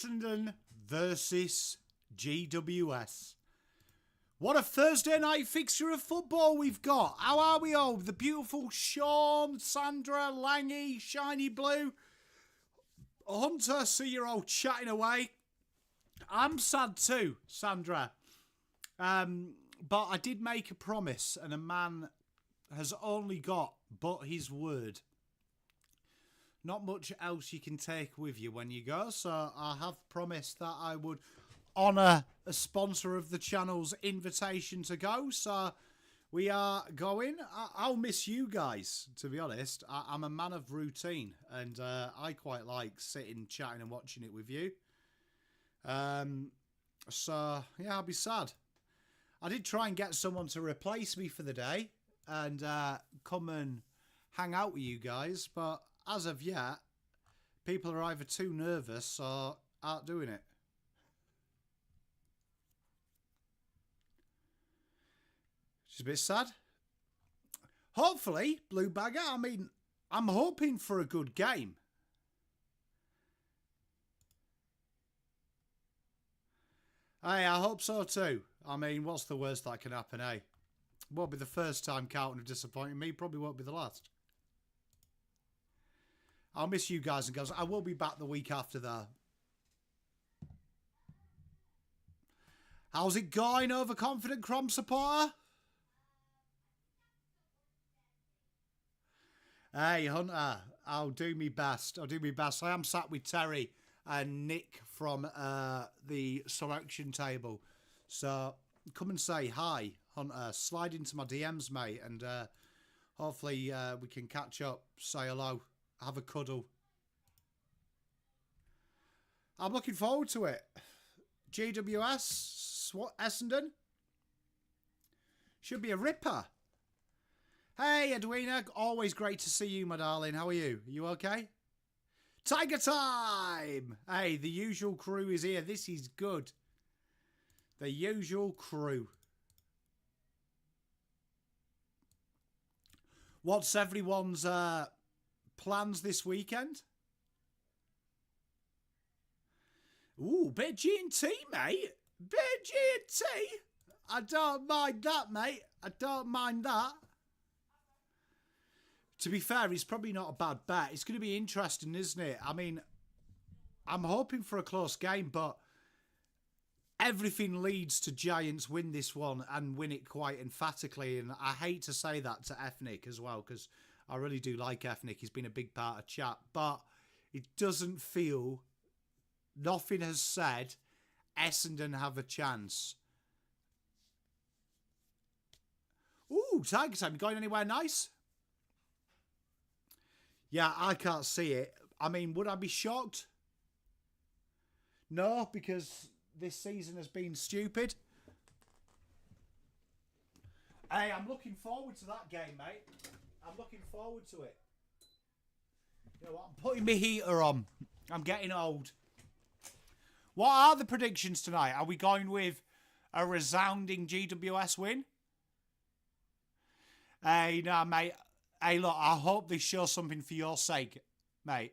Essendon versus GWS. What a Thursday night fixture of football we've got. How are we all? The beautiful Sean, Sandra, Langy, Shiny Blue, Hunter, see you all chatting away. I'm sad too, Sandra. But I did make a promise, and a man has only got but his word. Not much else you can take with you when you go, so I have promised that I would honour a sponsor of the channel's invitation to go, so we are going. I'll miss you guys, to be honest. I'm a man of routine, and I quite like sitting, chatting and watching it with you. So, yeah, I'll be sad. I did try and get someone to replace me for the day and come and hang out with you guys, but as of yet, people are either too nervous or aren't doing it. Which is a bit sad. Hopefully, Blue Bagger, I mean, I'm hoping for a good game. Hey, I hope so too. I mean, what's the worst that can happen, eh? Won't be the first time Carlton have disappointed me. Probably won't be the last. I'll miss you guys and girls. I will be back the week after that. How's it going, overconfident Crom supporter? Hey, Hunter. I'll do me best. I'll do me best. I am sat with Terry and Nick from the selection table. So come and say hi, Hunter. Slide into my DMs, mate. And hopefully we can catch up, say hello. Have a cuddle. I'm looking forward to it. GWS, Essendon. Should be a ripper. Hey, Edwina. Always great to see you, my darling. How are you? Are you okay? Tiger time! Hey, the usual crew is here. This is good. The usual crew. What's everyone's plans this weekend? Ooh, bit of G&T, mate. Bit of G&T. I don't mind that, mate. I don't mind that. To be fair, it's probably not a bad bet. It's going to be interesting, isn't it? I mean, I'm hoping for a close game, but everything leads to Giants win this one and win it quite emphatically. And I hate to say that to Ethnic as well, because I really do like Ethnic. He's been a big part of chat, but it doesn't feel, nothing has said Essendon have a chance. Ooh, Tiger time. You going anywhere nice? Yeah, I can't see it. I mean, would I be shocked? No, because this season has been stupid. Hey, I'm looking forward to that game, mate. I'm looking forward to it. You know what? I'm putting my heater on. I'm getting old. What are the predictions tonight? Are we going with a resounding GWS win? Hey, no, mate. Hey, look, I hope they show something for your sake, mate.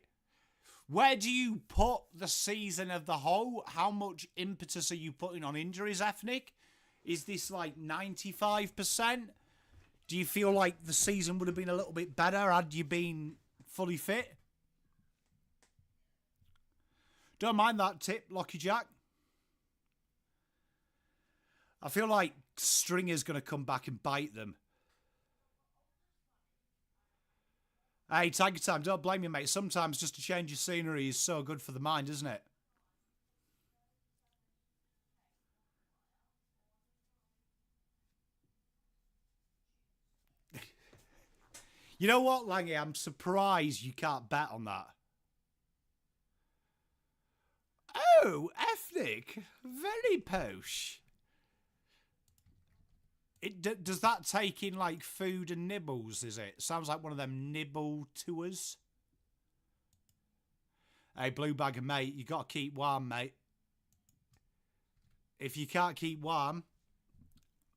Where do you put the season of the whole? How much impetus are you putting on injuries, Ethnic? Is this like 95%? Do you feel like the season would have been a little bit better had you been fully fit? Don't mind that tip, Lockie Jack. I feel like Stringer's going to come back and bite them. Hey, Tiger Time, don't blame me, mate. Sometimes just a change of scenery is so good for the mind, isn't it? You know what, Langy? I'm surprised you can't bet on that. Oh, Ethnic. Very posh. Does that take in, like, food and nibbles, is it? Sounds like one of them nibble tours. Hey, Blue Bagger, mate, you got to keep warm, mate. If you can't keep warm,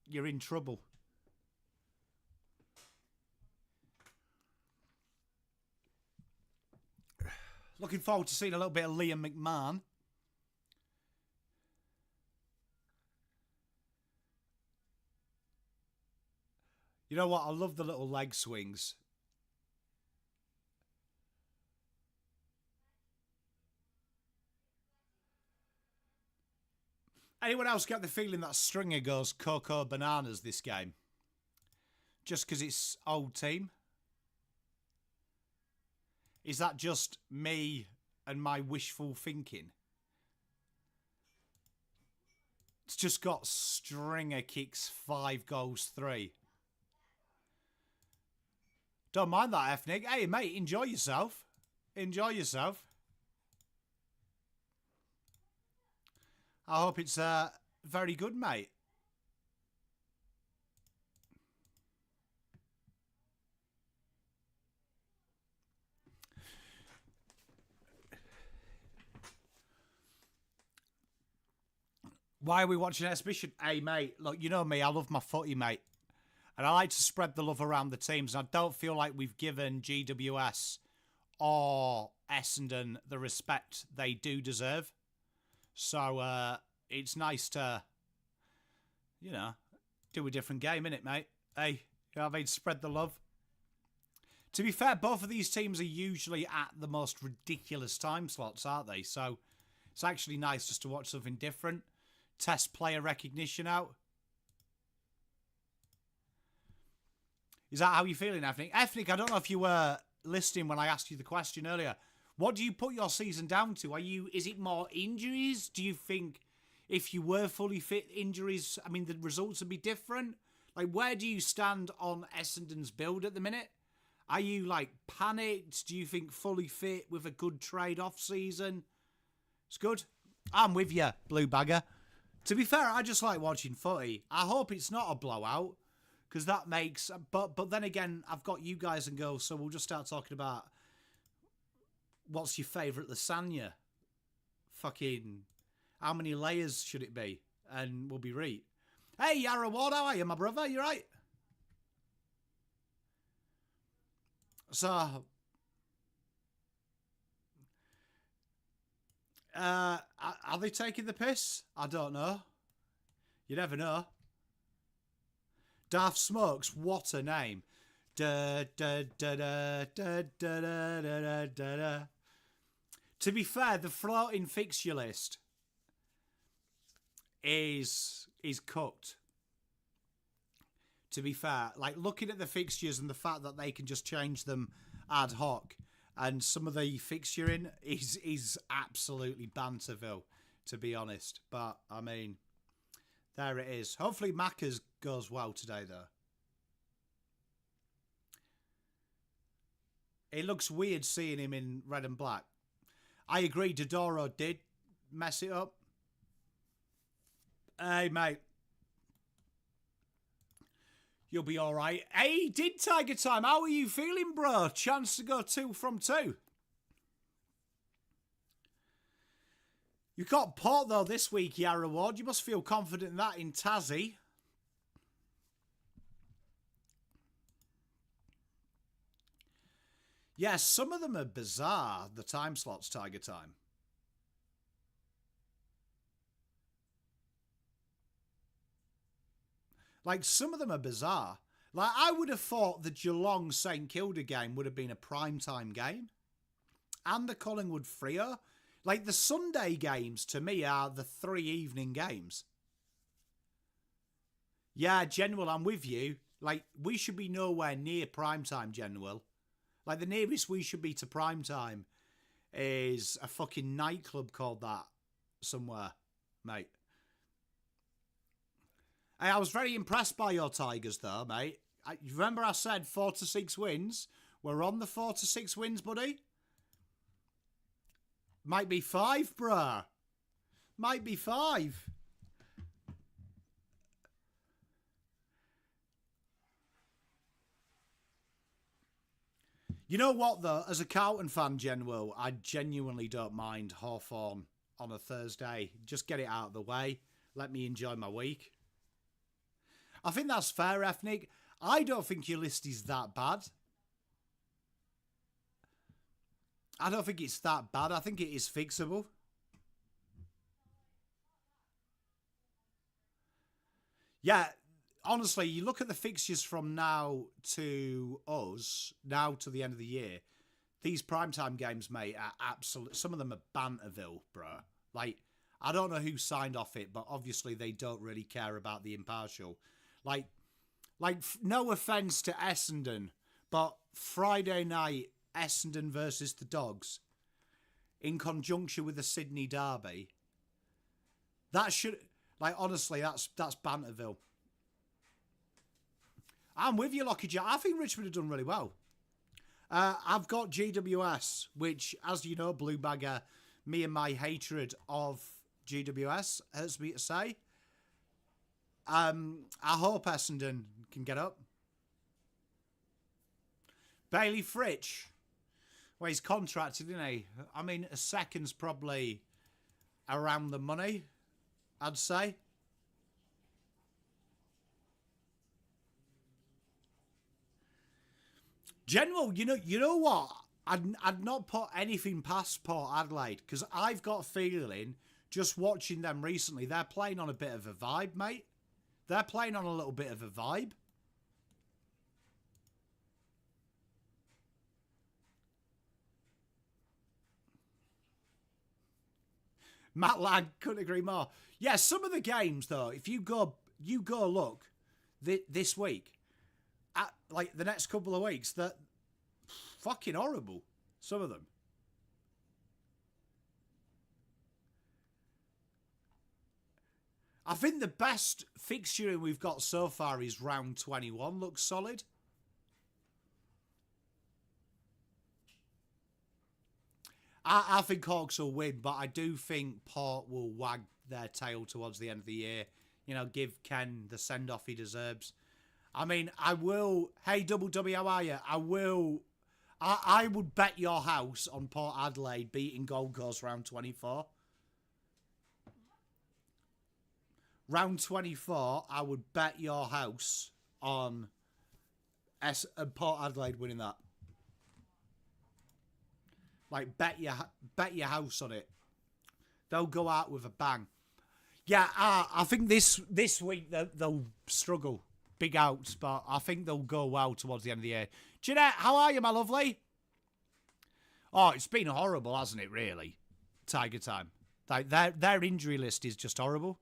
you're in trouble. Looking forward to seeing a little bit of Liam McMahon. You know what? I love the little leg swings. Anyone else get the feeling that Stringer goes Coco Bananas this game? Just because it's old team? Is that just me and my wishful thinking? It's just got Stringer kicks 5 goals 3. Don't mind that, Ethnic. Hey, mate, enjoy yourself. Enjoy yourself. I hope it's very good, mate. Why are we watching an exhibition? Hey, mate, look, you know me. I love my footy, mate. And I like to spread the love around the teams. And I don't feel like we've given GWS or Essendon the respect they do deserve. So it's nice to, you know, do a different game, innit, mate? Hey, you know what I mean? Spread the love. To be fair, both of these teams are usually at the most ridiculous time slots, aren't they? So it's actually nice just to watch something different. Test player recognition out. Is that how you're feeling, Ethnic? Ethnic, I don't know if you were listening when I asked you the question earlier. What do you put your season down to? Is it more injuries? Do you think if you were fully fit, injuries, I mean, the results would be different? Like, where do you stand on Essendon's build at the minute? Are you, like, panicked? Do you think fully fit with a good trade-off season? It's good. I'm with you, Blue Bagger. To be fair, I just like watching footy. I hope it's not a blowout, because that makes... But then again, I've got you guys and girls, so we'll just start talking about what's your favourite lasagna? Fucking... How many layers should it be? And we'll be right. Hey, Yarra Ward, how are you, my brother? You right? So... are they taking the piss? I don't know. You never know. Daft Smokes, what a name. Da, da, da, da, da, da, da, da, da, da. To be fair, the floating fixture list is cooked. To be fair, like looking at the fixtures and the fact that they can just change them ad hoc, and some of the fixturing is absolutely banterville, to be honest. But I mean, there it is. Hopefully Macca's goes well today, though. It looks weird seeing him in red and black. I agree, Dodoro did mess it up. Hey, mate. You'll be all right. Hey, did Tiger Time. How are you feeling, bro? Chance to go 2 from 2. You got Port, though, this week, Yarra Ward. You must feel confident in that in Tassie. Yes, some of them are bizarre, the time slots, Tiger Time. Like, some of them are bizarre. Like, I would have thought the Geelong St Kilda game would have been a primetime game. And the Collingwood Freo. Like, the Sunday games, to me, are the 3 evening games. Yeah, General, I'm with you. Like, we should be nowhere near primetime, General. Like, the nearest we should be to primetime is a fucking nightclub called that somewhere, mate. Hey, I was very impressed by your Tigers, though, mate. Remember I said 4 to 6 wins? We're on the 4 to 6 wins, buddy. Might be 5, bruh. Might be 5. You know what, though? As a Carlton fan, General, I genuinely don't mind Hawthorn on a Thursday. Just get it out of the way. Let me enjoy my week. I think that's fair, Ethnic. I don't think your list is that bad. I don't think it's that bad. I think it is fixable. Yeah, honestly, you look at the fixtures from now to us, now to the end of the year. These primetime games, mate, are absolute. Some of them are Banterville, bro. Like, I don't know who signed off it, but obviously they don't really care about the impartial. Like, no offence to Essendon, but Friday night, Essendon versus the Dogs, in conjunction with the Sydney Derby, that should, like, honestly, that's Banterville. I'm with you, Lockie Jack. I think Richmond have done really well. I've got GWS, which, as you know, Blue Bagger, me and my hatred of GWS hurts me to say. I hope Essendon can get up. Bailey Fritsch. Well, he's contracted, isn't he? I mean, a second's probably around the money, I'd say. General, you know what? I'd not put anything past Port Adelaide, because I've got a feeling, just watching them recently, they're playing on a bit of a vibe, mate. They're playing on a little bit of a vibe. Matt Lang couldn't agree more. Yeah, some of the games though, if you go look this week, at like the next couple of weeks, that fucking horrible. Some of them. I think the best fixturing we've got so far is round 21. Looks solid. I think Hawks will win, but I do think Port will wag their tail towards the end of the year. You know, give Ken the send-off he deserves. I mean, I will... Hey, Double W, how are you? I would bet your house on Port Adelaide beating Gold Coast round 24. Round 24, I would bet your house on Port Adelaide winning that. Like, bet your house on it. They'll go out with a bang. Yeah, I think this week they'll struggle. Big outs, but I think they'll go well towards the end of the year. Jeanette, how are you, my lovely? Oh, it's been horrible, hasn't it, really? Tiger time. Like, their injury list is just horrible.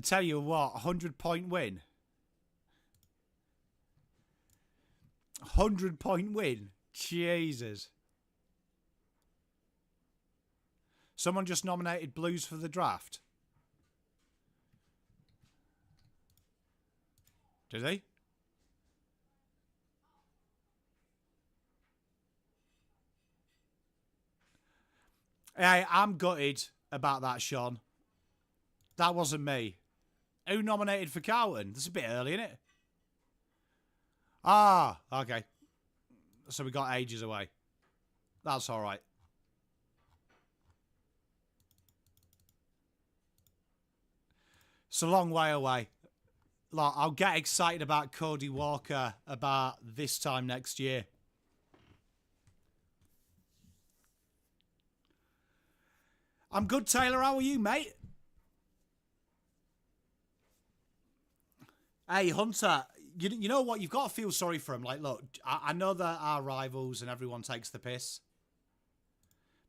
Tell you what, 100-point win. 100-point win. Jesus. Someone just nominated Blues for the draft. Did they? Hey, I'm gutted about that, Sean. That wasn't me. Who nominated for Carlton? That's a bit early, isn't it? Ah, okay. So we got ages away. That's all right. It's a long way away. Like, I'll get excited about Cody Walker about this time next year. I'm good, Taylor. How are you, mate? Hey, Hunter, you know what? You've got to feel sorry for him. Like, look, I know that our rivals and everyone takes the piss.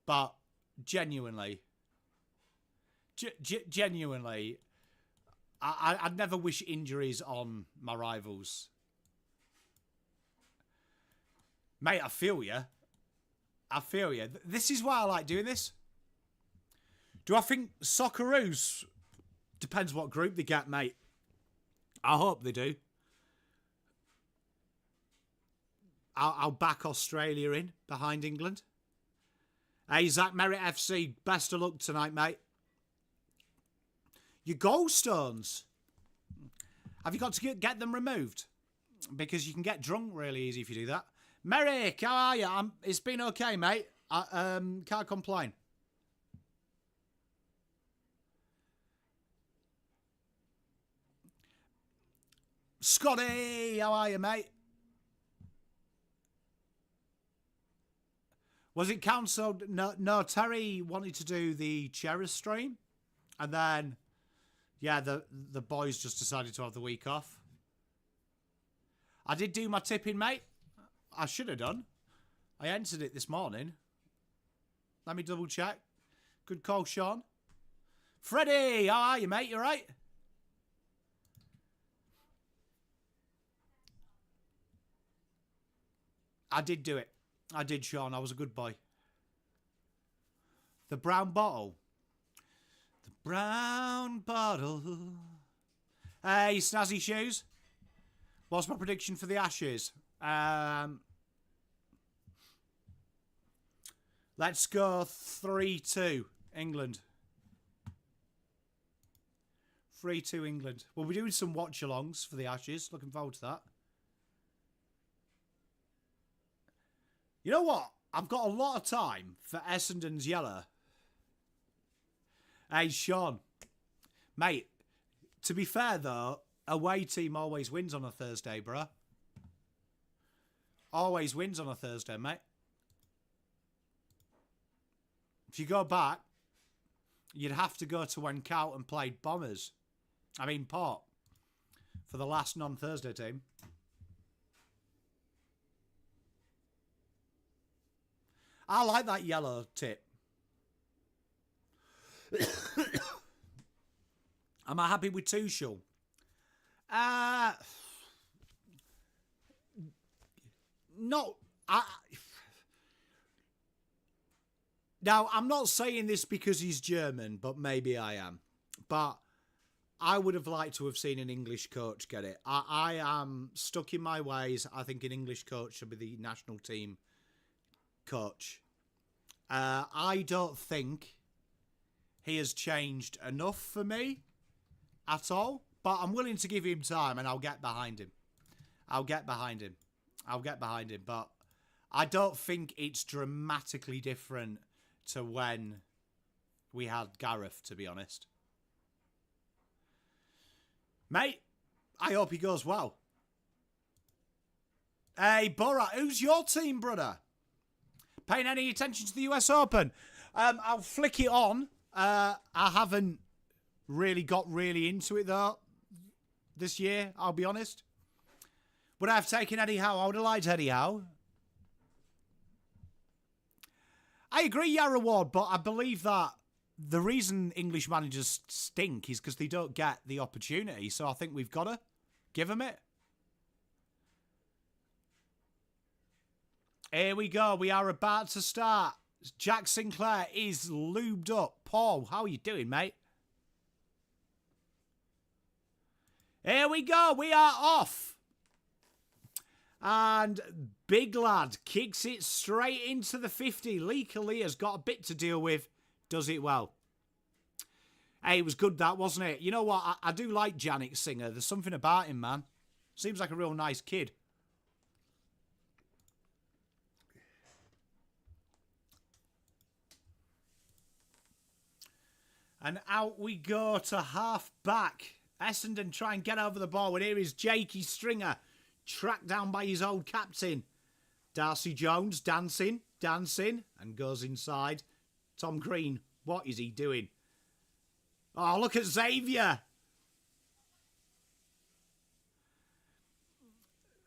But genuinely, genuinely, I'd never wish injuries on my rivals. Mate, I feel you. I feel you. This is why I like doing this. Do I think Socceroos? Depends what group they get, mate. I hope they do. I'll back Australia in behind England. Hey, Zach Merritt FC, best of luck tonight, mate. Your gallstones. Have you got to get them removed? Because you can get drunk really easy if you do that. Merrick, how are you? It's been okay, mate. I can't complain. Scotty, how are you, mate? Was it cancelled? No, Terry wanted to do the Cherries stream. And then, yeah, the boys just decided to have the week off. I did do my tipping, mate. I should have done. I entered it this morning. Let me double check. Good call, Sean. Freddie, how are you, mate? You right? I did do it. I did, Sean. I was a good boy. The brown bottle. The brown bottle. Hey, snazzy shoes. What's my prediction for the Ashes? Let's go 3-2 England. 3-2 England. We'll be doing some watch-alongs for the Ashes. Looking forward to that. You know what? I've got a lot of time for Essendon's yellow. Hey, Sean. Mate, to be fair, though, away team always wins on a Thursday, bruh. Always wins on a Thursday, mate. If you go back, you'd have to go to when Carlton played Bombers. I mean, Port. For the last non-Thursday team. I like that yellow tip. Am I happy with Tuchel? No. Now, I'm not saying this because he's German, but maybe I am. But I would have liked to have seen an English coach get it. I am stuck in my ways. I think an English coach should be the national team coach. I don't think he has changed enough for me at all. But I'm willing to give him time and I'll get behind him. I'll get behind him. But I don't think it's dramatically different to when we had Gareth, to be honest. Mate, I hope he goes well. Hey, Borat, who's your team, brother? Paying any attention to the US Open? I'll flick it on. I haven't really got into it, though, this year, I'll be honest. Would I have taken Eddie Howe? I would have liked Eddie Howe. I agree, Yarra Ward, but I believe that the reason English managers stink is because they don't get the opportunity. So I think we've got to give them it. Here we go. We are about to start. Jack Sinclair is lubed up. Paul, how are you doing, mate? Here we go. We are off. And big lad kicks it straight into the 50. Lee Kalia's got a bit to deal with. Does it well. Hey, it was good that, wasn't it? You know what? I do like Janik Singer. There's something about him, man. Seems like a real nice kid. And out we go to half back. Essendon try and get over the ball. And here is Jakey Stringer, tracked down by his old captain. Darcy Jones dancing, and goes inside. Tom Green, what is he doing? Oh, look at Xavier.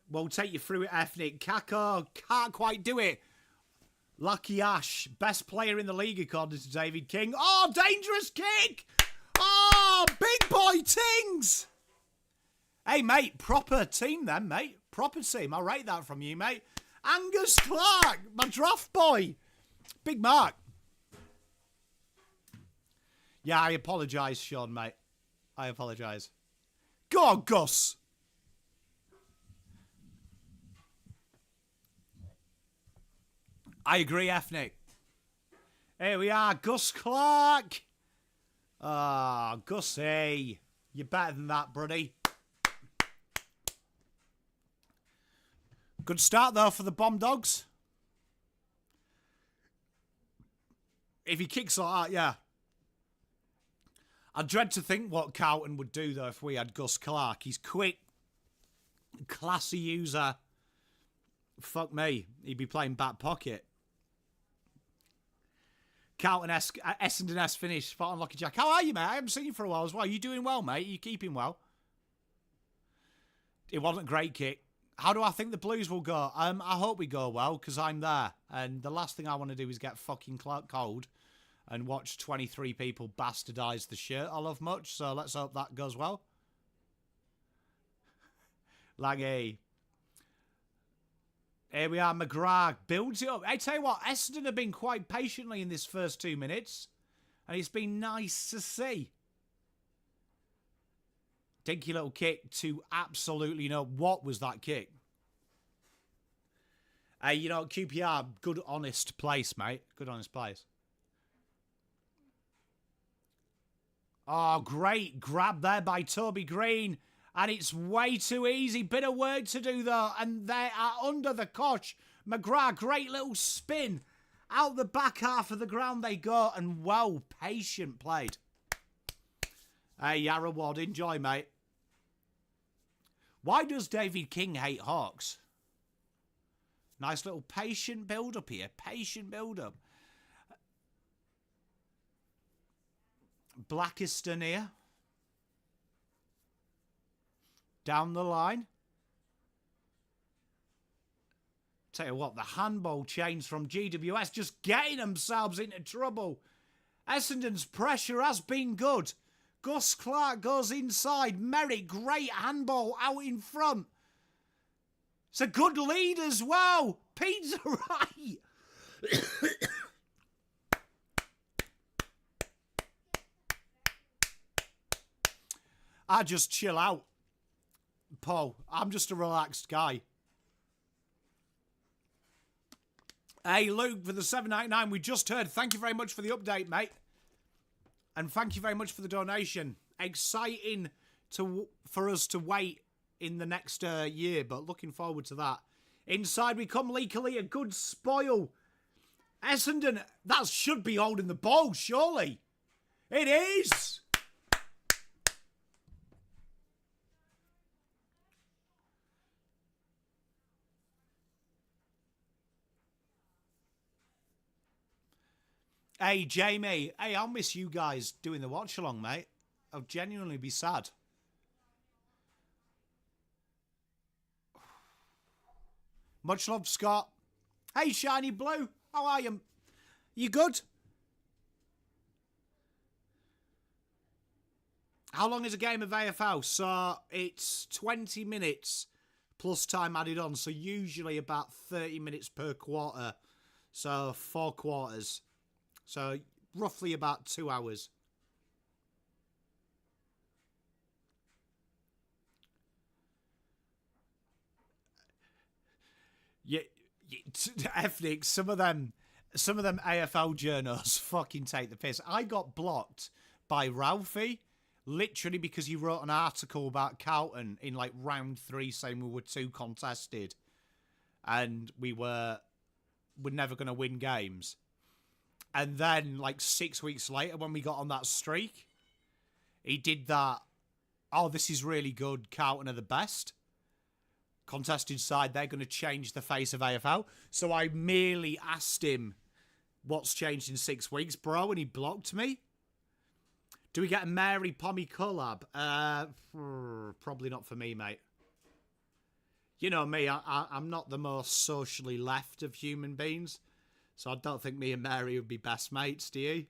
We'll take you through it, Ethnic. Kako can't quite do it. Lucky Ash, best player in the league according to David King. Oh, dangerous kick! Oh, big boy Tings! Hey, mate, proper team then, mate. Proper team. I'll rate that from you, mate. Angus Clark, my draft boy. Big mark. Yeah, I apologise, Sean, mate. I apologise. Go on, Gus. I agree, Ethnic. Here we are, Gus Clark. Ah, oh, Gussie. You're better than that, buddy. Good start, though, for the Bomb Dogs. If he kicks like that, yeah. I dread to think what Carlton would do, though, if we had Gus Clark. He's quick, classy user. Fuck me. He'd be playing back pocket. Carlton-esque, Essendon-esque finish. Spot on, Lucky Jack. How are you, mate? I haven't seen you for a while as well. Are you doing well, mate? Are you keeping well? It wasn't a great kick. How do I think the Blues will go? I hope we go well, because I'm there. And the last thing I want to do is get fucking cold and watch 23 people bastardise the shirt I love much. So let's hope that goes well. Langy. Here we are, McGrath builds it up. I tell you what, Essendon have been quite patiently in this first 2 minutes. And it's been nice to see. Dinky little kick to absolutely, what was that kick? Hey, QPR, good honest place, mate. Good honest place. Oh, great grab there by Toby Green. And it's way too easy. Bit of work to do, though. And they are under the cosh. McGrath, great little spin. Out the back half of the ground they go. And well, patient played. Hey, Yarra Ward, enjoy, mate. Why does David King hate Hawks? Nice little patient build-up here. Patient build-up. Blackiston here. Down the line. Tell you what, the handball chains from GWS just getting themselves into trouble. Essendon's pressure has been good. Gus Clark goes inside. Merrick, great handball out in front. It's a good lead as well. Pete's right. I just chill out, Paul. I'm just a relaxed guy. Hey, Luke, for the 799 we just heard. Thank you very much for the update, mate. And thank you very much for the donation. Exciting for us to wait in the next year, but looking forward to that. Inside we come legally, a good spoil. Essendon, that should be holding the ball, surely. It is. Hey, Jamie. Hey, I'll miss you guys doing the watch-along, mate. I'll genuinely be sad. Much love, Scott. Hey, Shiny Blue. How are you? You good? How long is a game of AFL? So it's 20 minutes plus time added on. So usually about 30 minutes per quarter. So 4 quarters. So roughly about 2 hours. Yeah, Ethnic, some of them AFL journos fucking take the piss. I got blocked by Ralphie, literally because he wrote an article about Carlton in like round 3 saying we were too contested and we're never going to win games. And then, like, 6 weeks later, when we got on that streak, he did that, oh, this is really good, Carlton are the best. Contested side, they're going to change the face of AFL. So I merely asked him, what's changed in 6 weeks, bro? And he blocked me. Do we get a Mary Pommy collab? Probably not for me, mate. You know me, I'm not the most socially left of human beings. So I don't think me and Mary would be best mates, do you?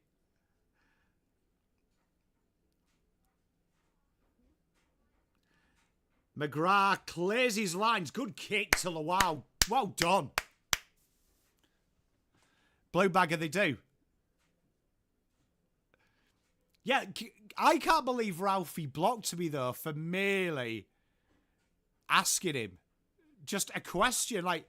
McGrath clears his lines. Good kick to Lawal. Well done. Blue bagger they do. Yeah, I can't believe Ralphie blocked me, though, for merely asking him just a question. Like,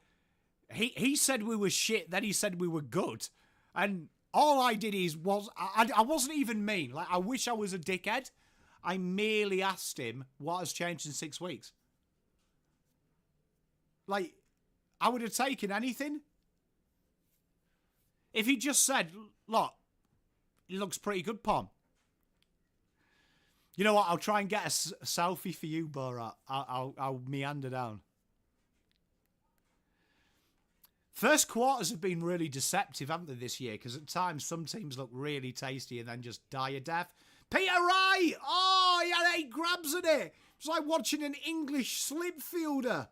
He said we were shit, then he said we were good. And all I did I wasn't even mean. Like, I wish I was a dickhead. I merely asked him what has changed in 6 weeks. Like, I would have taken anything. If he just said, look, he looks pretty good, Pom. You know what? I'll try and get a selfie for you, Borat. I'll meander down. First quarters have been really deceptive, haven't they, this year? Because at times some teams look really tasty and then just die a death. Peter Wright! Oh, he had 8 grabs at it. It was like watching an English slip fielder.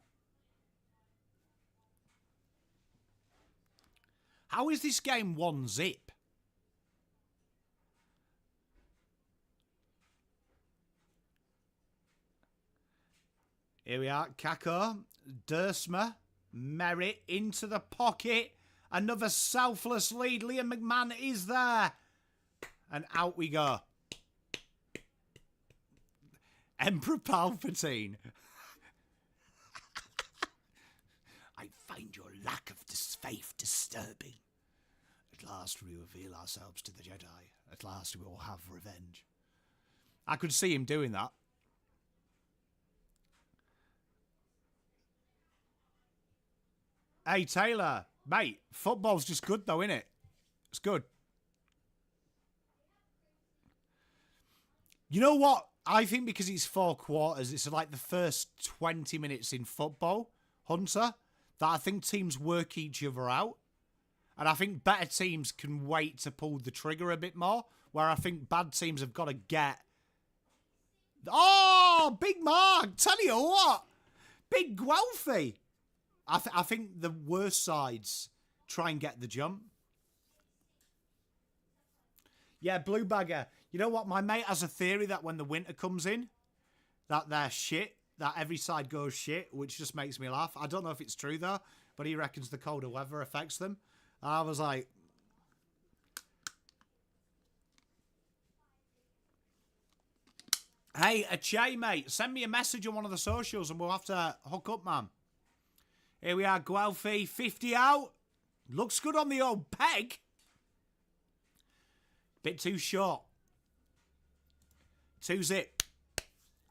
How is this game 1-0? Here we are. Kako, Dersma, Merritt into the pocket. Another selfless lead. Liam McMahon is there. And out we go. Emperor Palpatine. I find your lack of faith disturbing. At last we reveal ourselves to the Jedi. At last we will have revenge. I could see him doing that. Hey, Taylor. Mate, football's just good though, innit? It's good. You know what? I think because it's 4 quarters, it's like the first 20 minutes in football, Hunter, that I think teams work each other out. And I think better teams can wait to pull the trigger a bit more, where I think bad teams have got to get... Oh, Big Mark! Tell you what! Big Guelphy! I think the worst sides try and get the jump. Yeah, Blue Bagger. You know what? My mate has a theory that when the winter comes in, that they're shit, that every side goes shit, which just makes me laugh. I don't know if it's true, though, but he reckons the colder weather affects them. And I was like... Hey, Achay, mate, send me a message on one of the socials and we'll have to hook up, man. Here we are, Guelphy, 50 out. Looks good on the old peg. Bit too short. 2-zip.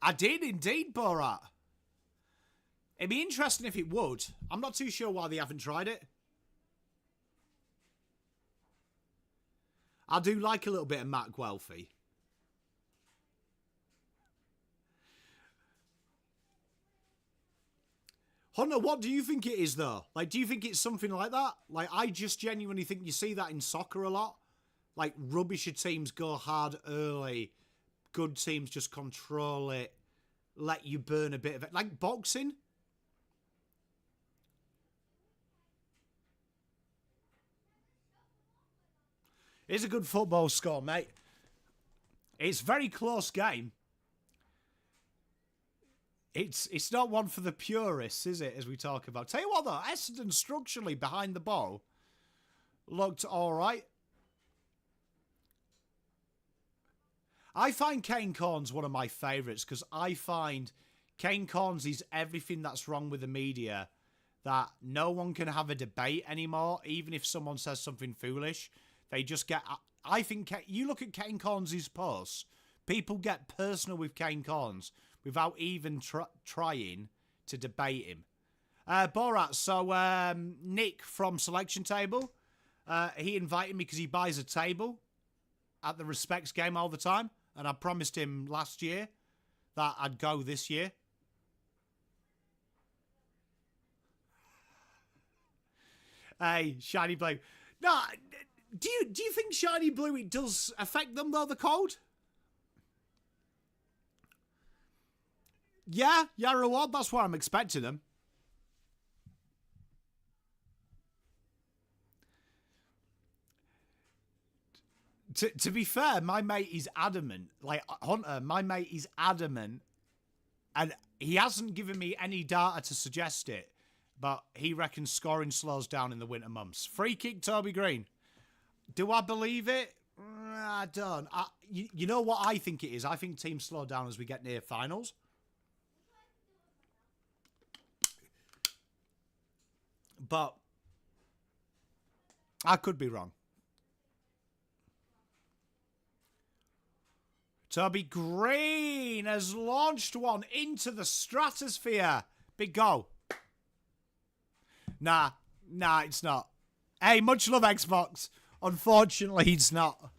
I did indeed, Borat. It'd be interesting if it would. I'm not too sure why they haven't tried it. I do like a little bit of Matt Guelphy. Hunter, what do you think it is, though? Like, do you think it's something like that? Like, I just genuinely think you see that in soccer a lot. Like, rubbisher teams go hard early. Good teams just control it. Let you burn a bit of it. Like boxing. It's a good football score, mate. It's a very close game. It's not one for the purists, is it, as we talk about? Tell you what, though, Essendon structurally behind the ball looked all right. I find Kane Cornes one of my favourites because I find Kane Cornes is everything that's wrong with the media, that no one can have a debate anymore, even if someone says something foolish. They just get... I think... You look at Kane Cornes' posts, people get personal with Kane Cornes without even trying to debate him. Borat, so Nick from Selection Table, he invited me because he buys a table at the Respects game all the time, and I promised him last year that I'd go this year. Hey, Shiny Blue. No, do you think Shiny Blue, it does affect them, though, the cold? Yeah, Yarrawad, that's where I'm expecting them. To be fair, my mate is adamant. Like, Hunter, my mate is adamant. And he hasn't given me any data to suggest it. But he reckons scoring slows down in the winter months. Free kick, Toby Green. Do I believe it? I don't. You know what I think it is? I think teams slow down as we get near finals. But I could be wrong. Toby Green has launched one into the stratosphere. Big goal. Nah, it's not. Hey, much love, Xbox. Unfortunately, it's not.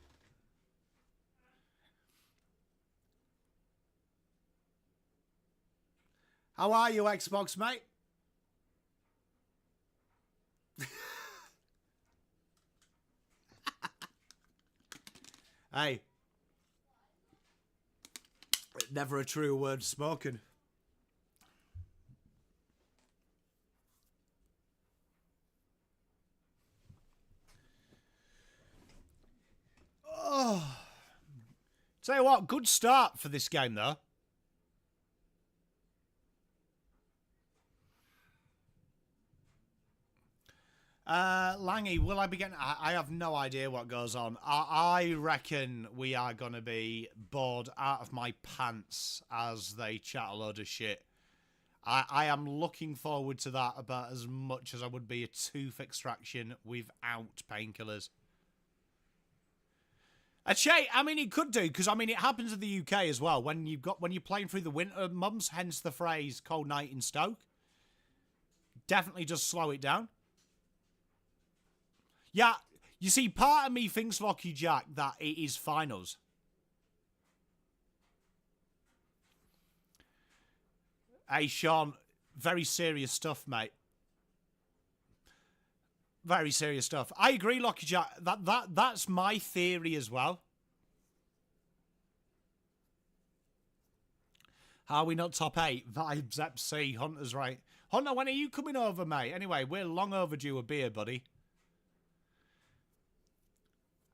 How are you, Xbox, mate? Hey. Never a true word spoken. Oh. Tell you what, good start for this game, though. Langy, will I be getting... I have no idea what goes on. I reckon we are going to be bored out of my pants as they chat a load of shit. I am looking forward to that about as much as I would be a tooth extraction without painkillers. I mean, it could do, because, I mean, it happens in the UK as well. When you're playing through the winter months, hence the phrase cold night in Stoke. Definitely just slow it down. Yeah, you see, part of me thinks, Lockie Jack, that it is finals. Hey, Sean, very serious stuff, mate. Very serious stuff. I agree, Lockie Jack. That's my theory as well. How are we not top 8? Vibes FC. Hunter's right. Hunter, when are you coming over, mate? Anyway, we're long overdue a beer, buddy.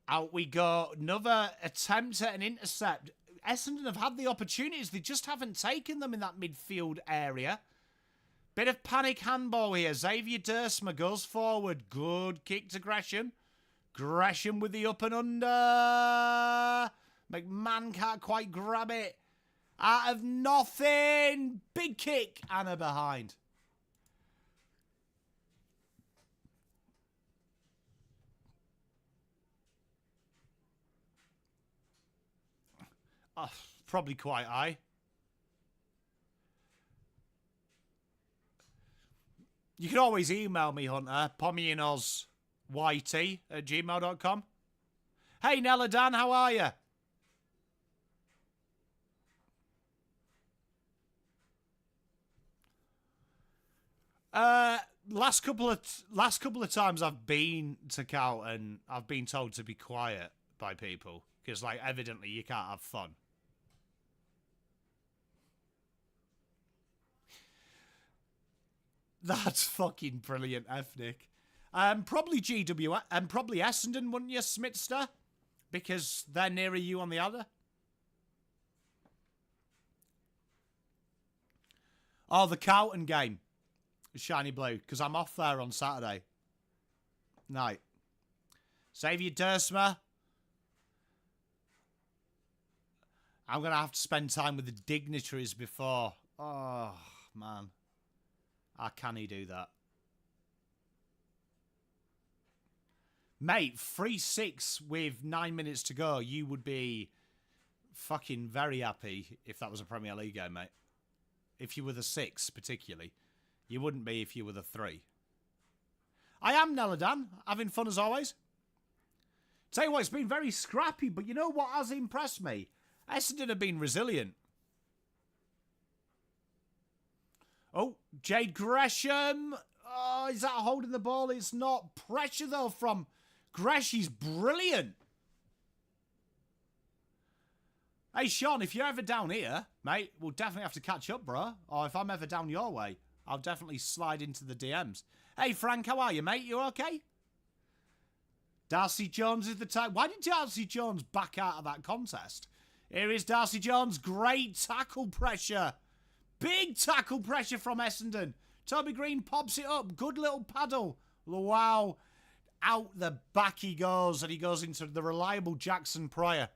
Out we go. Another attempt at an intercept. Essendon have had the opportunities. They just haven't taken them in that midfield area. Bit of panic handball here. Xavier Dersma goes forward. Good kick to Gresham. Gresham with the up and under. McMahon can't quite grab it. Out of nothing. Big kick. Anna behind. Oh, probably quite high. You can always email me, Hunter. PommyInOz YT@gmail.com. Hey, Nella Dan, how are you? Last couple of times I've been to Carlton, I've been told to be quiet by people because, like, evidently you can't have fun. That's fucking brilliant, ethnic. Probably GWS and probably Essendon, wouldn't you, Smithster? Because they're nearer you on the other. Oh, the Carlton game. Shiny Blue, because I'm off there on Saturday night. Xavier Dersma. I'm going to have to spend time with the dignitaries before. Oh, man. How can he do that? Mate, 3-6 with 9 minutes to go. You would be fucking very happy if that was a Premier League game, mate. If you were the 6, particularly. You wouldn't be if you were the 3. I am Neladan, having fun as always. Tell you what, it's been very scrappy, but you know what has impressed me? Essendon have been resilient. Oh, Jade Gresham. Oh, is that holding the ball? It's not. Pressure, though, from Gresh. He's brilliant. Hey, Sean, if you're ever down here, mate, we'll definitely have to catch up, bro. Or if I'm ever down your way, I'll definitely slide into the DMs. Hey, Frank, how are you, mate? You okay? Darcy Jones is the type. Why did Darcy Jones back out of that contest? Here is Darcy Jones. Great tackle pressure. Big tackle pressure from Essendon. Toby Green pops it up. Good little paddle. Wow. Out the back he goes, and he goes into the reliable Jackson Pryor.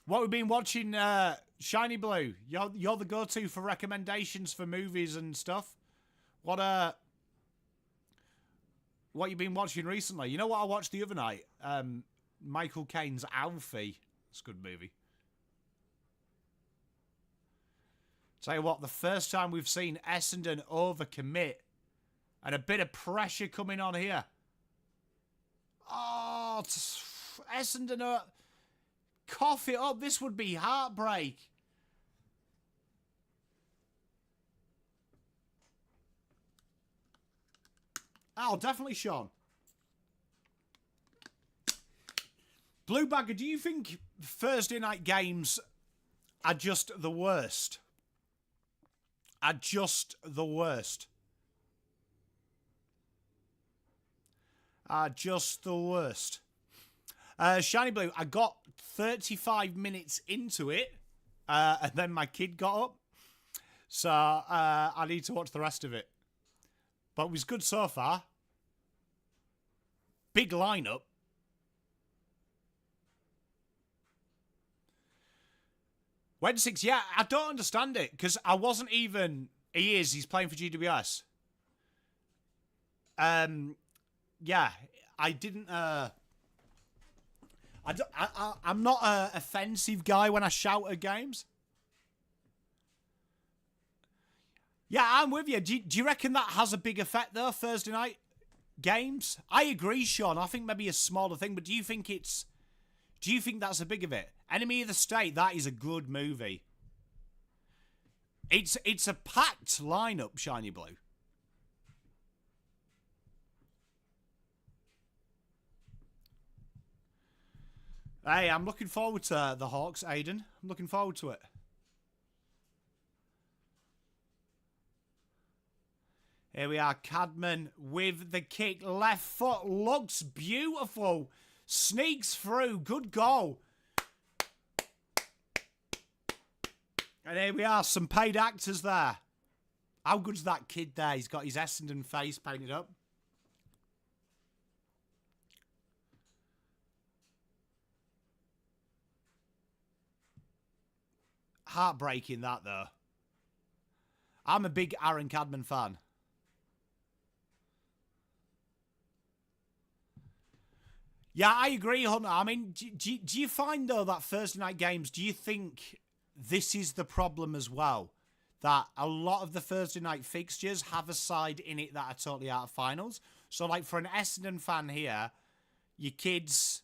What we've been watching, Shiny Blue. You're the go-to for recommendations for movies and stuff. What you been watching recently? You know what I watched the other night? Michael Caine's Alfie. It's a good movie. Tell you what, the first time we've seen Essendon overcommit and a bit of pressure coming on here. Oh, Essendon cough it up. This would be heartbreak. Oh, definitely Sean. Blue Bagger, do you think Thursday night games are just the worst? Are just the worst? Are just the worst? Shiny Blue, I got 35 minutes into it, and then my kid got up. So I need to watch the rest of it. But it was good so far. Big lineup. Wed 6, yeah, I don't understand it, because I wasn't even... He's playing for GWS. Yeah, I didn't... I'm not an offensive guy when I shout at games. Yeah, I'm with you. Do you reckon that has a big effect, though, Thursday night games? I agree, Sean. I think maybe a smaller thing, but do you think it's... Do you think that's a big of it? Enemy of the State, that is a good movie. It's a packed lineup, Shiny Blue. Hey, I'm looking forward to the Hawks, Aiden. I'm looking forward to it. Here we are, Cadman with the kick. Left foot looks beautiful. Sneaks through. Good goal. And here we are, some paid actors there. How good's that kid there? He's got his Essendon face painted up. Heartbreaking, that, though. I'm a big Aaron Cadman fan. Yeah, I agree, Hunter. I mean, do you find, though, that Thursday night games, do you think this is the problem as well? That a lot of the Thursday night fixtures have a side in it that are totally out of finals. So, like, for an Essendon fan here, your kids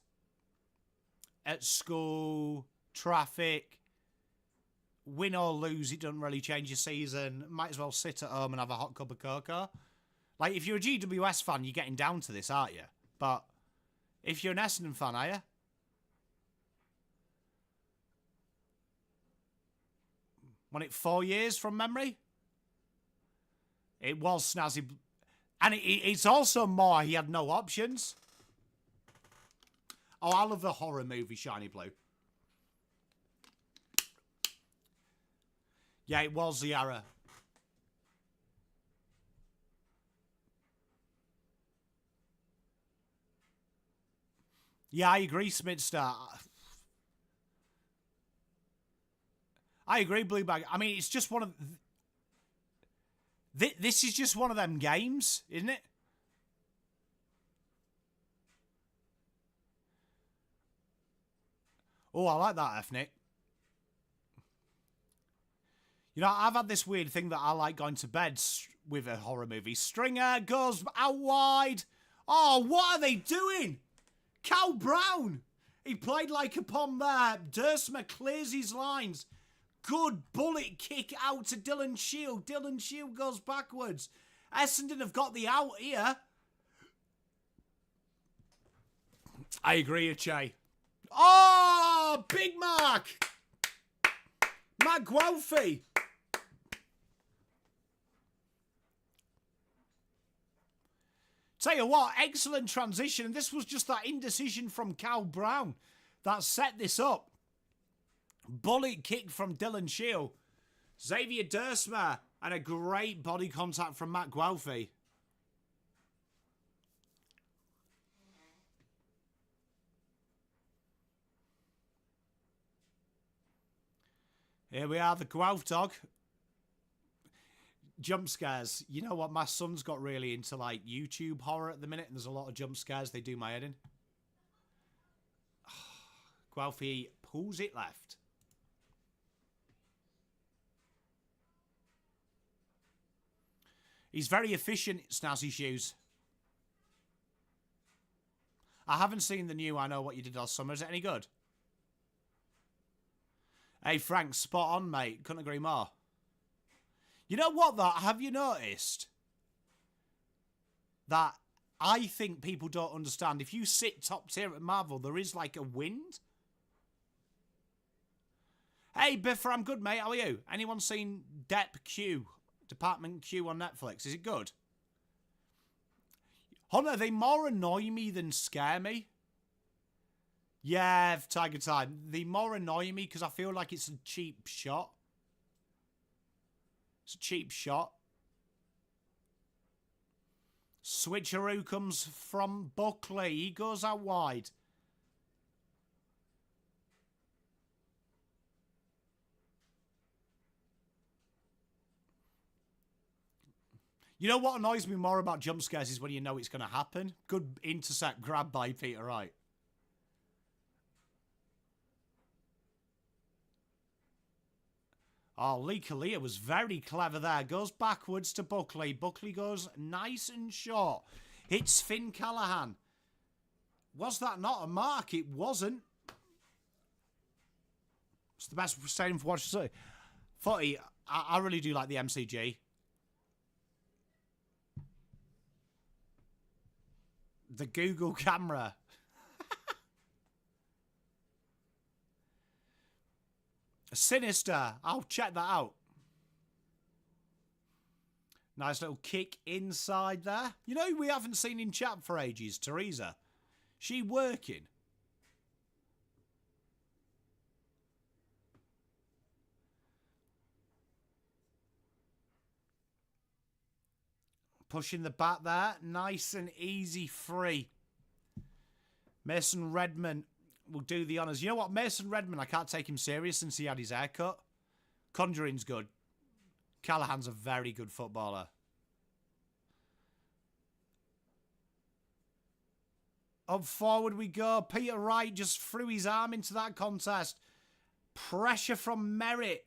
at school, traffic, win or lose, it doesn't really change your season. Might as well sit at home and have a hot cup of cocoa. Like, if you're a GWS fan, you're getting down to this, aren't you? But if you're an Essendon fan, are you? Won it 4 years from memory? It was snazzy. And it's also more, he had no options. Oh, I love the horror movie, Shiny Blue. Yeah, it was the era. Yeah, I agree, Smidster. I agree, Blue Bag. I mean, it's just one of... This is just one of them games, isn't it? Oh, I like that, Ethnic. You know, I've had this weird thing that I like going to bed with a horror movie. Stringer goes out wide. Oh, what are they doing? Cal Brown. He played like a pom there. Dersma clears his lines. Good bullet kick out to Dylan Shield. Dylan Shield goes backwards. Essendon have got the out here. I agree, Che. Oh, Big Mark. Matt Guelphy. Tell you what, excellent transition. And this was just that indecision from Cal Brown that set this up. Bullet kick from Dylan Shield. Xavier Dersma. And a great body contact from Matt Guelphy. Here we are, the Guelph dog. Jump scares. You know what? My son's got really into like YouTube horror at the minute, and there's a lot of jump scares. They do my head in. Guelphy pulls it left. He's very efficient, Snazzy Shoes. I haven't seen the new I Know What You Did Last Summer. Is it any good? Hey, Frank, spot on, mate. Couldn't agree more. You know what, though? Have you noticed that I think people don't understand. If you sit top tier at Marvel, there is like a wind. Hey, Biffer, I'm good, mate. How are you? Anyone seen Department Q on Netflix? Is it good? Hunter, they more annoy me than scare me. Yeah, Tiger Time. They more annoy me because I feel like it's a cheap shot. It's a cheap shot. Switcheroo comes from Buckley. He goes out wide. You know what annoys me more about jump scares is when you know it's going to happen. Good intercept grab by Peter Wright. Oh, Lee Kalia was very clever there. Goes backwards to Buckley. Buckley goes nice and short. Hits Finn Callahan. Was that not a mark? It wasn't. It's the best stadium for watching footy. I really do like the MCG. The Google camera. Sinister. I'll check that out. Nice little kick inside there. You know who we haven't seen in chat for ages? Teresa. She working. Pushing the bat there. Nice and easy free. Mason Redman will do the honours. You know what? Mason Redman, I can't take him serious since he had his haircut. Conjuring's good. Callahan's a very good footballer. Up forward we go. Peter Wright just threw his arm into that contest. Pressure from Merritt.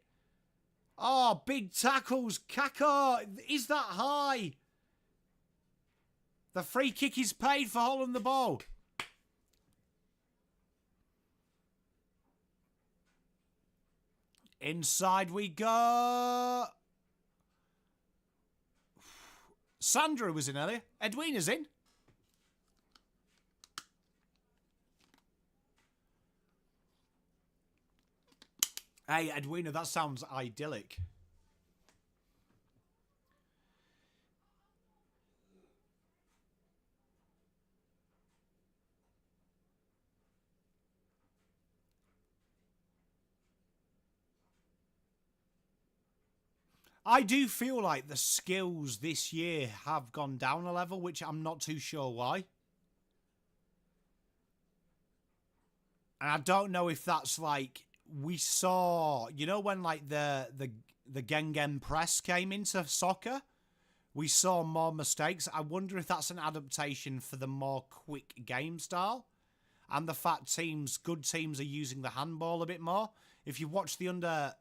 Oh, big tackles. Kako, is that high? The free kick is paid for holding the ball. Inside we go. Sandra was in earlier. Edwina's in. Hey, Edwina, that sounds idyllic. I do feel like the skills this year have gone down a level, which I'm not too sure why. And I don't know if that's like we saw, you know, when like the Gengen press came into soccer, we saw more mistakes. I wonder if that's an adaptation for the more quick game style and the fact good teams are using the handball a bit more. If you watch the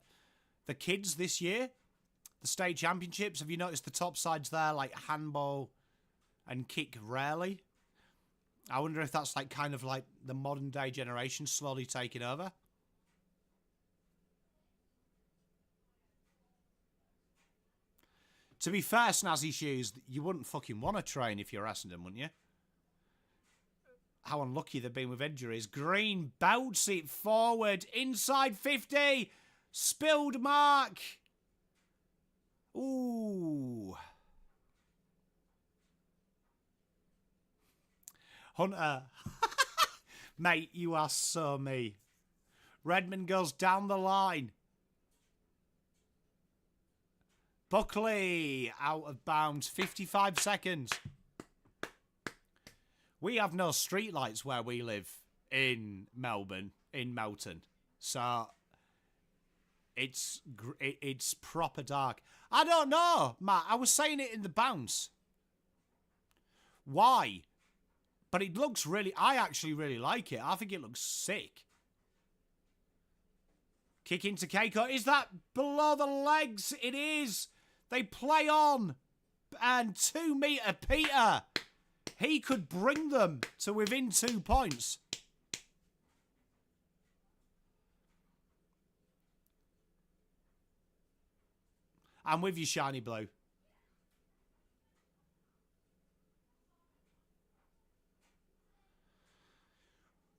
kids this year, the state championships, have you noticed the top sides there, like handball and kick rarely? I wonder if that's like kind of like the modern day generation slowly taking over. To be fair, Snazzy Shoes, you wouldn't fucking want to train if you're Essendon, wouldn't you? How unlucky they've been with injuries. Green belts it forward. Inside 50. Spilled mark. Ooh. Hunter. Mate, you are so me. Redmond goes down the line. Buckley out of bounds. 55 seconds. We have no streetlights where we live in Melbourne, in Melton. So it's proper dark. I don't know, Matt. I was saying it in the bounce. Why? But it looks I actually really like it. I think it looks sick. Kick into Keiko. Is that below the legs? It is. They play on. And 2 metre Peter. He could bring them to within 2 points. I'm with you, Shiny Blue.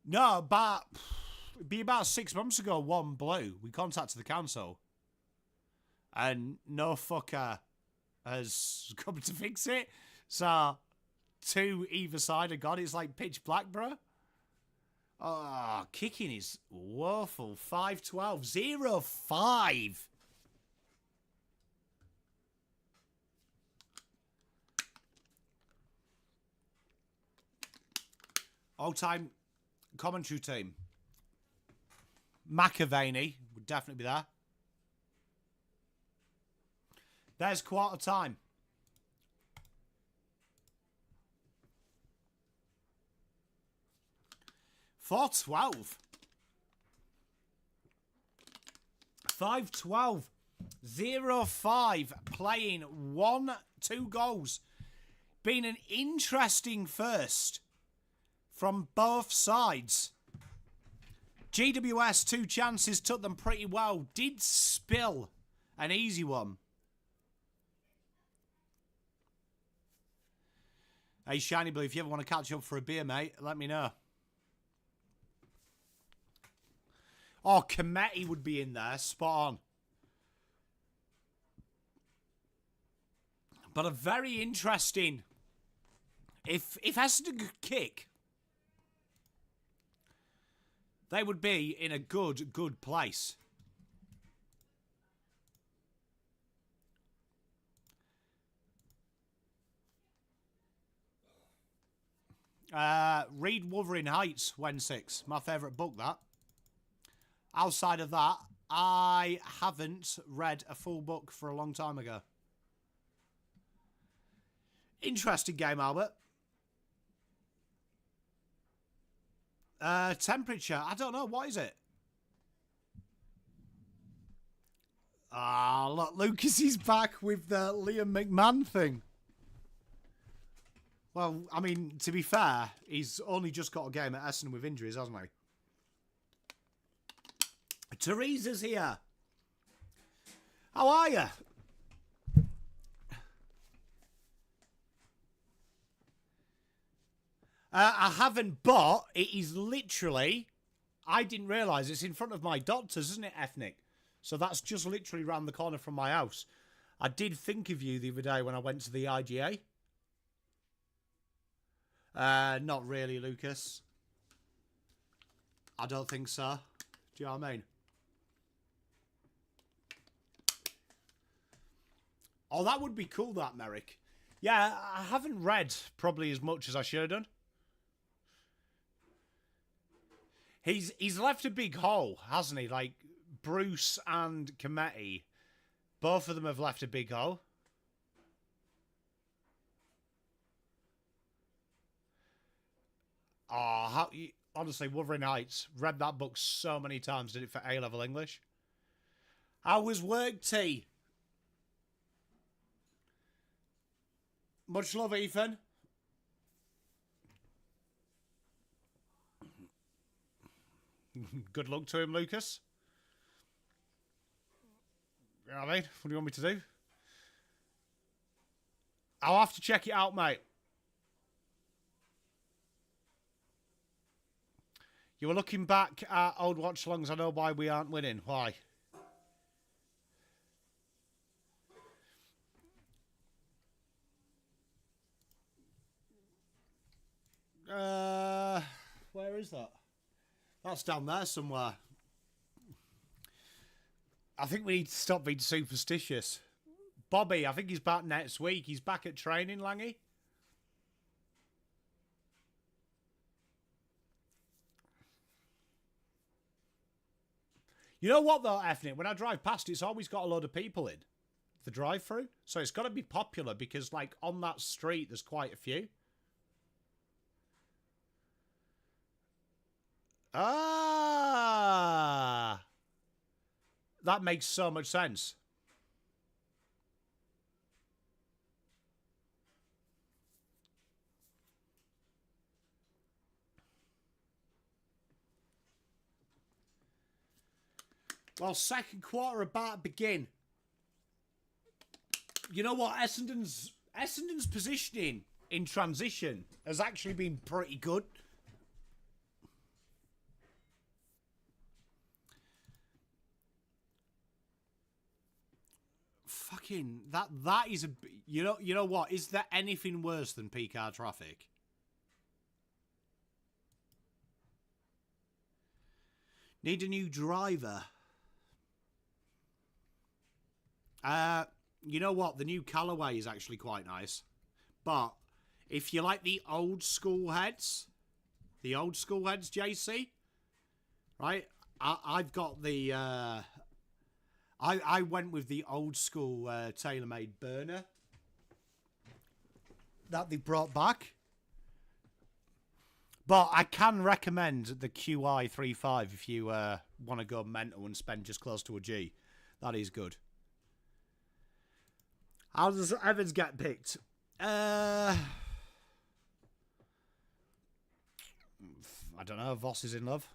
No, but it'd be about 6 months ago, one blew. We contacted the council. And no fucker has come to fix it. So, two either side of God, it's like pitch black, bro. Oh, kicking is woeful. 5-12. 0-5. All-time commentary team. McAvaney would definitely be there. There's quarter time. $4.12. 5-12. 0-5. Playing 1-2 goals. Been an interesting first from both sides. GWS 2 chances, took them pretty well. Did spill an easy one. Hey, Shiny Blue, if you ever want to catch up for a beer, mate, let me know. Oh, Kometti would be in there. Spot on. But a very interesting... If Essendon could kick, they would be in a good place. Read Wuthering Heights, When 6. My favourite book, that. Outside of that, I haven't read a full book for a long time ago. Interesting game, Albert. Temperature, I don't know. What is it? Ah, look, Lucas is back with the Liam McMahon thing. Well, I mean, to be fair, he's only just got a game at Essendon with injuries, hasn't he? Teresa's here. How are you? I haven't, but it is literally... I didn't realise it's in front of my doctor's, isn't it, Ethnic? So that's just literally round the corner from my house. I did think of you the other day when I went to the IGA. Not really, Lucas. I don't think so. Do you know what I mean? Oh, that would be cool, that, Merrick. Yeah, I haven't read probably as much as I should have done. He's left a big hole, hasn't he? Like, Bruce and Kometti, both of them have left a big hole. Oh, honestly, Wuthering Heights, read that book so many times, did it for A-level English. How was work, T? Much love, Ethan. Good luck to him, Lucas. You know what I mean? What do you want me to do? I'll have to check it out, mate. You were looking back at old watch-alongs. I know why we aren't winning. Why? Where is that? That's down there somewhere. I think we need to stop being superstitious. Bobby, I think he's back next week. He's back at training, Langy. You know what, though, Ethnic? When I drive past, it's always got a load of people in the drive-through. So it's got to be popular because, like, on that street, there's quite a few. Ah! That makes so much sense. Well, second quarter about to begin. You know what? Essendon's positioning in transition has actually been pretty good. fucking that is a you know what? Is there anything worse than peak hour traffic? Need a new driver. You know what? The new Callaway is actually quite nice. But if you like the old school heads, JC, right? I've got the I went with the old school TaylorMade burner that they brought back. But I can recommend the QI35 if you want to go mental and spend just close to a G. That is good. How does Evans get picked? I don't know. Voss is in love.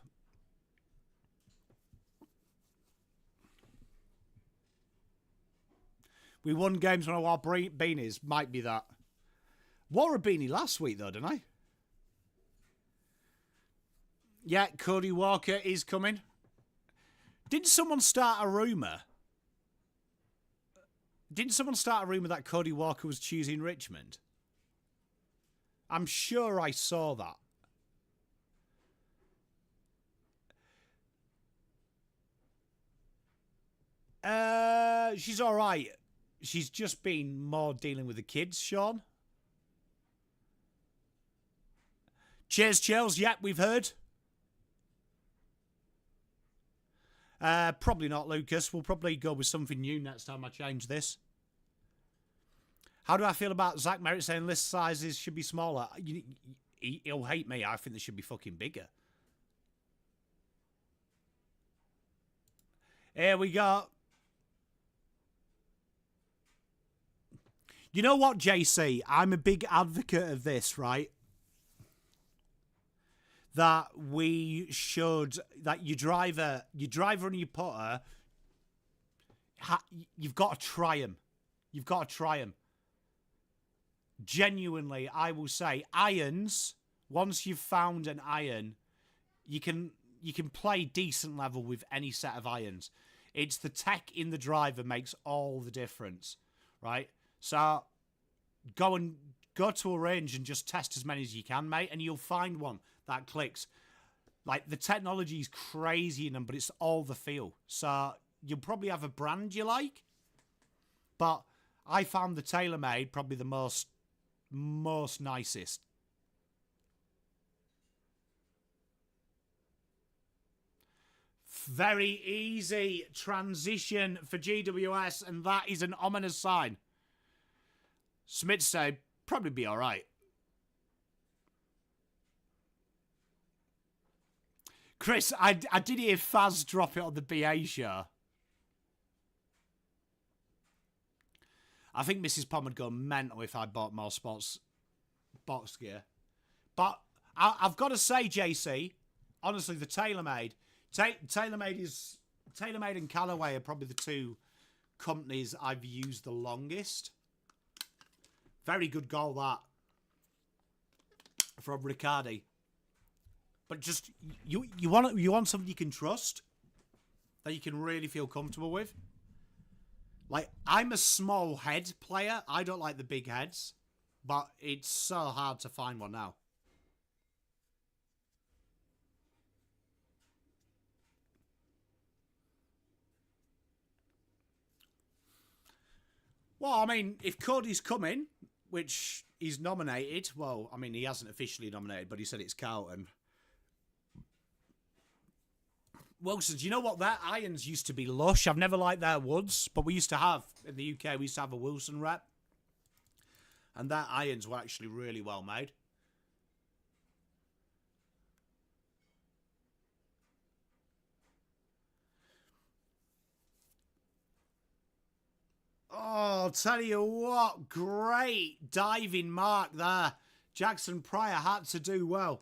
We won games when I wore beanies. Might be that. Wore a beanie last week though, didn't I? Yeah, Cody Walker is coming. Didn't someone start a rumour? That Cody Walker was choosing Richmond? I'm sure I saw that. She's all right. She's just been more dealing with the kids, Sean. Cheers, Chels. Yep, we've heard. Probably not, Lucas. We'll probably go with something new next time I change this. How do I feel about Zach Merritt saying list sizes should be smaller? He'll hate me. I think they should be fucking bigger. Here we go. You know what, JC? I'm a big advocate of this, right? That we should, that your driver and your putter, you've got to try them. You've got to try them. Genuinely, I will say, irons, once you've found an iron, you can play decent level with any set of irons. It's the tech in the driver makes all the difference, right? So go to a range and just test as many as you can, mate, and you'll find one that clicks. Like, the technology is crazy in them, but it's all the feel. So you'll probably have a brand you like, but I found the TaylorMade probably the most nicest. Very easy transition for GWS, and that is an ominous sign. Smith said, probably be all right. Chris, I did hear Faz drop it on the BA show. I think Mrs. Pom would go mental if I bought more sports box gear. But I've got to say, JC, honestly, the TaylorMade and Callaway are probably the two companies I've used the longest. Very good goal, that, from Riccardi. But just, you want something you can trust, that you can really feel comfortable with. Like, I'm a small head player. I don't like the big heads, but it's so hard to find one now. Well, I mean, if Cody's coming, which he's nominated, well, I mean, he hasn't officially nominated, but he said it's Carlton. Wilson, do you know what? Their irons used to be lush. I've never liked their woods, but we used to have, in the UK, we used to have a Wilson rep. And their irons were actually really well made. Oh, I'll tell you what, great diving mark there. Jackson Pryor had to do well.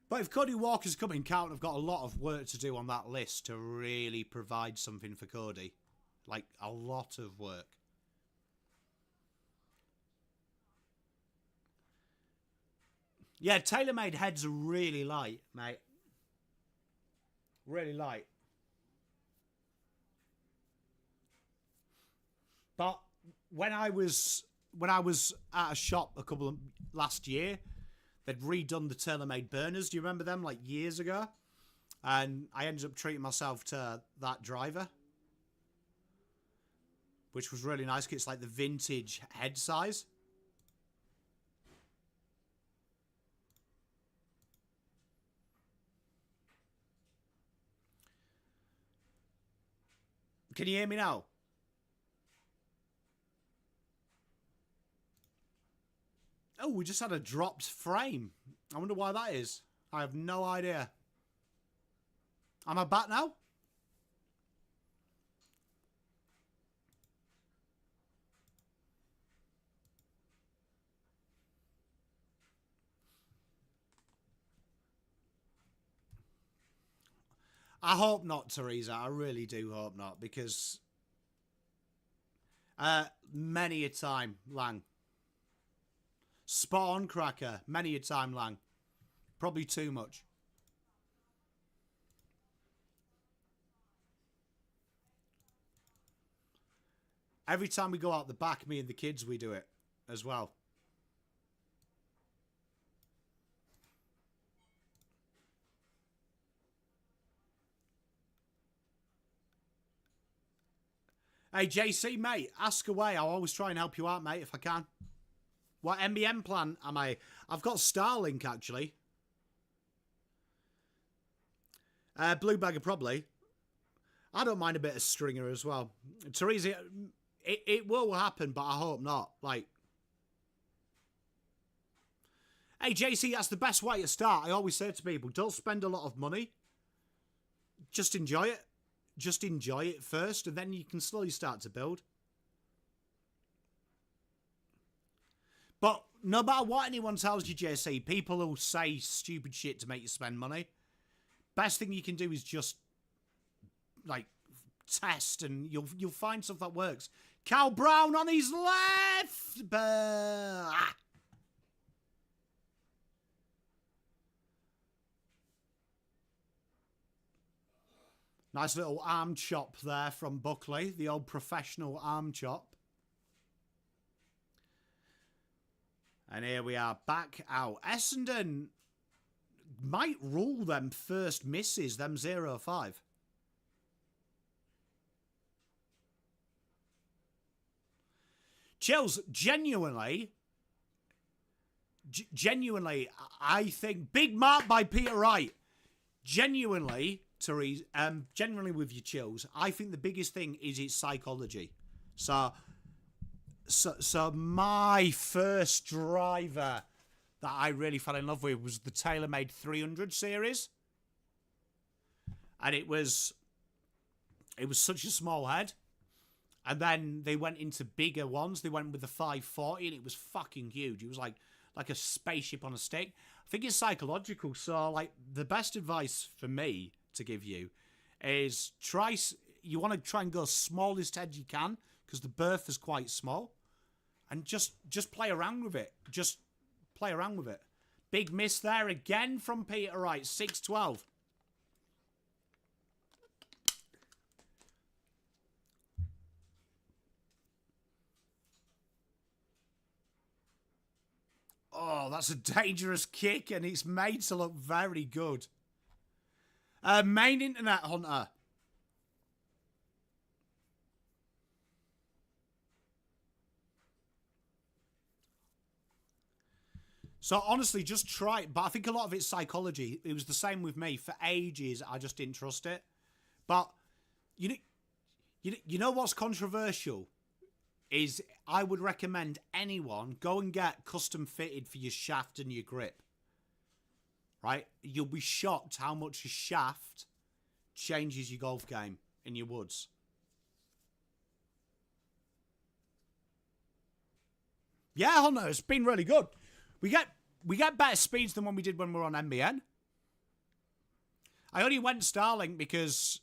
But if Cody Walker's coming, Carlton have got a lot of work to do on that list to really provide something for Cody. Like, a lot of work. Yeah, TaylorMade heads are really light, mate. Really light. when I was at a shop last year, they'd redone the tailor-made burners. Do you remember them, like years ago? And I ended up treating myself to that driver, which was really nice because it's like the vintage head size. Can you hear me now? Oh, we just had a dropped frame. I wonder why that is. I have no idea. Am I back now? I hope not, Teresa. I really do hope not, because many a time, Lang. Spot on, Cracker. Many a time, Lang. Probably too much. Every time we go out the back, me and the kids, we do it as well. Hey, JC, mate, ask away. I'll always try and help you out, mate, if I can. What MBM plan am I? I've got Starlink, actually. Blue Bagger, probably. I don't mind a bit of Stringer as well. Teresa, it will happen, but I hope not. Like, hey, JC, that's the best way to start. I always say to people, don't spend a lot of money. Just enjoy it. Just enjoy it first, and then you can slowly start to build. But no matter what anyone tells you, JC, people will say stupid shit to make you spend money. Best thing you can do is just, like, test, and you'll find stuff that works. Cal Brown on his left! Nice little arm chop there from Buckley, the old professional arm chop. And here we are back out. Essendon might rule them first misses, them 0-5. Chills, genuinely, I think, big mark by Peter Wright. Genuinely, Therese, generally with your Chills, I think the biggest thing is its psychology. So my first driver that I really fell in love with was the TaylorMade 300 series. And it was such a small head. And then they went into bigger ones. They went with the 540 and it was fucking huge. It was like a spaceship on a stick. I think it's psychological. So, like, the best advice for me to give you is you want to try and go smallest head you can because the berth is quite small. And just play around with it. Just play around with it. Big miss there again from Peter Wright. 6-12. Oh, that's a dangerous kick, and it's made to look very good. Main internet, Hunter. So, honestly, just try it. But I think a lot of it's psychology. It was the same with me. For ages, I just didn't trust it. But, you know what's controversial? Is I would recommend anyone go and get custom fitted for your shaft and your grip. Right? You'll be shocked how much a shaft changes your golf game in your woods. Yeah, Hunter, it's been really good. We get better speeds than when we did when we were on NBN. I only went Starlink because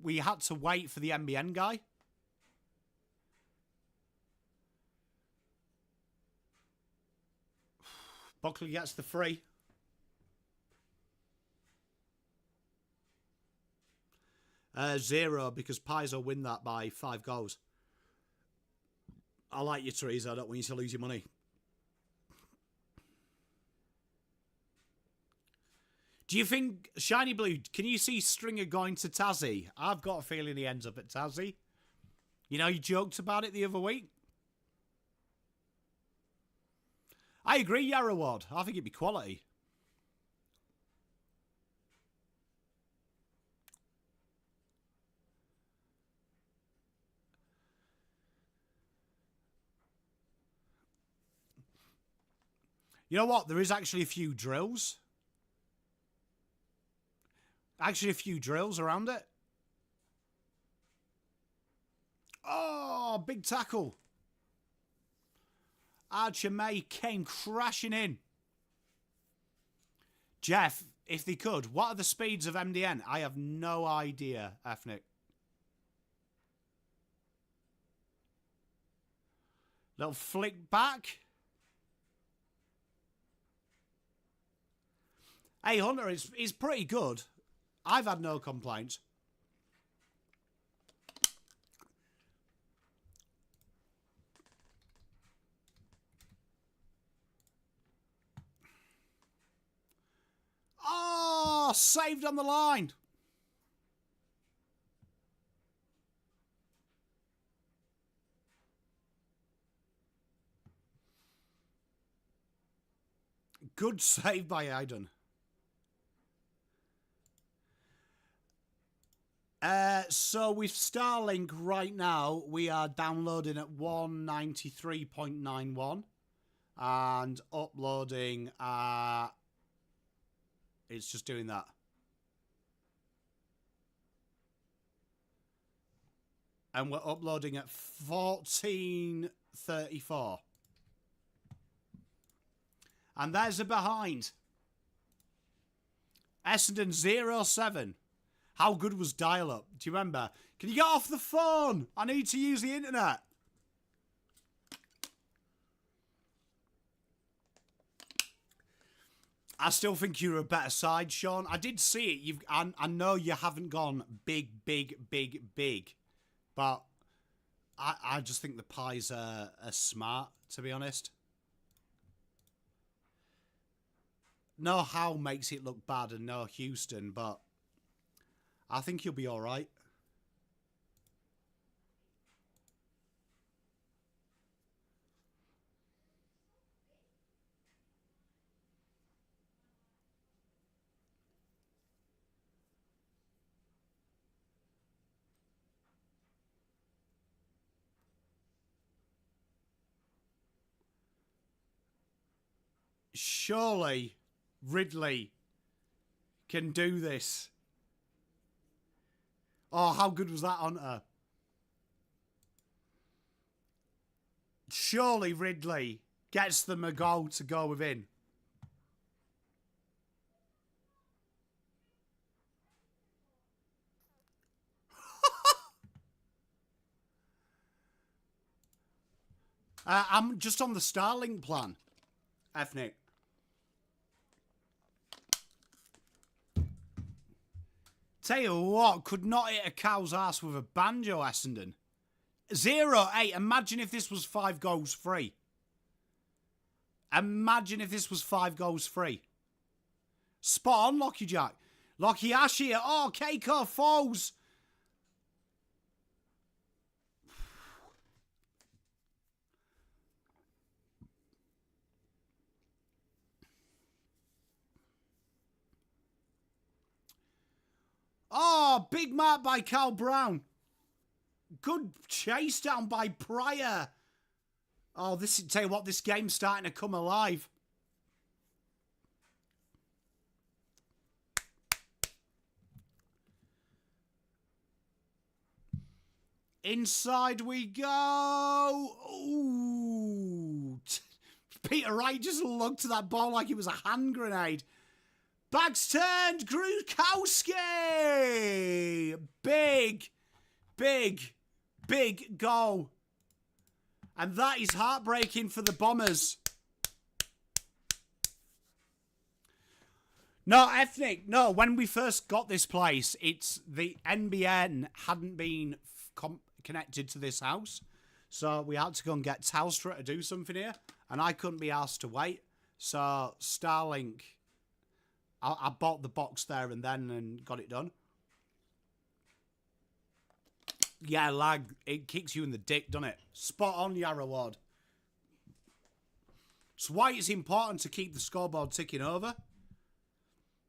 we had to wait for the NBN guy. Buckley gets the free. Zero, because Pies will win that by 5 goals. I like you, Teresa. I don't want you to lose your money. Do you think, Shiny Blue, can you see Stringer going to Tassie? I've got a feeling he ends up at Tassie. You know, you joked about it the other week. I agree, Yarrawad. I think it'd be quality. You know what? There is actually a few drills. Actually, a few drills around it. Oh, big tackle. Archer May came crashing in. Jeff, if they could, what are the speeds of MDN? I have no idea, Ethnic. Little flick back. Hey, Hunter, it's pretty good. I've had no complaints. Oh, saved on the line. Good save by Aiden. So with Starlink right now, we are downloading at 193.91 and uploading it's just doing that. And we're uploading at 1434. And there's a behind. Essendon 07. How good was dial-up? Do you remember? Can you get off the phone? I need to use the internet. I still think you're a better side, Sean. I did see it. I know you haven't gone big. But I just think the Pies are smart, to be honest. No Howe makes it look bad and no Houston, but I think you'll be all right. Surely Ridley can do this. Oh, how good was that on her? Surely Ridley gets them a goal to go within. I'm just on the Starlink plan, Ethnic. Tell you what, could not hit a cow's ass with a banjo, Essendon. 0-8. Imagine if this was 5 goals free. Imagine if this was 5 goals free. Spot on, Lockie Jack. Lockie Ash here. Oh, Keiko Foles. Oh, big mark by Carl Brown. Good chase down by Pryor. Oh, tell you what, this game's starting to come alive. Inside we go. Ooh. Peter Wright just looked at that ball like it was a hand grenade. Backs turned. Grukowski. Big goal. And that is heartbreaking for the Bombers. No, Ethnic. No, when we first got this place, it's the NBN hadn't been connected to this house. So we had to go and get Telstra to do something here. And I couldn't be asked to wait. So Starlink, I bought the box there and then and got it done. Yeah, lag. It kicks you in the dick, doesn't it? Spot on, Yarra Ward. It's why it's important to keep the scoreboard ticking over.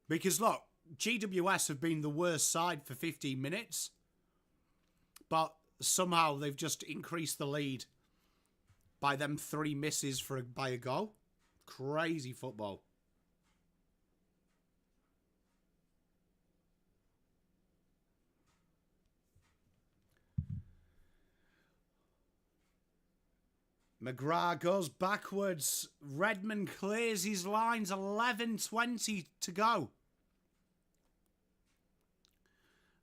Because, look, GWS have been the worst side for 15 minutes. But somehow they've just increased the lead by them 3 misses by a goal. Crazy football. McGrath goes backwards. Redmond clears his lines. 11:20 to go.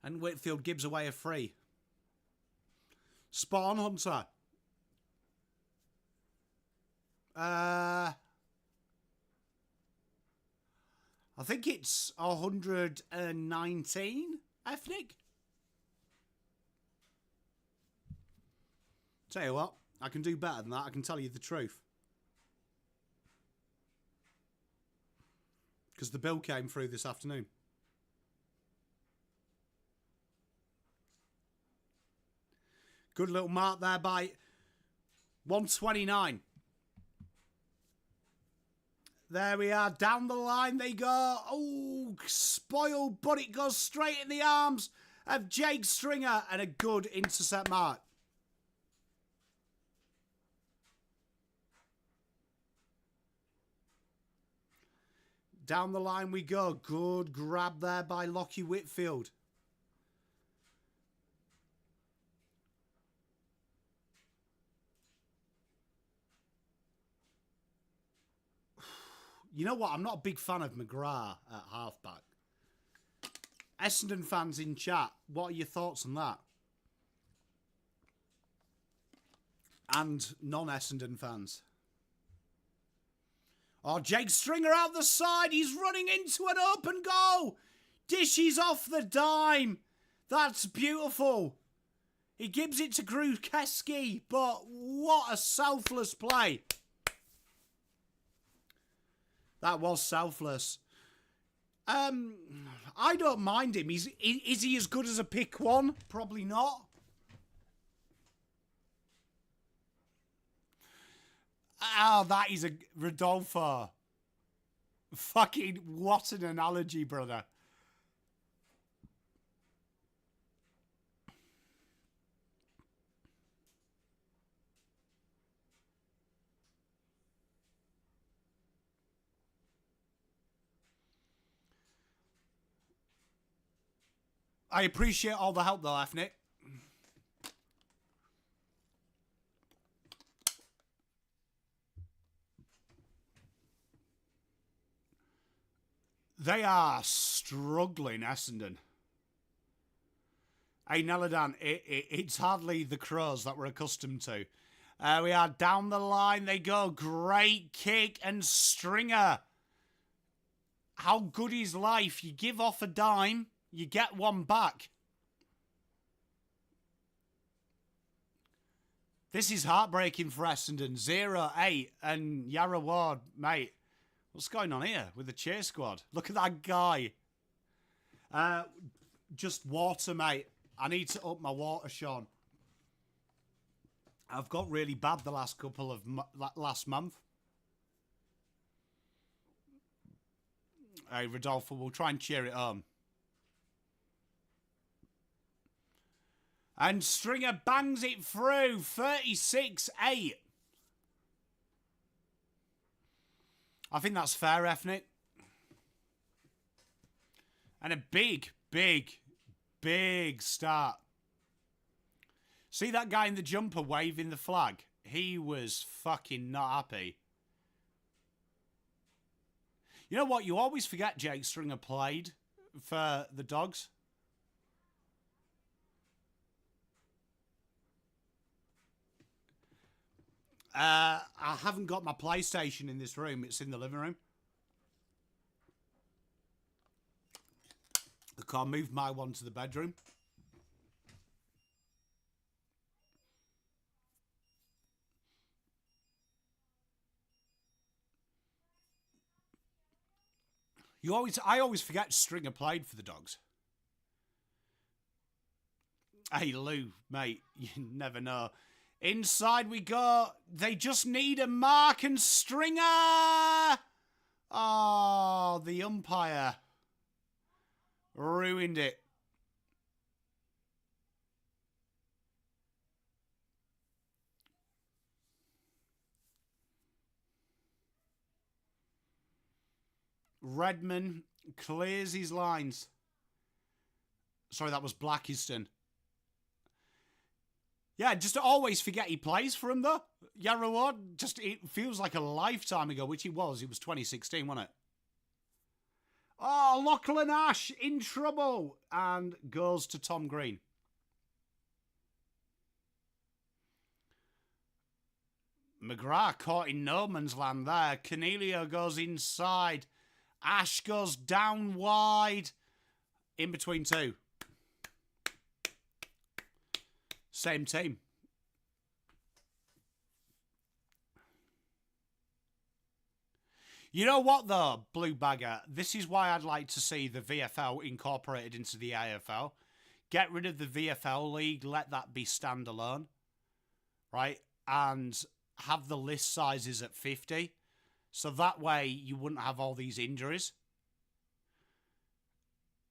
And Whitfield gives away a free. Spot on, Hunter. I think it's 119 ethnic. Tell you what, I can do better than that. I can tell you the truth. Because the bill came through this afternoon. Good little mark there by 129. There we are. Down the line they go. Oh, spoiled, but it goes straight in the arms of Jake Stringer and a good intercept mark. Down the line we go. Good grab there by Lockie Whitfield. You know what? I'm not a big fan of McGrath at halfback. Essendon fans in chat, what are your thoughts on that? And non-Essendon fans. Oh, Jake Stringer out the side. He's running into an open goal. Dishes off the dime. That's beautiful. He gives it to Grukeski, but what a selfless play. That was selfless. I don't mind him. Is he as good as a pick one? Probably not. Oh, that is a Rodolfo. Fucking what an analogy, brother. I appreciate all the help though, Ethnic. They are struggling, Essendon. Hey, Neladan, it's hardly the Crows that we're accustomed to. We are down the line. They go. Great kick and Stringer. How good is life? You give off a dime, you get one back. This is heartbreaking for Essendon. 0-8 and Yarra Ward, mate. What's going on here with the cheer squad? Look at that guy. Just water, mate. I need to up my water, Sean. I've got really bad the last couple of last month. Hey, Rodolfo, we'll try and cheer it home. And Stringer bangs it through. 36-8. I think that's fair, Ethnic. And a big, big, big start. See that guy in the jumper waving the flag? He was fucking not happy. You know what? You always forget Jake Stringer played for the Dogs. I haven't got my PlayStation in this room. It's in the living room. I can't move my one to the bedroom. I always forget Stringer played for the Dogs. Hey, Lou, mate, you never know. Inside we go. They just need a mark and Stringer. Oh, the umpire ruined it. Redman clears his lines. Sorry, that was Blackiston. Yeah, just always forget he plays for him, though. Yarrow, just it feels like a lifetime ago, which he was. It was 2016, wasn't it? Oh, Lachlan Ash in trouble and goes to Tom Green. McGrath caught in no man's land there. Cornelio goes inside. Ash goes down wide. In between two. Same team. You know what, though, Blue Bagger? This is why I'd like to see the VFL incorporated into the AFL. Get rid of the VFL league. Let that be standalone. Right? And have the list sizes at 50. So that way you wouldn't have all these injuries.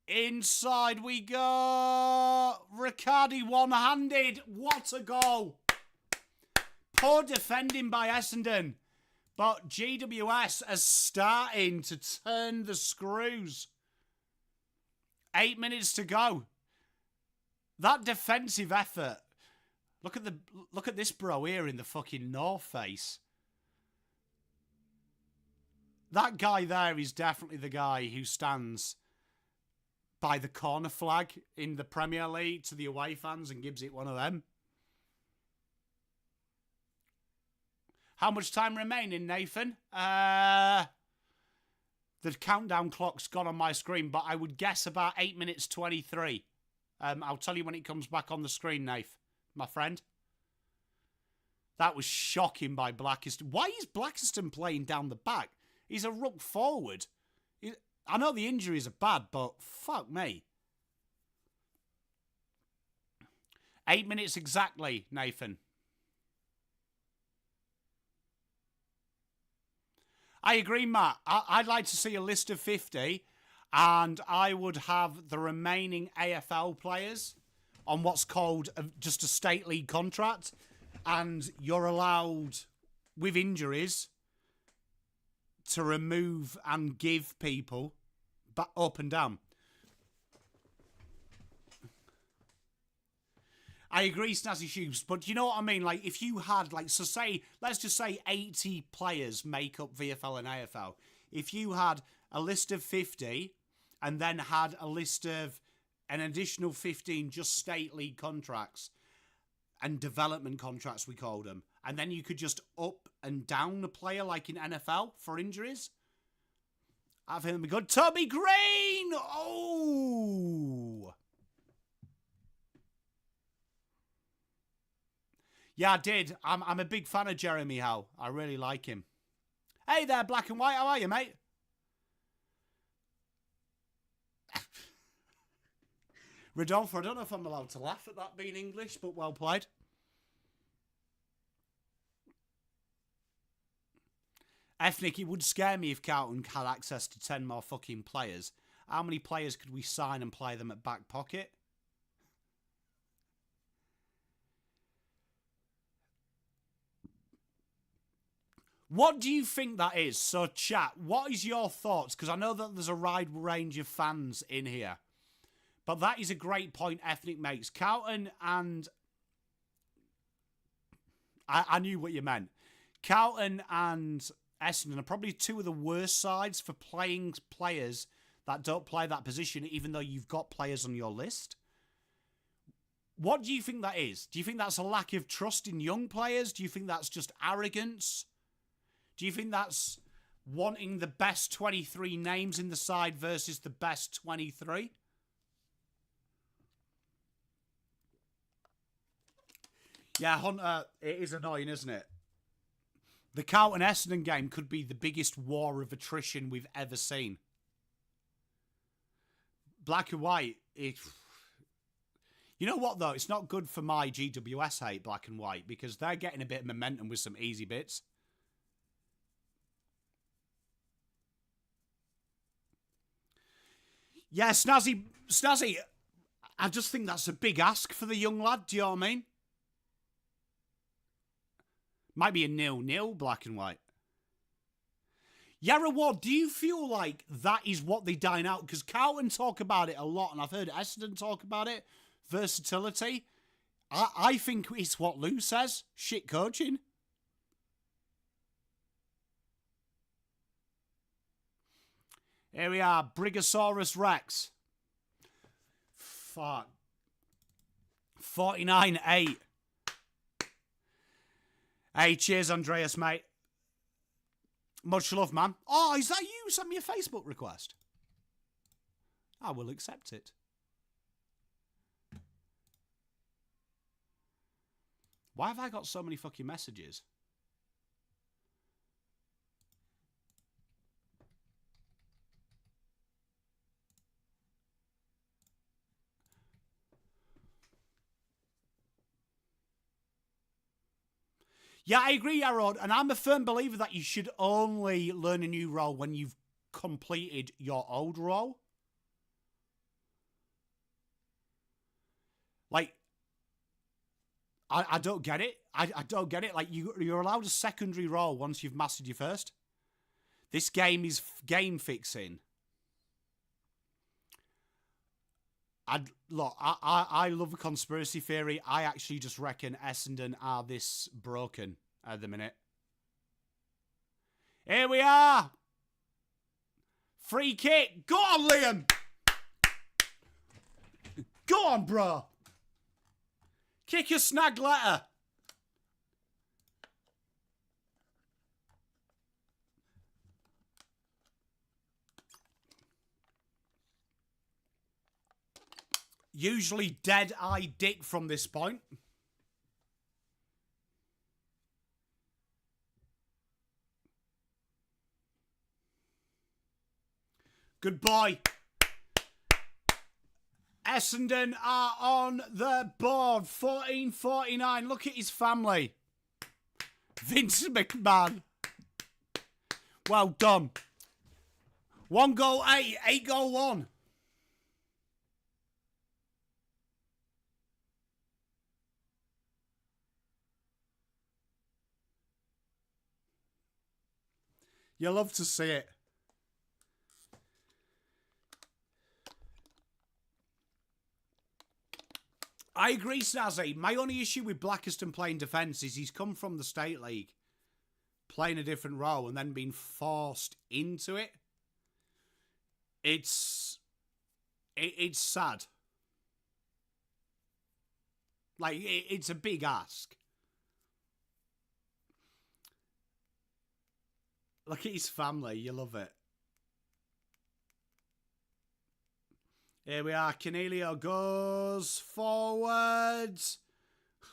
Inside we go. Riccardi one-handed. What a goal. Poor defending by Essendon. But GWS is starting to turn the screws. 8 minutes to go. That defensive effort. Look at this bro here in the fucking North Face. That guy there is definitely the guy who stands by the corner flag in the Premier League to the away fans and gives it one of them. How much time remaining, Nathan? The countdown clock's gone on my screen, but I would guess about 8 minutes 23. I'll tell you when it comes back on the screen, Nath, my friend. That was shocking by Blackiston. Why is Blackiston playing down the back? He's a ruck forward. I know the injuries are bad, but fuck me. 8 minutes exactly, Nathan. I agree, Matt. I'd like to see a list of 50, and I would have the remaining AFL players on what's called just a state league contract, and you're allowed, with injuries, to remove and give people up and down. I agree, Snazzy Shoes, but you know what I mean? Like, if you had, like, so say, let's just say 80 players make up VFL and AFL. If you had a list of 50 and then had a list of an additional 15 just state league contracts and development contracts, we called them, and then you could just up and down a player like in NFL for injuries, I think it'd be good. Tommy Green! Oh! Yeah, I did. I'm a big fan of Jeremy Howe. I really like him. Hey there, Black and White. How are you, mate? Rodolfo, I don't know if I'm allowed to laugh at that being English, but well played. Ethnic, it would scare me if Carlton had access to 10 more fucking players. How many players could we sign and play them at back pocket? What do you think that is? So, chat, what is your thoughts? Because I know that there's a wide range of fans in here. But that is a great point Ethnic makes. Carlton and... I knew what you meant. Carlton and Essendon are probably two of the worst sides for playing players that don't play that position, even though you've got players on your list. What do you think that is? Do you think that's a lack of trust in young players? Do you think that's just arrogance? Do you think that's wanting the best 23 names in the side versus the best 23? Yeah, Hunter, it is annoying, isn't it? The Carlton Essendon game could be the biggest war of attrition we've ever seen. black and white. You know what, though? It's not good for my GWS hate, black and white, because they're getting a bit of momentum with some easy bits. Yeah, Snazzy, I just think that's a big ask for the young lad, do you know what I mean? Might be a 0-0, black and white. Yarra Ward, do you feel like that is what they dine out? Because Carlton talk about it a lot, and I've heard Essendon talk about it. Versatility. I think it's what Lou says. Shit coaching. Here we are. Brigosaurus Rex. Fuck. 49-8. Hey, cheers, Andreas, mate. Much love, man. Oh, is that you? Sent me a Facebook request. I will accept it. Why have I got so many fucking messages? Yeah, I agree, Yarod, and I'm a firm believer that you should only learn a new role when you've completed your old role. Like, I don't get it. I don't get it. Like, you're allowed a secondary role once you've mastered your first. This game is game fixing. I love a conspiracy theory. I actually just reckon Essendon are this broken at the minute. Here we are. Free kick. Go on, Liam. Go on, bro. Kick your snag letter. Usually dead-eye dick from this point. Good boy. Essendon are on the board. 14-49. Look at his family. Vince McMahon. Well done. 1 goal 8. 8 goal 1. You love to see it. I agree, Snazzy. My only issue with Blackiston playing defence is he's come from the State League, playing a different role, and then being forced into it. It's sad. Like, it's a big ask. Look at his family. You love it. Here we are. Canelio goes forwards.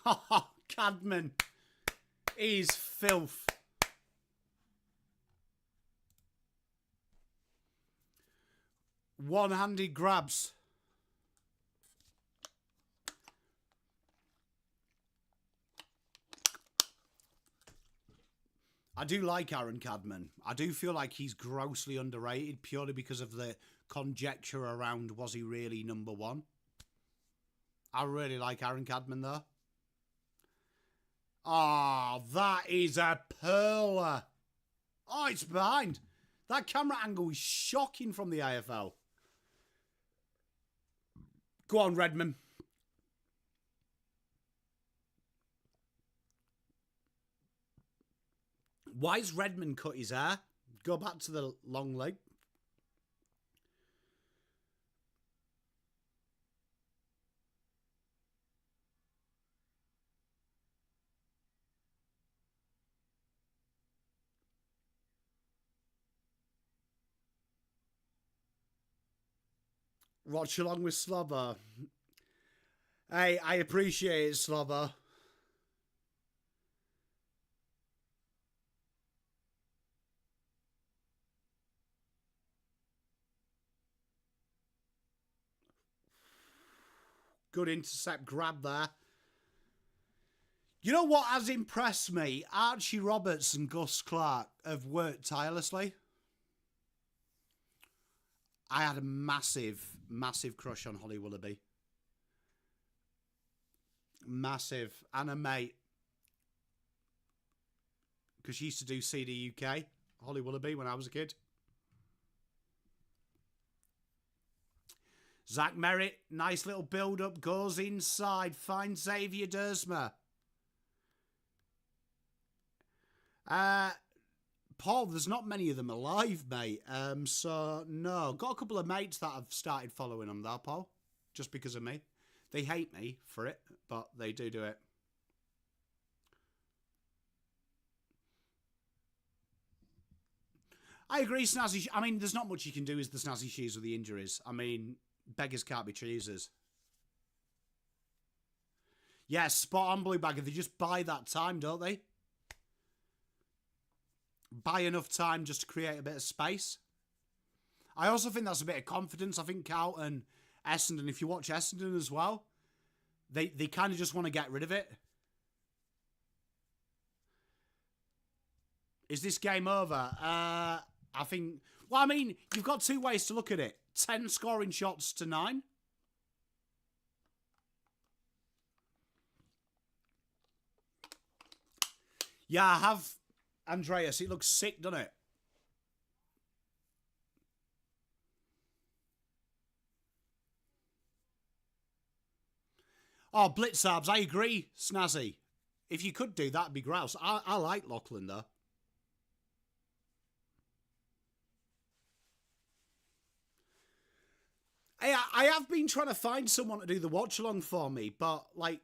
Oh, Cadman. He's filth. One-handed grabs. I do like Aaron Cadman. I do feel like he's grossly underrated purely because of the conjecture around was he really number one. I really like Aaron Cadman though. Oh, that is a pearler. Oh, it's behind. That camera angle is shocking from the AFL. Go on, Redmond. Why's Redmond cut his hair? Go back to the long leg. Watchalong with Slobber. Hey, I appreciate it, Slobber. Good intercept grab there. You know what has impressed me? Archie Roberts and Gus Clark have worked tirelessly. I had a massive, massive crush on Holly Willoughby. Massive. And a mate. Because she used to do CD UK, Holly Willoughby, when I was a kid. Zach Merritt, nice little build-up, goes inside, finds Xavier Dersma. Paul, there's not many of them alive, mate. So, no. Got a couple of mates that have started following them there, Paul. Just because of me. They hate me for it, but they do it. I agree, Snazzy. I mean, there's not much you can do as the Snazzy Shoes with the injuries. I mean, beggars can't be choosers. Yeah, spot on, Blue Bagger. They just buy that time, don't they? Buy enough time just to create a bit of space. I also think that's a bit of confidence. I think Carlton, Essendon, if you watch Essendon as well, they kind of just want to get rid of it. Is this game over? I think... Well, I mean, you've got two ways to look at it. 10 scoring shots to 9. Yeah, I have... Andreas, it looks sick, doesn't it? Oh, Blitzarbs, I agree, Snazzy. If you could do that, it'd be grouse. I like Lachlan, though. I have been trying to find someone to do the watch-along for me, but, like,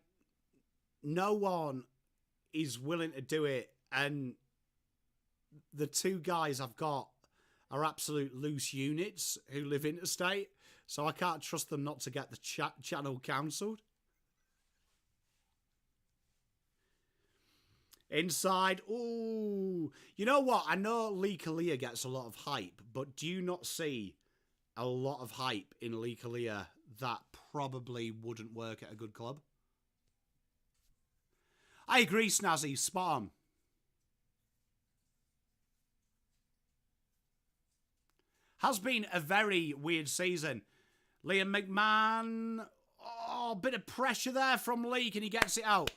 no one is willing to do it, and the two guys I've got are absolute loose units who live interstate, so I can't trust them not to get the channel cancelled. Inside, ooh. You know what? I know Lee Kalia gets a lot of hype, but do you not see a lot of hype in Lee Kalia that probably wouldn't work at a good club? I agree, Snazzy. Spot on. Has been a very weird season. Liam McMahon. Oh, bit of pressure there from Lee. Can he get it out?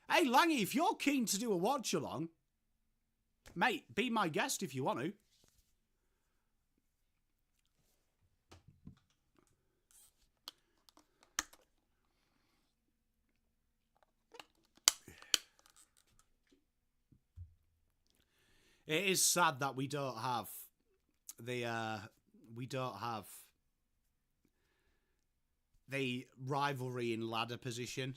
Hey, Langy, if you're keen to do a watch-along, mate, be my guest if you want to. It is sad that we don't have the rivalry in ladder position.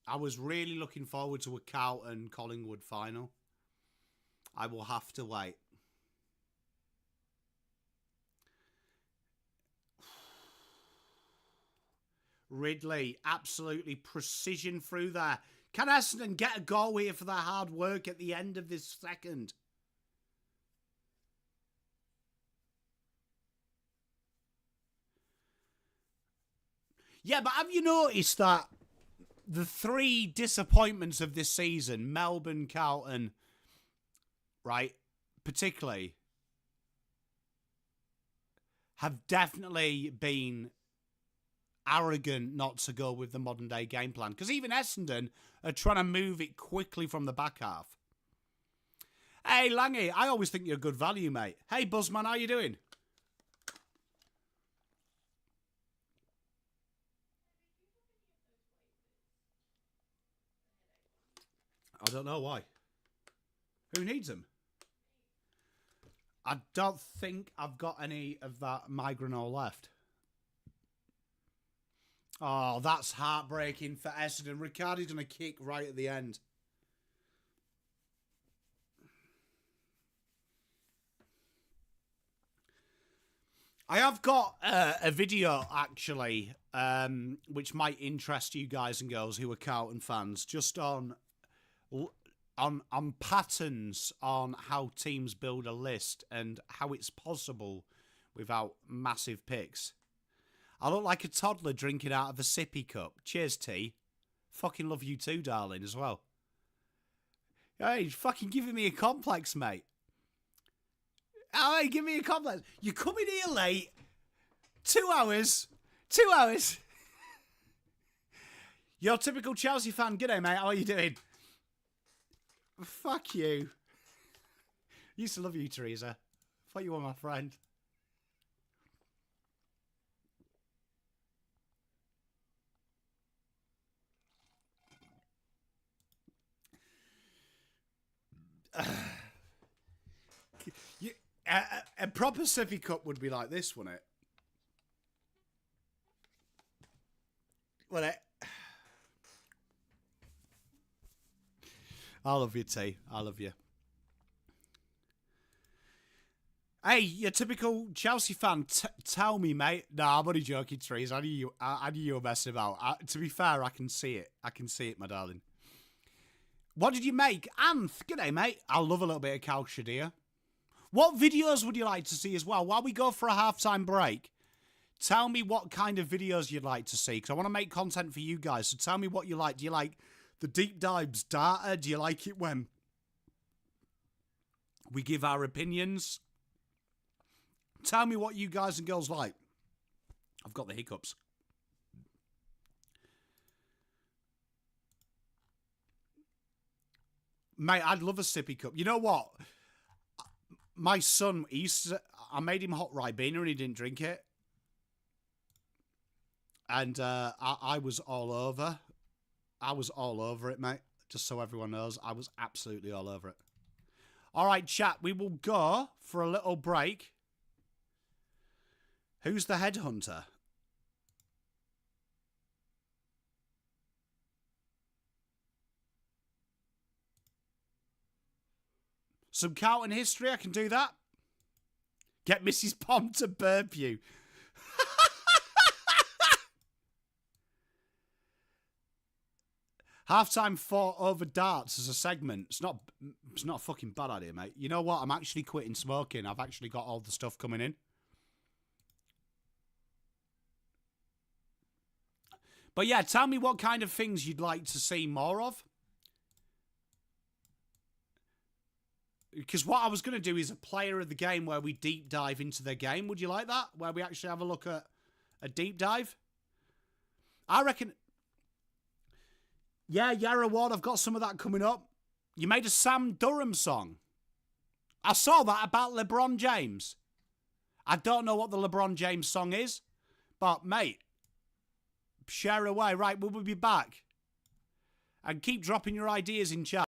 I was really looking forward to a Carlton Collingwood final. I will have to wait. Ridley, absolutely precision through there. Can Essendon get a goal here for their hard work at the end of this second? Yeah, but have you noticed that the three disappointments of this season, Melbourne, Carlton, right, particularly, have definitely been arrogant not to go with the modern day game plan. Because even Essendon are trying to move it quickly from the back half. Hey, Langy, I always think you're good value, mate. Hey, Buzzman, how you doing? I don't know why. Who needs them? I don't think I've got any of that Migranol left. Oh, that's heartbreaking for Essendon. Riccardi's going to kick right at the end. I have got a video, actually, which might interest you guys and girls who are Carlton fans, just on patterns on how teams build a list and how it's possible without massive pics. I look like a toddler drinking out of a sippy cup. Cheers, T. Fucking love you too, darling, as well. Hey, fucking giving me a complex, mate. Hey, give me a complex. You're coming here late. 2 hours. 2 hours. You're typical Chelsea fan. G'day, mate. How are you doing? Fuck you. Used to love you, Teresa. Thought you were my friend. A proper sippy cup would be like this, wouldn't it? Well, I love you, T. I love you. Hey, you typical Chelsea fan. Tell me, mate. Nah, I'm only joking, Trees. I knew you were messing about. To be fair, I can see it. I can see it, my darling. What did you make? Anth, g'day, mate. I love a little bit of culture, dear. What videos would you like to see as well? While we go for a halftime break, tell me what kind of videos you'd like to see, because I want to make content for you guys. So tell me what you like. Do you like the deep dives data? Do you like it when we give our opinions? Tell me what you guys and girls like. I've got the hiccups. Mate, I'd love a sippy cup. You know what? My son, I made him hot Ribena and he didn't drink it. And I was all over. I was all over it, mate. Just so everyone knows, I was absolutely all over it. All right, chat, we will go for a little break. Who's the headhunter? Some Carlton history, I can do that. Get Mrs. Pom to burp you. Halftime fought over darts as a segment. It's not a fucking bad idea, mate. You know what? I'm actually quitting smoking. I've actually got all the stuff coming in. But yeah, tell me what kind of things you'd like to see more of. Because what I was going to do is a player of the game where we deep dive into their game. Would you like that? Where we actually have a look at a deep dive? I reckon... Yeah, Yarra Ward, I've got some of that coming up. You made a Sam Durham song. I saw that about LeBron James. I don't know what the LeBron James song is, but, mate, share away. Right, we'll be back. And keep dropping your ideas in chat.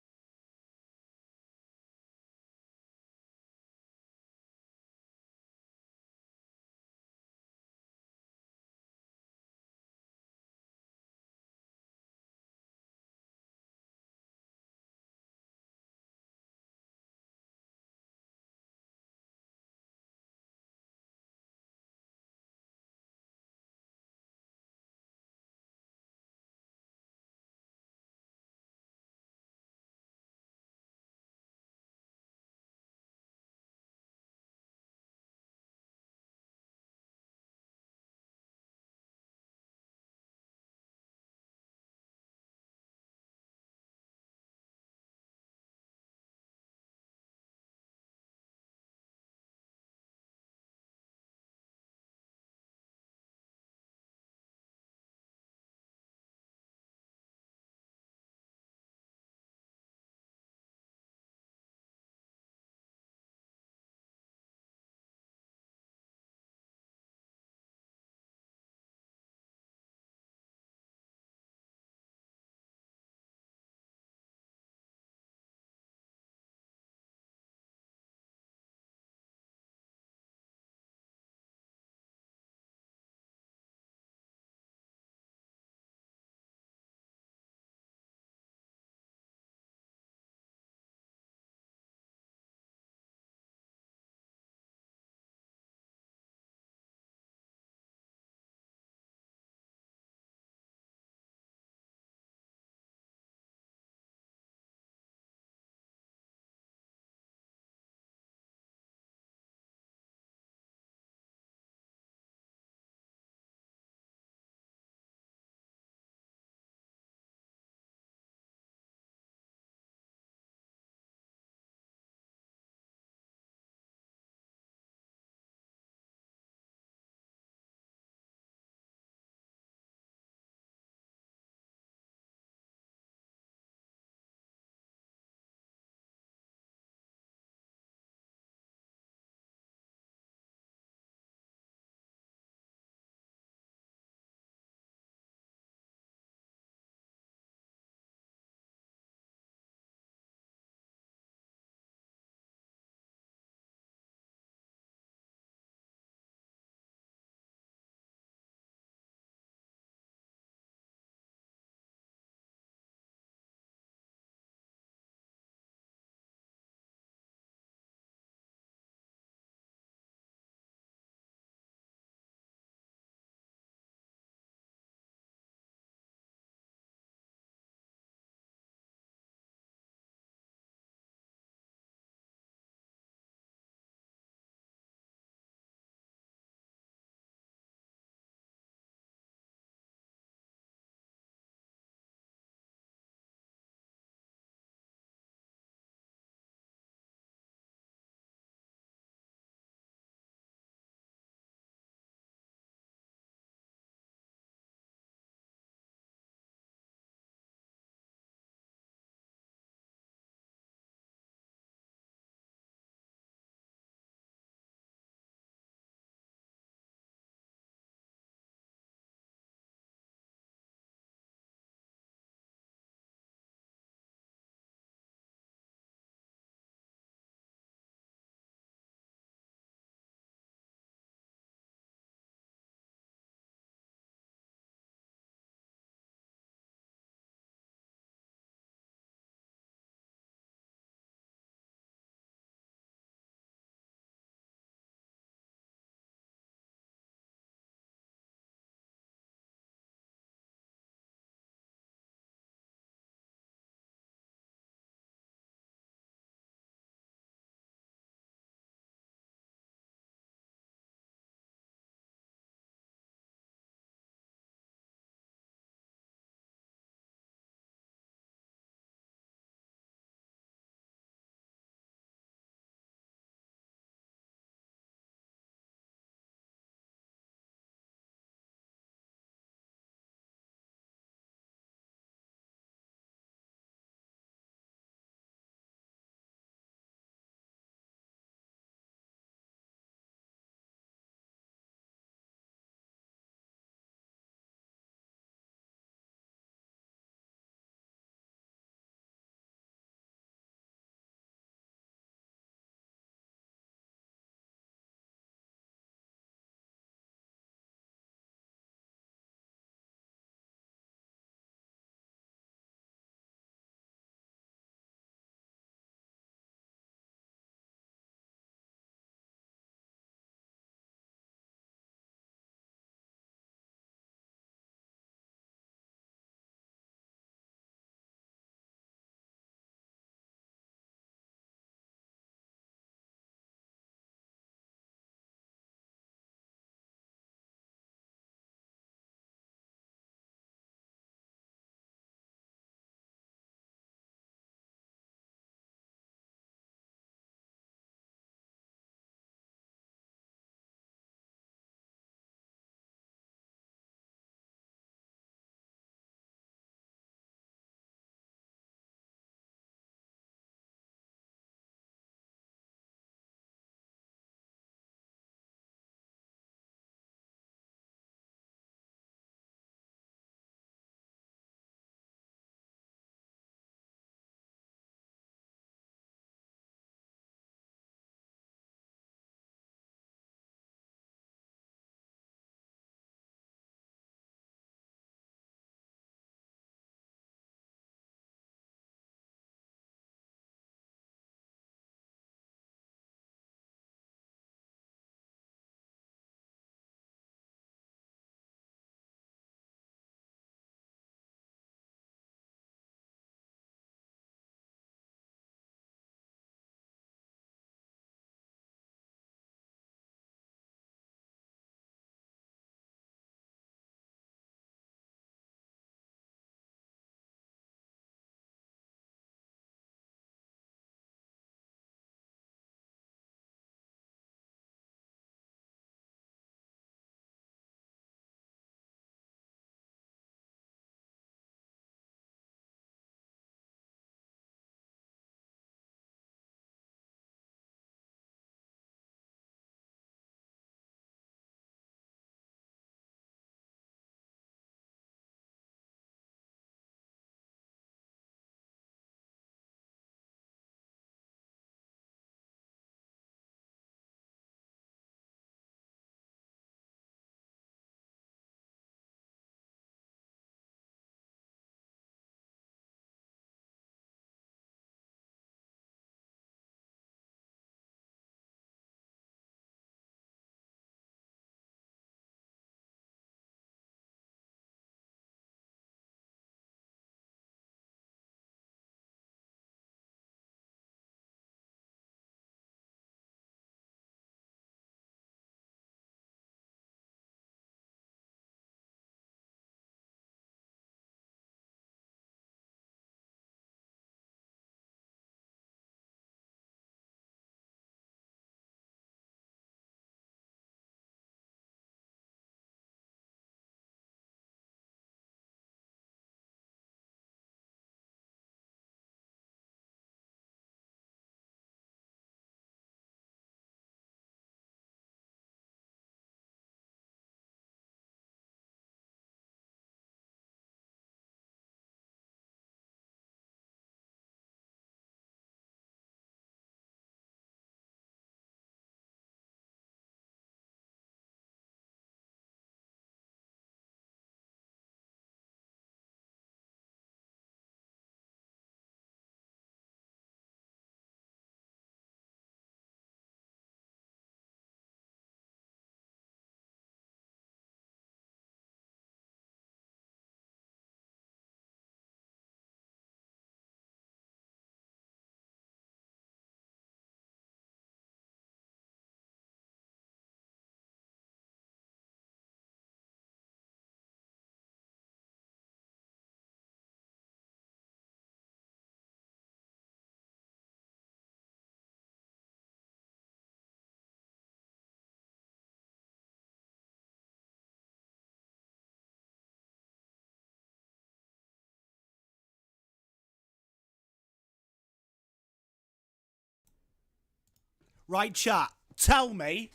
Right, chat. Tell me.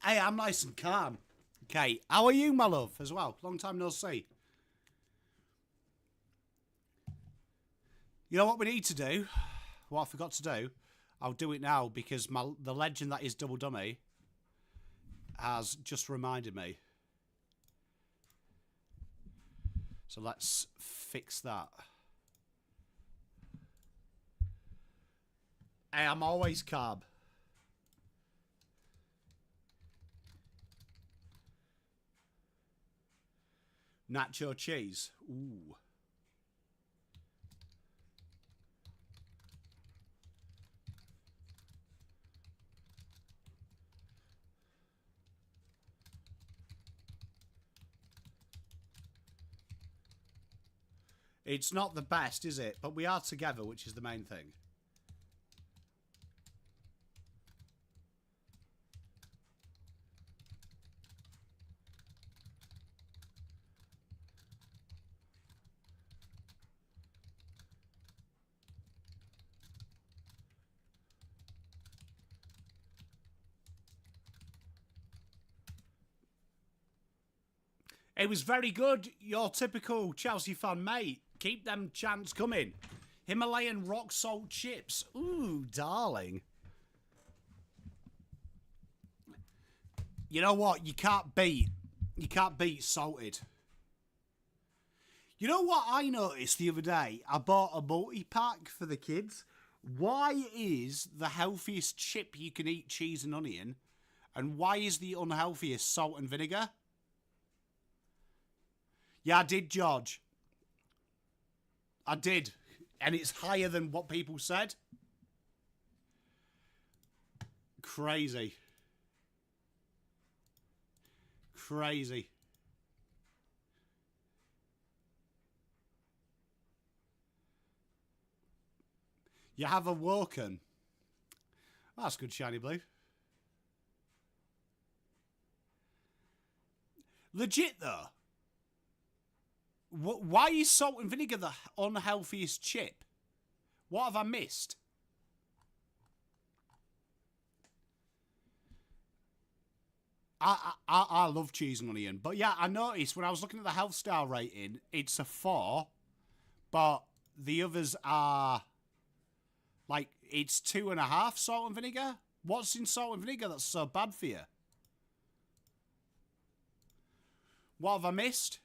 Hey, I'm nice and calm. Okay, how are you, my love, as well? Long time no see. You know what we need to do? What I forgot to do? I'll do it now because the legend that is Double Dummy has just reminded me. So let's fix that. Hey, I'm always calm. Nacho cheese. Ooh. It's not the best, is it? But we are together, which is the main thing. It was very good. Your typical Chelsea fan, mate. Keep them chants coming. Himalayan rock salt chips. Ooh, darling. You know what? You can't beat salted. You know what I noticed the other day? I bought a multi-pack for the kids. Why is the healthiest chip you can eat cheese and onion? And why is the unhealthiest salt and vinegar? Yeah, I did, George. I did. And it's higher than what people said. Crazy. Crazy. You have awoken. That's good, shiny blue. Legit, though. Why is salt and vinegar the unhealthiest chip? What have I missed? I love cheese and onion. But yeah, I noticed when I was looking at the health star rating, it's a 4. But the others are like, it's 2.5 salt and vinegar. What's in salt and vinegar that's so bad for you? What have I missed?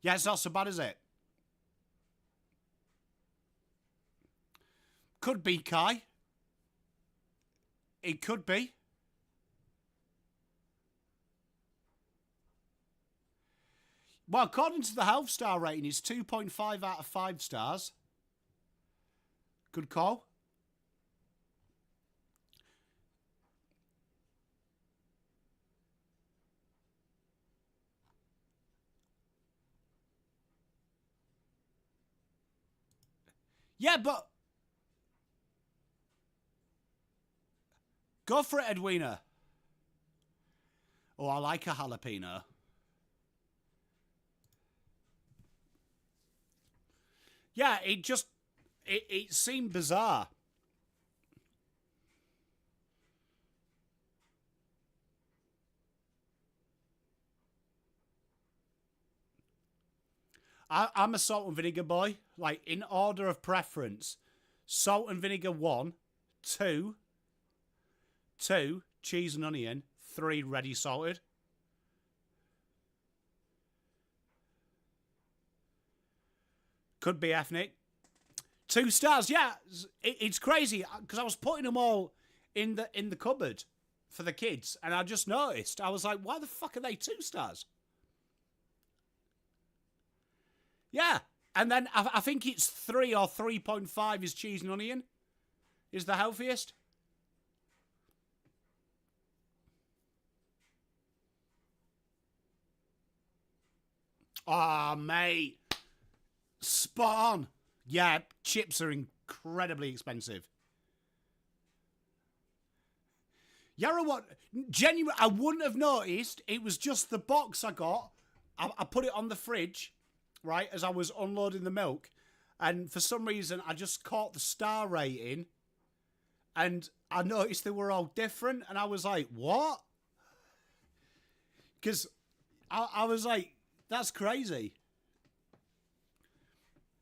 Yeah, it's not so bad, is it? Could be, Kai. It could be. Well, according to the health star rating, it's 2.5 out of 5 stars. Good call. Yeah, but... Go for it, Edwina. Oh, I like a jalapeno. Yeah, it just... It seemed bizarre. I'm a salt and vinegar boy. Like, in order of preference. Salt and vinegar 1. 2, cheese and onion. 3, ready salted. Could be ethnic. 2 stars, yeah. It's crazy because I was putting them all in the cupboard for the kids, and I just noticed. I was like, why the fuck are they 2 stars? Yeah, and then I think it's 3 or 3.5 is cheese and onion. Is the healthiest. Oh, mate. Spot on. Yeah, chips are incredibly expensive. Yarrow, what? Genuine, I wouldn't have noticed. It was just the box I got. I put it on the fridge, right, as I was unloading the milk. And for some reason, I just caught the star rating. And I noticed they were all different. And I was like, what? Because I was like, that's crazy.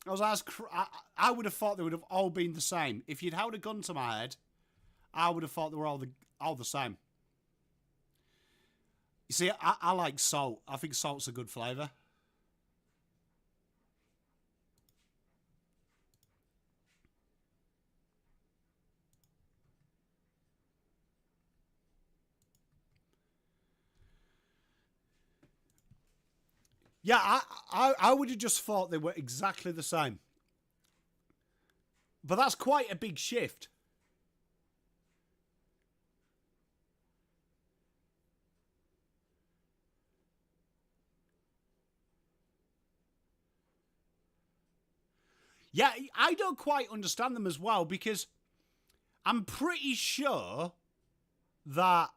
I would have thought they would have all been the same. If you'd held a gun to my head, I would have thought they were all the same. You see, I like salt. I think salt's a good flavour. Yeah, I would have just thought they were exactly the same. But that's quite a big shift. Yeah, I don't quite understand them as well because I'm pretty sure that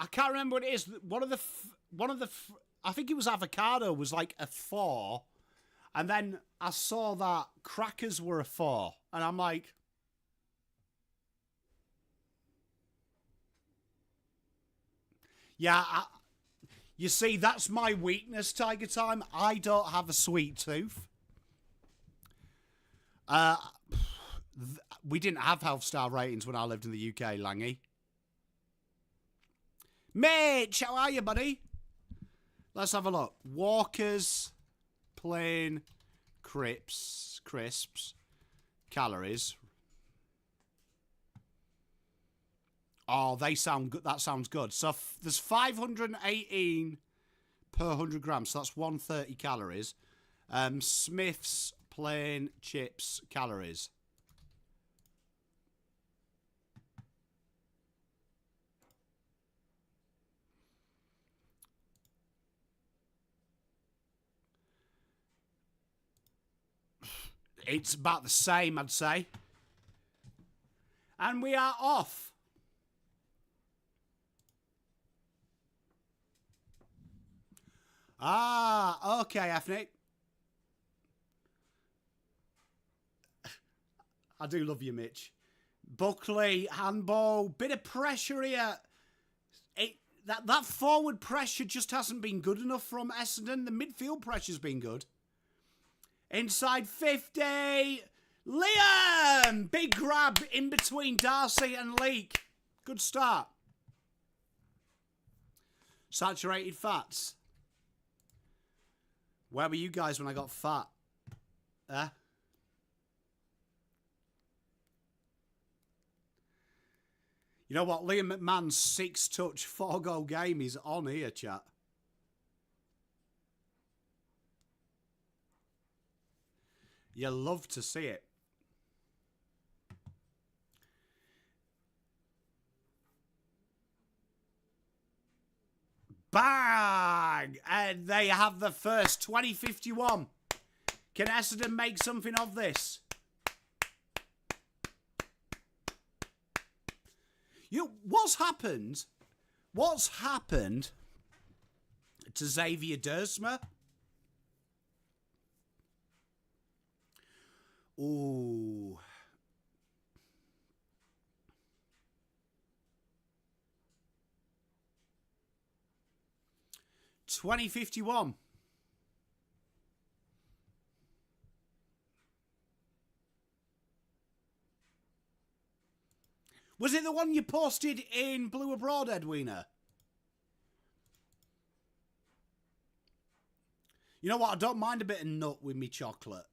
I can't remember what it is. One of the I think it was avocado was like a 4, and then I saw that crackers were a 4, and I'm like, yeah. You see, that's my weakness, Tiger Time. I don't have a sweet tooth. We didn't have health star ratings when I lived in the UK, Langy. Mitch, how are you, buddy? Let's have a look. Walkers, plain, crisps, calories. Oh, they sound good. That sounds good. So there's 518 per 100 grams. So that's 130 calories. Smith's plain chips calories. It's about the same, I'd say. And we are off. Ah, okay, Ethnic. I do love you, Mitch. Buckley, handball, bit of pressure here. That forward pressure just hasn't been good enough from Essendon. The midfield pressure's been good. Inside 50. Liam! Big grab in between Darcy and Leake. Good start. Saturated fats. Where were you guys when I got fat? You know what? Liam McMahon's 6-touch, 4-goal game is on here, chat. You love to see it. Bang! And they have the first 2051. Can Essendon make something of this? What's happened? What's happened to Xavier Dersma? Ooh. $20.51. Was it the one you posted in Blue Abroad, Edwina? You know what? I don't mind a bit of nut with me chocolate.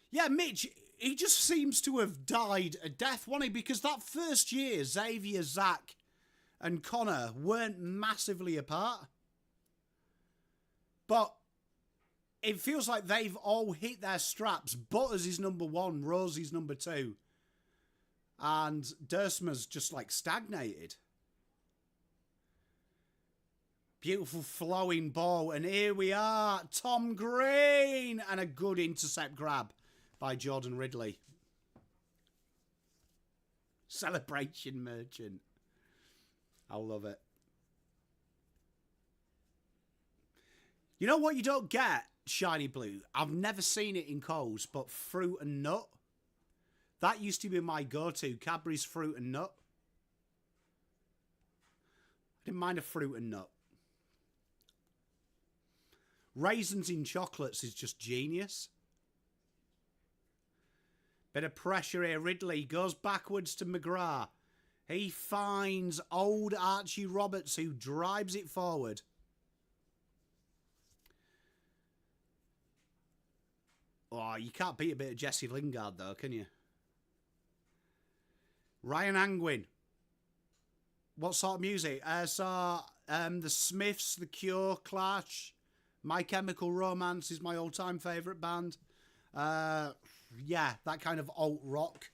Yeah, Mitch, he just seems to have died a death, wasn't he? Because that first year, Xavier, Zach, and Connor weren't massively apart. But it feels like they've all hit their straps. Butters is number 1, Rosie's number 2. And Dersma's just like stagnated. Beautiful flowing ball. And here we are. Tom Green. And a good intercept grab by Jordan Ridley. Celebration merchant. I love it. You know what you don't get, shiny blue? I've never seen it in Coles, but fruit and nut. That used to be my go-to, Cadbury's fruit and nut. I didn't mind a fruit and nut. Raisins in chocolates is just genius. Bit of pressure here. Ridley goes backwards to McGrath. He finds old Archie Roberts, who drives it forward. Oh, you can't beat a bit of Jesse Lingard, though, can you? Ryan Angwin. What sort of music? The Smiths, The Cure, Clash. My Chemical Romance is my all-time favourite band. Yeah, that kind of alt-rock.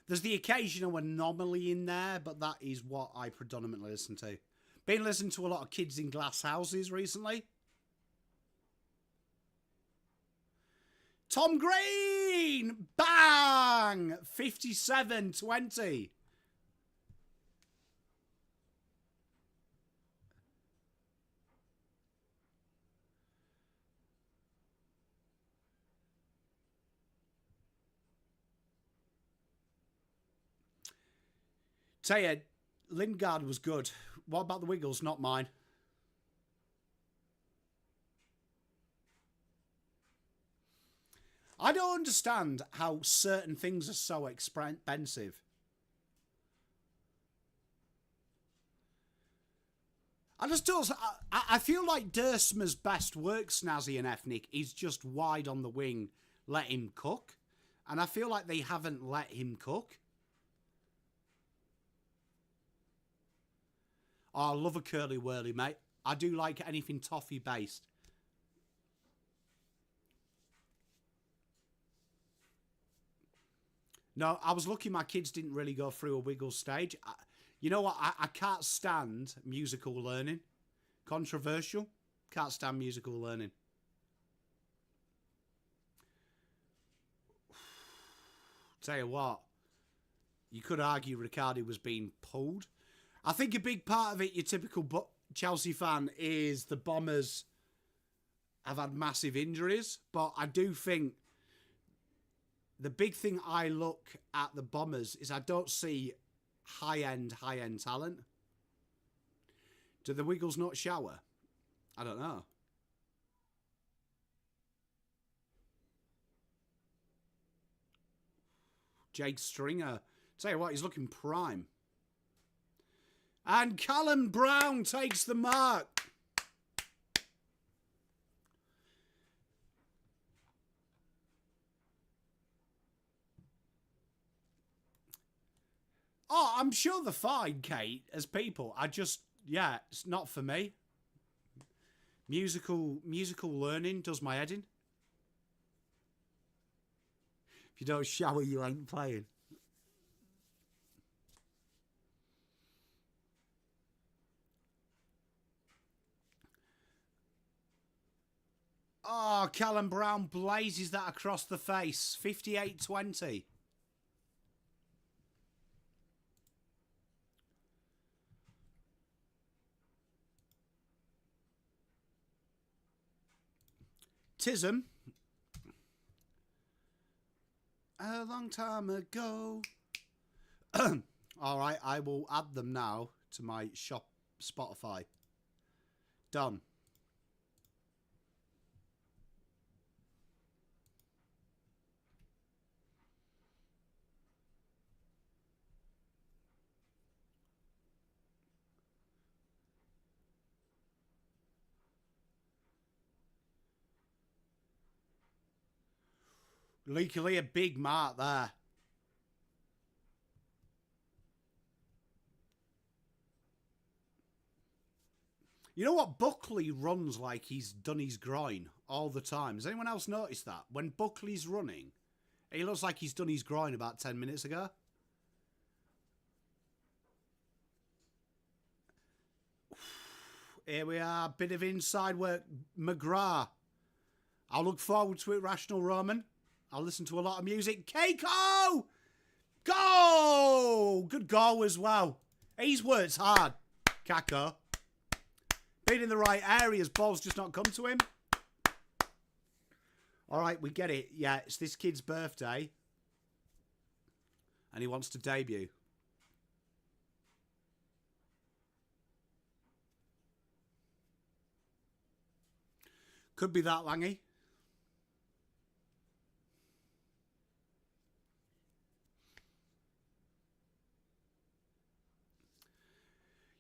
There's the occasional anomaly in there, but that is what I predominantly listen to. Been listening to a lot of Kids in Glass Houses recently. Tom Green! Bang! 57-20. Tell you, Lingard was good. What about the Wiggles? Not mine. I don't understand how certain things are so expensive. I just don't. I feel like Dersma's best work, Snazzy and Ethnic, is just wide on the wing, let him cook. And I feel like they haven't let him cook. Oh, I love a curly whirly, mate. I do like anything toffee based. No, I was lucky my kids didn't really go through a wiggle stage. You know what? I can't stand musical learning. Controversial. Can't stand musical learning. Tell you what. You could argue Riccardi was being pulled. I think a big part of it, your typical Chelsea fan, is the Bombers have had massive injuries. But I do think the big thing I look at the Bombers is I don't see high-end talent. Do the Wiggles not shower? I don't know. Jake Stringer. Tell you what, he's looking prime. And Callum Brown takes the mark. Oh, I'm sure they're fine, Kate, as people. Yeah, it's not for me. Musical learning does my head in. If you don't shower, you ain't playing. Oh, Callum Brown blazes that across the face. 58-20. Tism. A long time ago. All right, I will add them now to my shop Spotify. Done. Legally a big mark there. You know what? Buckley runs like he's done his groin all the time. Has anyone else noticed that? When Buckley's running, he looks like he's done his groin about 10 minutes ago. Here we are. Bit of inside work. McGrath. I'll look forward to it, Rational Roman. I'll listen to a lot of music. Keiko! Go! Good goal as well. He's worked hard. Kako. Been in the right areas, ball's just not come to him. All right, we get it. Yeah, it's this kid's birthday. And he wants to debut. Could be that, Langy.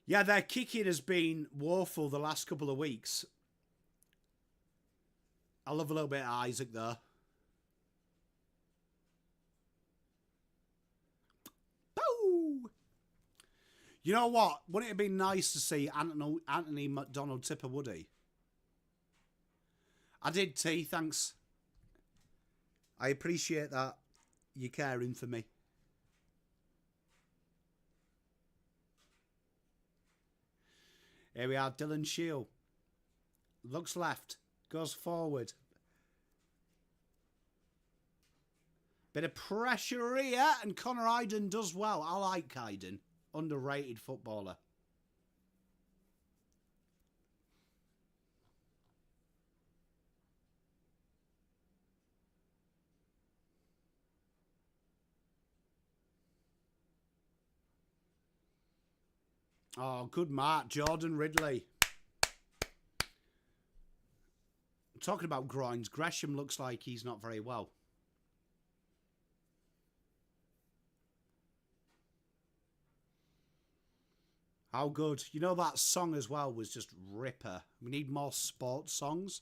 Yeah, their kicking has been woeful the last couple of weeks. I love a little bit of Isaac there. Boo! You know what? Wouldn't it have been nice to see Anthony McDonald tip a Woody? I did, T. Thanks. I appreciate that. You caring for me. Here we are, Dylan Shield. Looks left. Goes forward. Bit of pressure here, and Connor Hayden does well. I like Hayden. Underrated footballer. Oh, good mark, Jordan Ridley. Talking about groins, Gresham looks like he's not very well. How good. You know, that song as well was just ripper. We need more sports songs.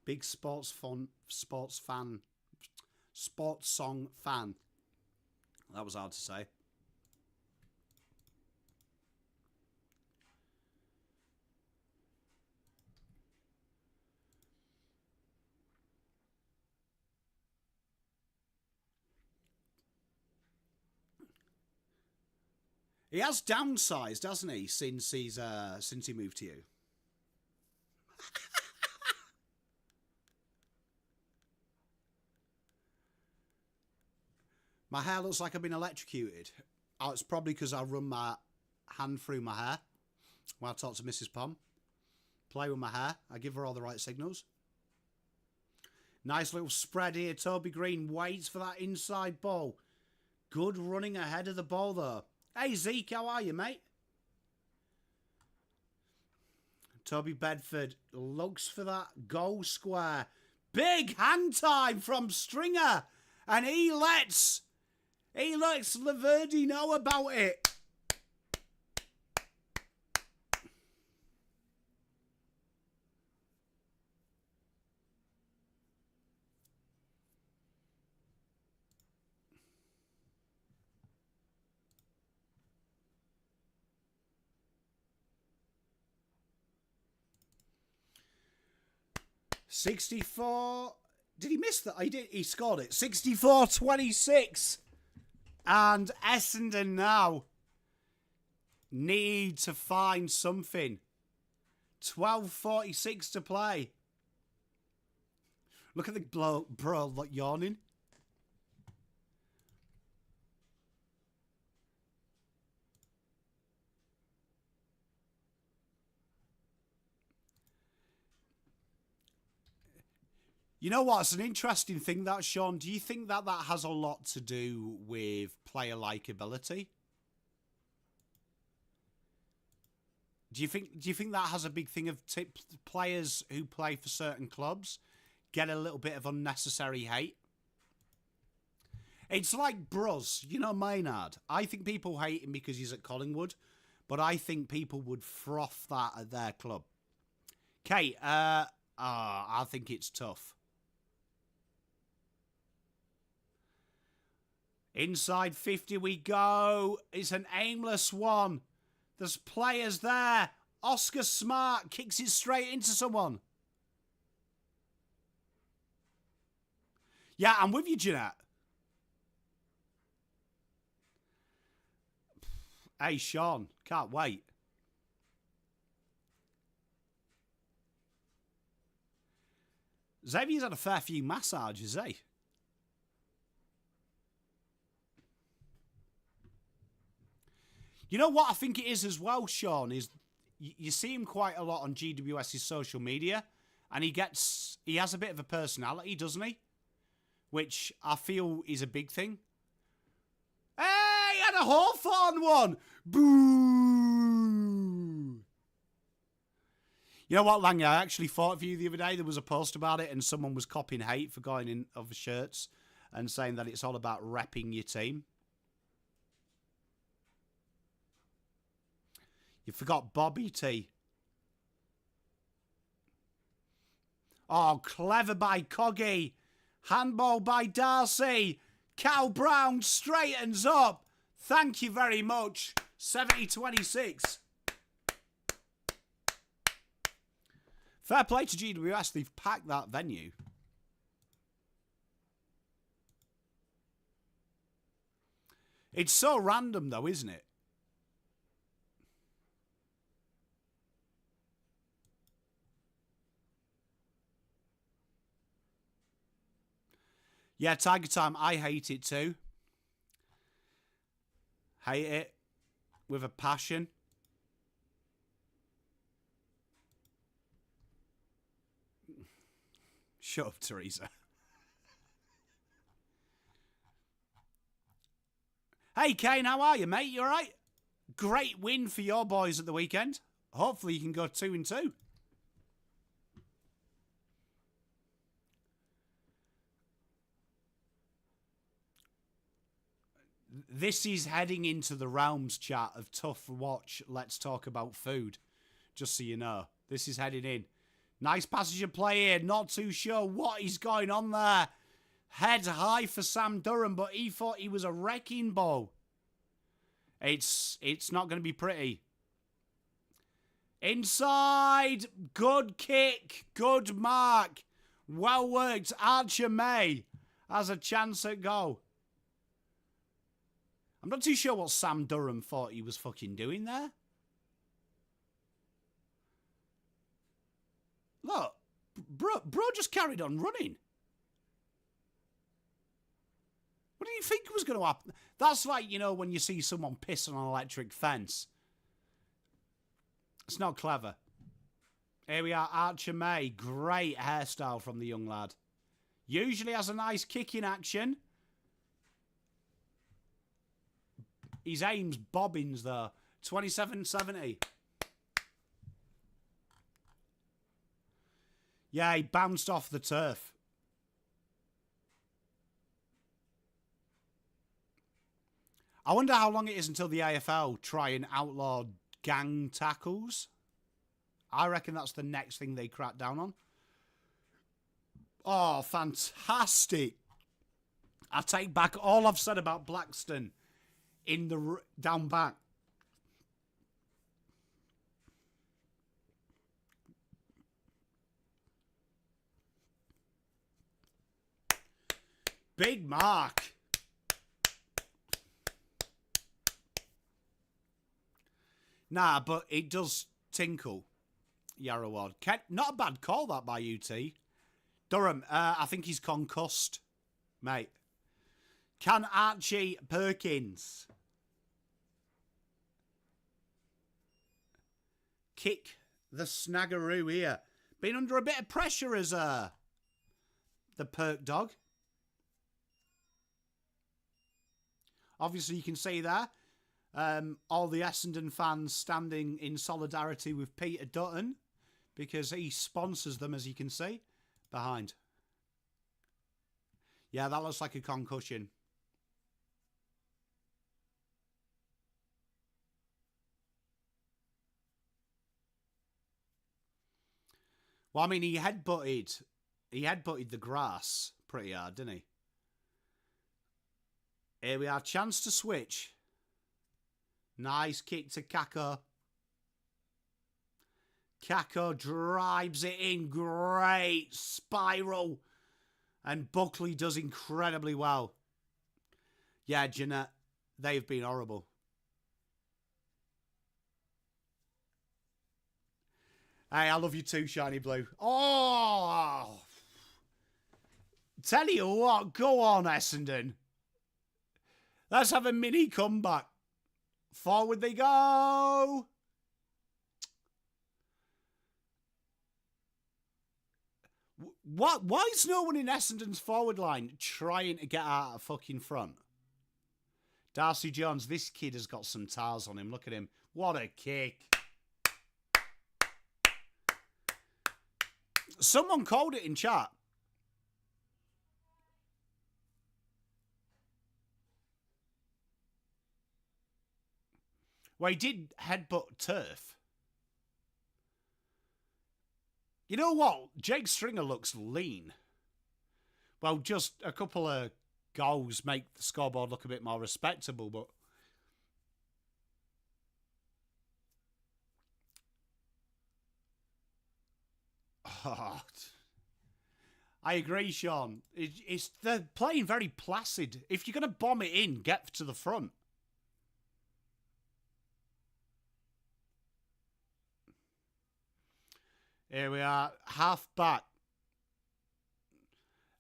Big sports song fan. That was hard to say. He has downsized, hasn't he, since he moved to you? My hair looks like I've been electrocuted. Oh, it's probably because I run my hand through my hair when I talk to Mrs. Pom. Play with my hair. I give her all the right signals. Nice little spread here. Toby Green waits for that inside ball. Good running ahead of the ball, though. Hey, Zeke, how are you, mate? Toby Bedford looks for that goal square. Big hand time from Stringer. And he lets Laverdy know about it. $64. Did he miss that? He did. He scored it. 64-26. And Essendon now need to find something. 12:46 to play. Look at the bro yawning. You know what? It's an interesting thing, that, Sean. Do you think that has a lot to do with player likability? Do you think that has a big thing of players who play for certain clubs get a little bit of unnecessary hate? It's like Bruz, you know, Maynard. I think people hate him because he's at Collingwood, but I think people would froth that at their club. Kate, I think it's tough. Inside 50 we go. It's an aimless one. There's players there. Oscar Smart kicks it straight into someone. Yeah, I'm with you, Jeanette. Hey, Sean, can't wait. Xavier's had a fair few massages, eh? You know what I think it is as well, Sean, is you see him quite a lot on GWS's social media, and he has a bit of a personality, doesn't he? Which I feel is a big thing. Hey, and a Hawthorn one! Boo! You know what, Langy? I actually thought of you the other day. There was a post about it, and someone was copying hate for going in other shirts and saying that it's all about repping your team. You forgot Bobby T. Oh, clever by Coggy. Handball by Darcy. Cal Brown straightens up. Thank you very much. 70-26. Fair play to GWS. They've packed that venue. It's so random, though, isn't it? Yeah, Tiger Time, I hate it too. Hate it with a passion. Shut up, Teresa. Hey, Kane, how are you, mate? You all right? Great win for your boys at the weekend. Hopefully you can go 2-2. This is heading into the realms, chat, of tough watch. Let's talk about food. Just so you know. This is heading in. Nice passage of play here. Not too sure what is going on there. Head high for Sam Durham, but he thought he was a wrecking ball. It's not going to be pretty. Inside. Good kick. Good mark. Well worked. Archer May has a chance at goal. I'm not too sure what Sam Durham thought he was fucking doing there. Look, bro just carried on running. What did you think was going to happen? That's like, you know, when you see someone piss on an electric fence. It's not clever. Here we are, Archer May. Great hairstyle from the young lad. Usually has a nice kick in action. His aim's bobbins, though. 27-70. Yeah, he bounced off the turf. I wonder how long it is until the AFL try and outlaw gang tackles. I reckon that's the next thing they crack down on. Oh, fantastic. I take back all I've said about Blackstone in the down back. Big mark. Nah, but it does tinkle, Yarroward. Not a bad call, that, by UT. Durham, I think he's concussed, mate. Can Archie Perkins kick the snaggeroo here? Been under a bit of pressure as the Perk dog. Obviously, you can see there, all the Essendon fans standing in solidarity with Peter Dutton because he sponsors them, as you can see, behind. Yeah, that looks like a concussion. Well, I mean, he headbutted the grass pretty hard, didn't he? Here we are, chance to switch. Nice kick to Kako. Kako drives it in. Great spiral. And Buckley does incredibly well. Yeah, Jeanette, they've been horrible. Hey, I love you too, Shiny Blue. Oh! Tell you what, go on, Essendon. Let's have a mini comeback. Forward they go. What? Why is no one in Essendon's forward line trying to get out of fucking front? Darcy Jones, this kid has got some tars on him. Look at him. What a kick. Someone called it in chat. Well, he did headbutt turf. You know what? Jake Stringer looks lean. Well, just a couple of goals make the scoreboard look a bit more respectable, but... Oh, I agree, Sean. They're playing very placid. If you're going to bomb it in, get to the front. Here we are, half back.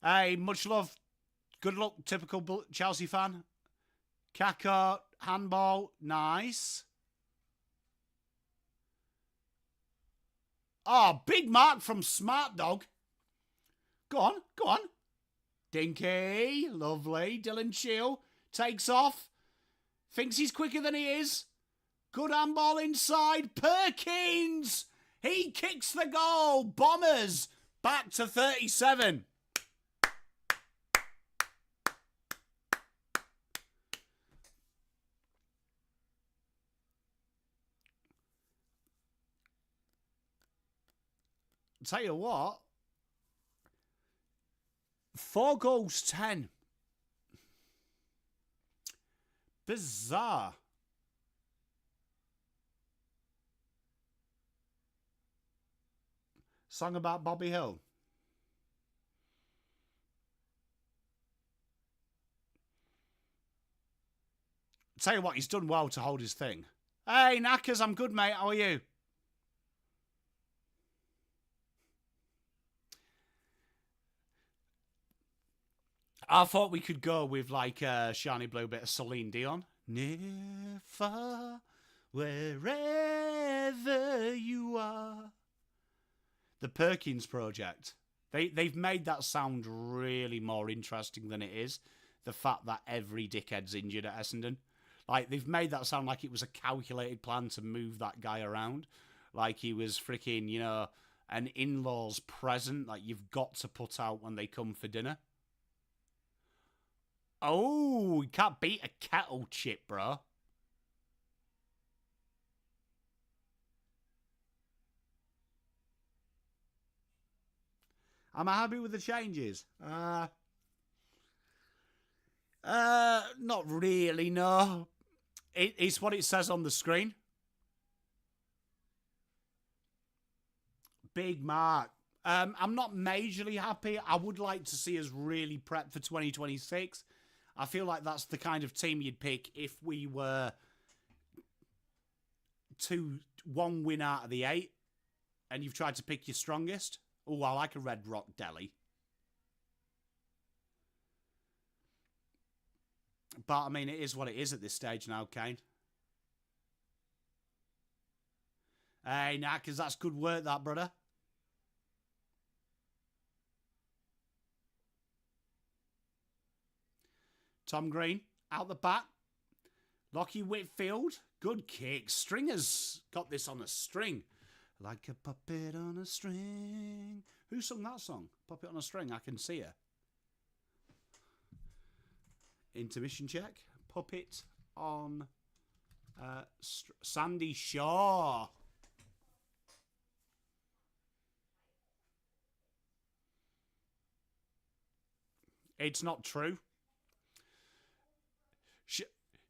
Hey, much love. Good luck, typical Chelsea fan. Kako, handball, nice. Oh, big mark from Smart Dog. Go on, go on. Dinky, lovely. Dylan Shield takes off. Thinks he's quicker than he is. Good handball inside. Perkins! He kicks the goal. Bombers back to 37. Tell you what, 4 goals, 10. Bizarre. Song about Bobby Hill. Tell you what, he's done well to hold his thing. Hey, Knackers, I'm good, mate. How are you? I thought we could go with like a shiny blue bit of Celine Dion. Near, far, wherever you are. The Perkins Project. They've made that sound really more interesting than it is. The fact that every dickhead's injured at Essendon. Like, they've made that sound like it was a calculated plan to move that guy around. Like he was freaking, you know, an in-laws present that you've got to put out when they come for dinner. Oh, you can't beat a kettle chip, bro. Am I happy with the changes? Not really, no. It's what it says on the screen. Big mark. I'm not majorly happy. I would like to see us really prep for 2026. I feel like that's the kind of team you'd pick if we were 1 win out of the 8 and you've tried to pick your strongest. Oh, I like a Red Rock Deli. But, I mean, it is what it is at this stage now, Kane. Hey, Knackers, that's good work, that, brother. Tom Green, out the back. Lockie Whitfield, good kick. Stringer's got this on a string. Like a puppet on a string. Who sung that song? Puppet on a string, I can see her. Intermission check. Puppet on Sandy Shaw. It's not true.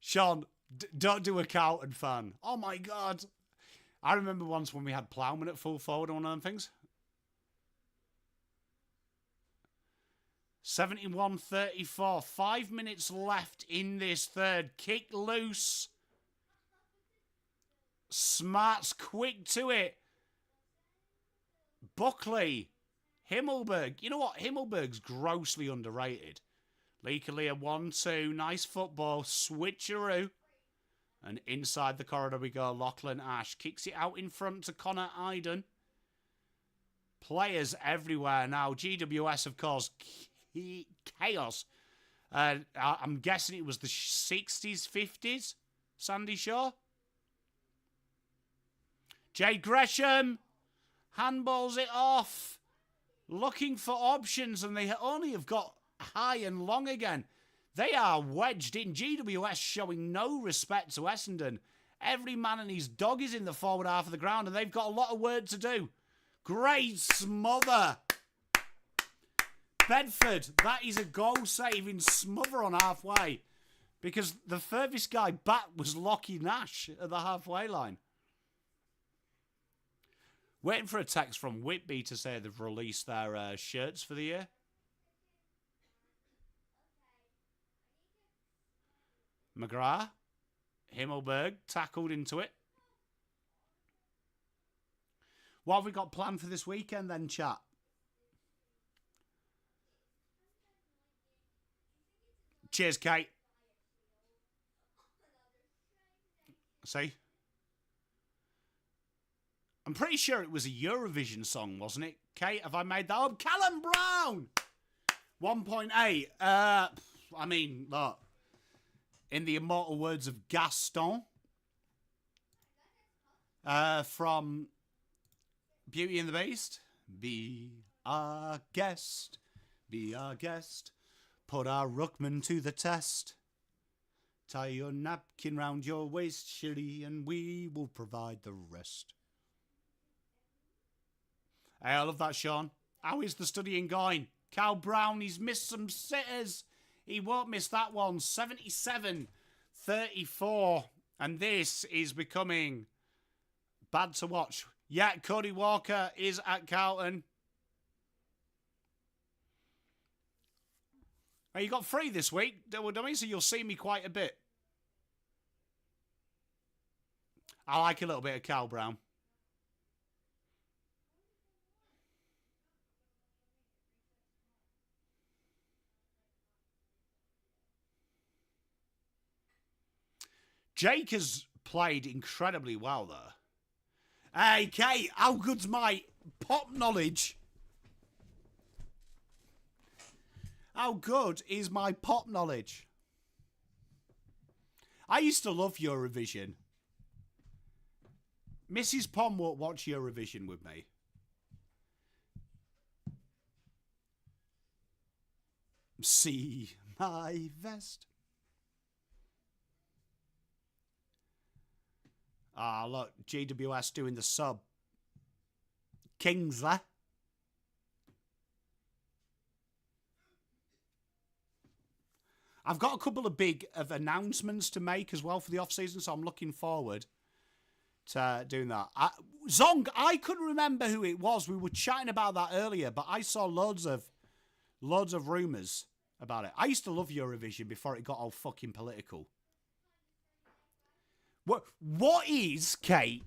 Sean, don't do a Carlton fan. Oh my God. I remember once when we had Plowman at full forward on one of them things. 71-34. 5 minutes left in this third. Kick loose. Smart's quick to it. Buckley. Himmelberg. You know what? Himmelberg's grossly underrated. Lee Kalia 1-2. Nice football. Switcheroo. And inside the corridor we go. Lachlan Ash kicks it out in front to Connor Iden. Players everywhere now. GWS, of course, chaos. I'm guessing it was the 60s, 50s. Sandy Shaw. Jade Gresham handballs it off. Looking for options, and they only have got high and long again. They are wedged in. GWS showing no respect to Essendon. Every man and his dog is in the forward half of the ground, and they've got a lot of work to do. Great smother. Bedford, that is a goal-saving smother on halfway, because the furthest guy back was Lockie Nash at the halfway line. Waiting for a text from Whitby to say they've released their shirts for the year. McGrath, Himmelberg tackled into it. What have we got planned for this weekend then, chat? Cheers, Kate. See? I'm pretty sure it was a Eurovision song, wasn't it? Kate, have I made that up? Callum Brown! 1.8. I mean, look. In the immortal words of Gaston. From Beauty and the Beast. Be our guest. Be our guest. Put our ruckman to the test. Tie your napkin round your waist, Shirley, and we will provide the rest. Hey, I love that, Sean. How is the studying going? Cal Brown, he's missed some sitters. He won't miss that one. 77-34. And this is becoming bad to watch. Yeah, Cody Walker is at Carlton. Oh, you got free this week, dummy, so you'll see me quite a bit. I like a little bit of Cal Brown. Jake has played incredibly well, though. Hey, Kate, how good's my pop knowledge? How good is my pop knowledge? I used to love Eurovision. Mrs. Pom won't watch Eurovision with me. See my vest. Ah, look, GWS doing the sub. Kingsley. I've got a couple of big announcements to make as well for the off-season, so I'm looking forward to doing that. Zong, I couldn't remember who it was. We were chatting about that earlier, but I saw loads of rumours about it. I used to love Eurovision before it got all fucking political. What is, Kate,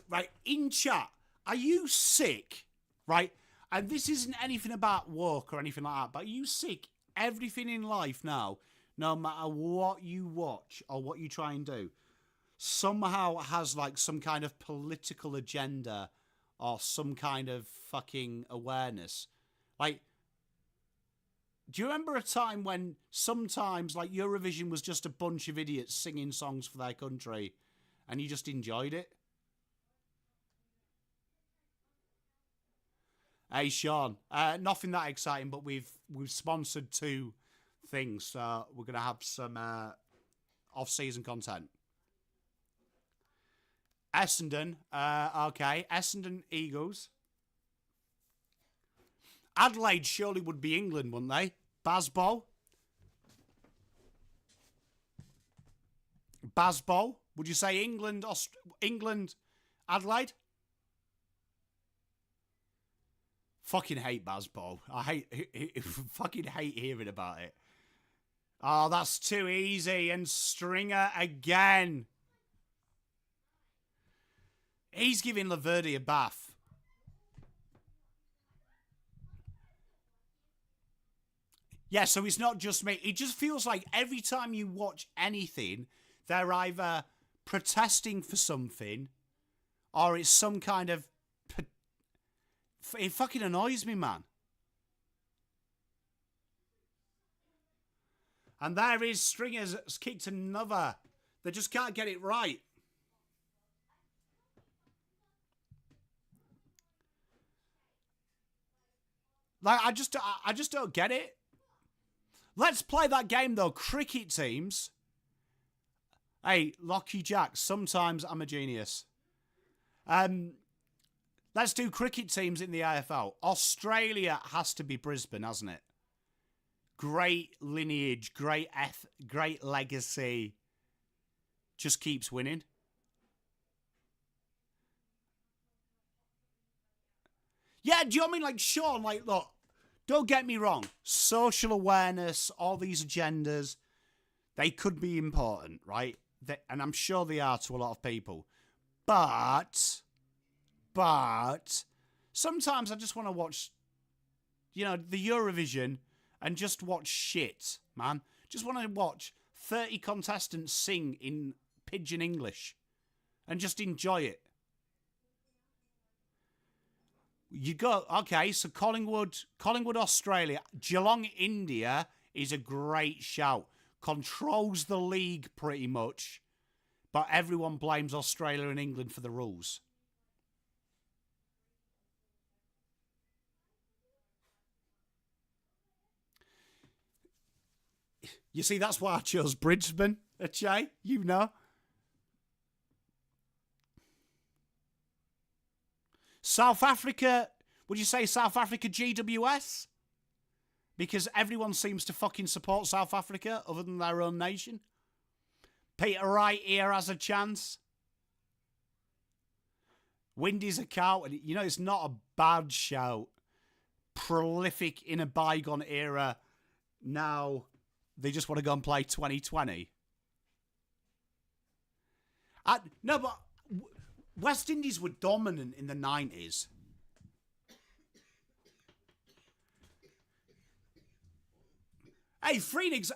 right, in chat, are you sick, right? And this isn't anything about work or anything like that, but are you sick? Everything in life now, no matter what you watch or what you try and do, somehow has like some kind of political agenda or some kind of fucking awareness. Like, do you remember a time when sometimes like Eurovision was just a bunch of idiots singing songs for their country and you just enjoyed it? Hey, Sean, nothing that exciting, but we've sponsored 2 things, so we're going to have some off-season content. Essendon, okay, Essendon Eagles. Adelaide surely would be England, wouldn't they? Basbo. Would you say England, England, Adelaide? Fucking hate Basbo. Fucking hate hearing about it. Oh, that's too easy. And Stringer again. He's giving Laverde a bath. Yeah, so it's not just me. It just feels like every time you watch anything, they're either protesting for something or it's some kind of It fucking annoys me, man. And there is Stringers has kicked another. They just can't get it right. Like, I just don't get it. Let's play that game, though. Cricket teams. Hey, Lockie Jack, sometimes I'm a genius. Let's do cricket teams in the AFL. Australia has to be Brisbane, hasn't it? Great lineage, great legacy. Just keeps winning. Yeah, do you know what I mean? Like, Sean, like, look, don't get me wrong. Social awareness, all these agendas, they could be important, right? And I'm sure they are to a lot of people. But sometimes I just want to watch, you know, the Eurovision and just watch shit, man. Just want to watch 30 contestants sing in pidgin English and just enjoy it. You go, okay, so Collingwood, Australia. Geelong, India is a great shout. Controls the league pretty much, but everyone blames Australia and England for the rules. You see, that's why I chose Brisbane, Jay, you know. South Africa, would you say South Africa GWS? Because everyone seems to fucking support South Africa other than their own nation. Peter Wright here has a chance. Windy's a cow, and you know, it's not a bad shout. Prolific in a bygone era. Now they just want to go and play 2020. No, but West Indies were dominant in the 90s. Hey, Phoenix,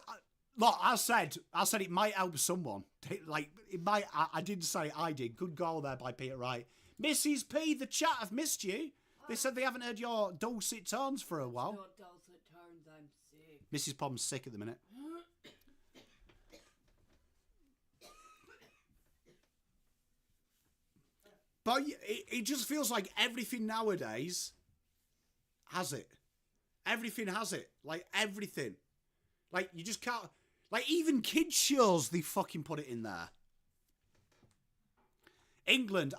look, I said it might help someone. Like, it might, I didn't say I did. Good goal there by Peter Wright. Mrs. P, the chat have missed you. They said they haven't heard your dulcet tones for a while. Not dulcet tones, I'm sick. Mrs. Pom's sick at the minute. But it just feels like everything nowadays has it. Everything has it. Like, everything. Like, you just can't... Like, even kids' shows, they fucking put it in there. England.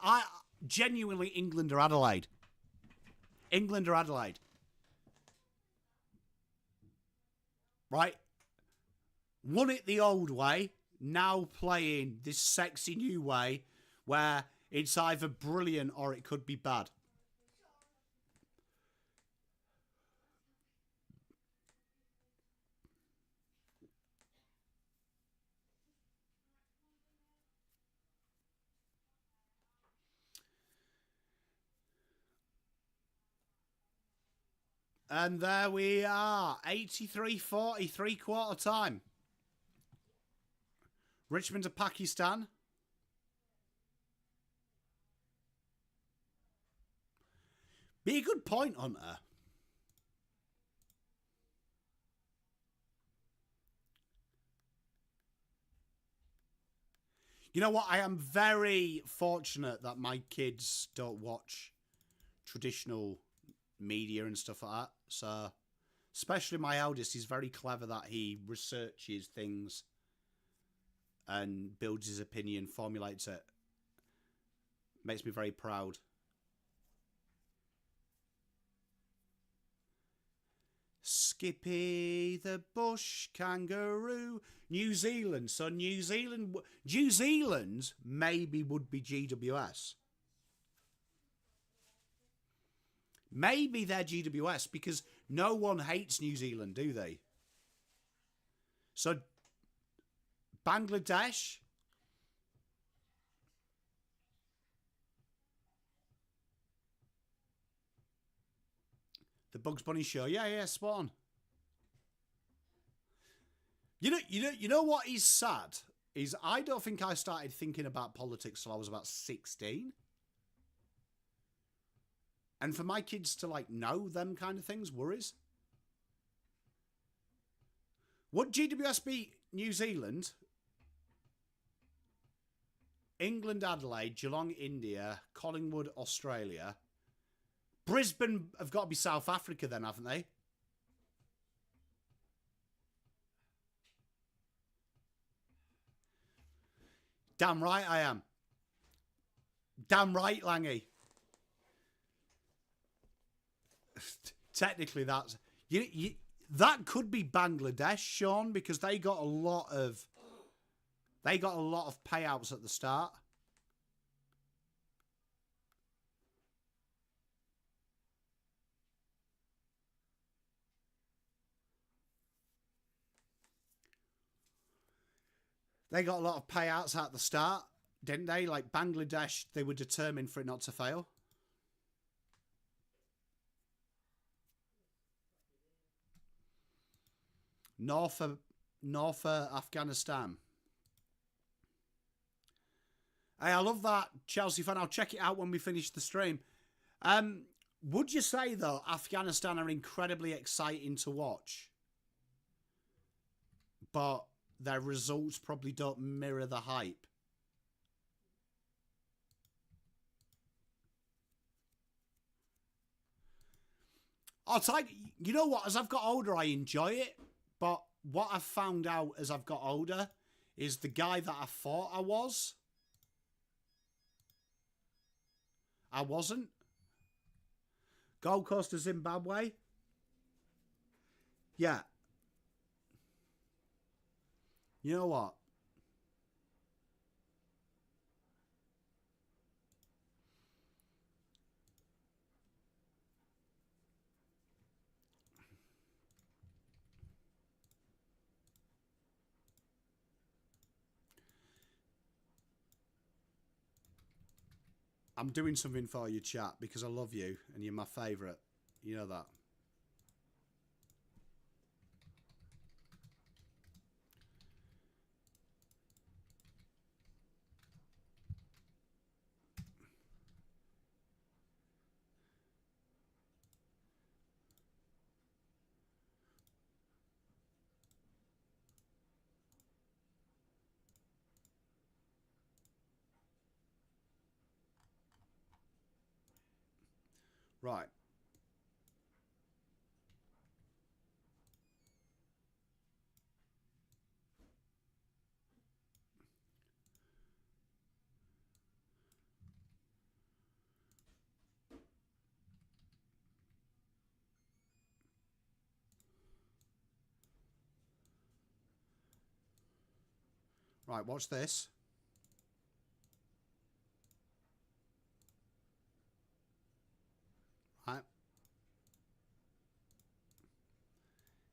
Genuinely, England or Adelaide. England or Adelaide. Right? Won it the old way. Now playing this sexy new way where it's either brilliant or it could be bad. And there we are. 83-40, three-quarter time. Richmond to Pakistan. Be a good point, Hunter. You know what? I am very fortunate that my kids don't watch traditional media and stuff like that. So, especially my eldest, he's very clever that he researches things and builds his opinion, formulates it. Makes me very proud. Skippy the bush kangaroo. New Zealand. So New Zealand maybe would be GWS. Maybe they're GWS because no one hates New Zealand, do they? So Bangladesh. The Bugs Bunny show. Yeah, spot on. You know what is sad? Is I don't think I started thinking about politics till I was about 16. And for my kids to, like, know them kind of things worries. Would GWS beat New Zealand, England, Adelaide, Geelong, India, Collingwood, Australia? Brisbane have got to be South Africa then, haven't they? Damn right I am. Damn right, Langy. Technically, that's... that could be Bangladesh, Sean, because they got a lot of payouts at the start. They got a lot of payouts at the start, didn't they? Like Bangladesh, they were determined for it not to fail. North of Afghanistan. Hey, I love that, Chelsea fan. I'll check it out when we finish the stream. Would you say, though, Afghanistan are incredibly exciting to watch? But their results probably don't mirror the hype. I'll tell you know what? As I've got older, I enjoy it. But what I've found out as I've got older is the guy that I thought I wasn't. Gold Coast to Zimbabwe. Yeah. You know what? I'm doing something for you, chat, because I love you and you're my favourite. You know that. Right. Right, watch this. Right.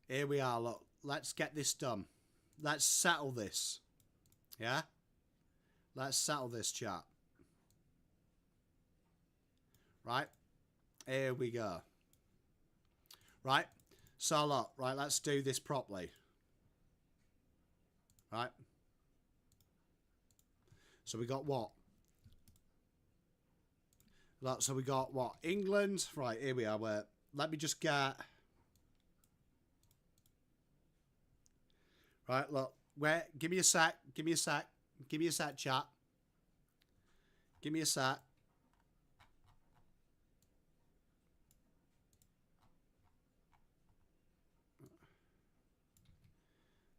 Here we are, look. Let's get this done. Let's settle this. Yeah? Let's settle this, chat. Right? Here we go. Right? So, look. Right, let's do this properly. Right? So we got what? Look, so we got what? England. Right, here we are. Where? Let me just get... Right, look. Where? Give me a sec. Give me a sec. Give me a sec, chat. Give me a sec.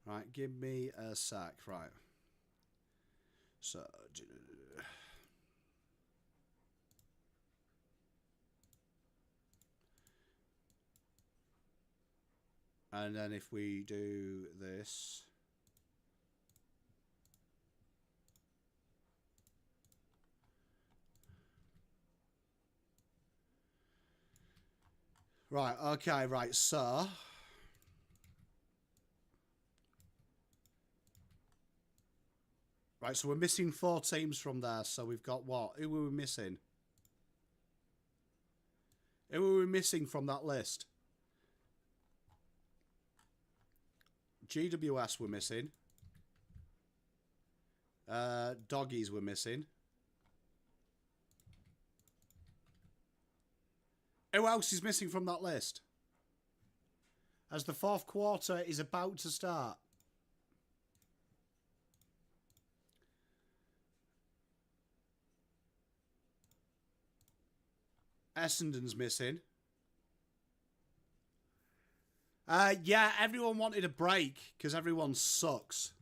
Right, give me a sec. Right. So... And then if we do this... Right, okay, right, so... Right, so we're missing 4 teams from there, so we've got what? Who were we missing? Who were we missing from that list? GWS were missing. Doggies were missing. Who else is missing from that list? As the fourth quarter is about to start. Essendon's missing. Yeah, everyone wanted a break because everyone sucks.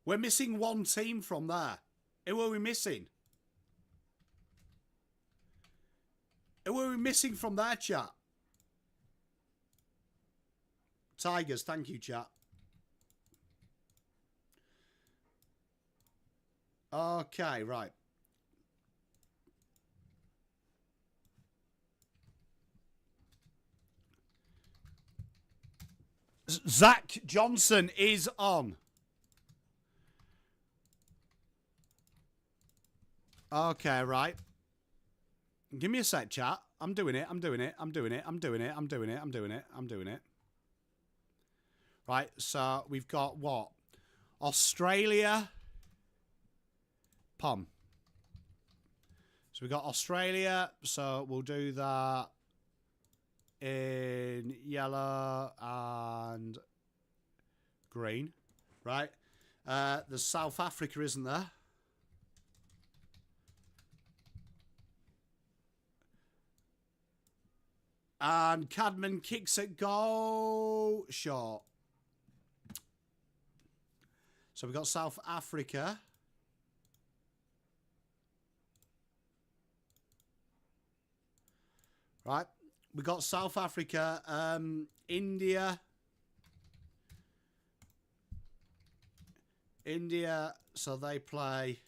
We're missing one team from there. Who are we missing? Who are we missing from there, chat? Tigers, thank you, chat. Okay, right. Zach Johnson is on. Okay, right. Give me a sec, chat. I'm doing it. Right, so we've got what? Australia. Pom. So we've got Australia. So we'll do that in yellow and green. Right. There's South Africa, isn't there? And Cadman kicks it goal short. So we've got South Africa. Right. We've got South Africa. India. India. So they play...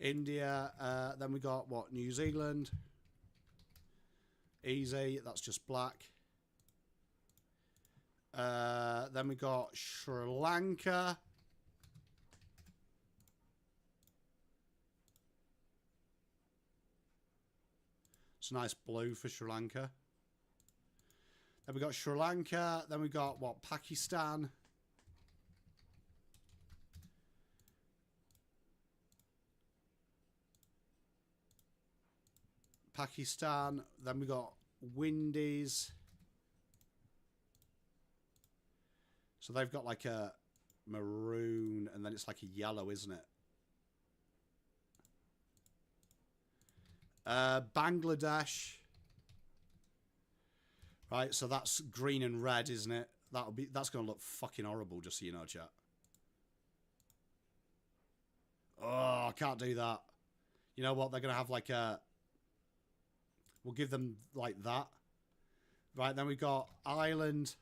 India, then we got what? New Zealand. Easy, that's just black. Then we got Sri Lanka. It's a nice blue for Sri Lanka. Then we got Sri Lanka. Then we got what? Pakistan. Pakistan, then we got Windies. So they've got like a maroon and then it's like a yellow, isn't it? Bangladesh. Right, so that's green and red, isn't it? That's gonna look fucking horrible, just so you know, chat. Oh, I can't do that. You know what? They're gonna have like a... We'll give them like that. Right, then we got Ireland.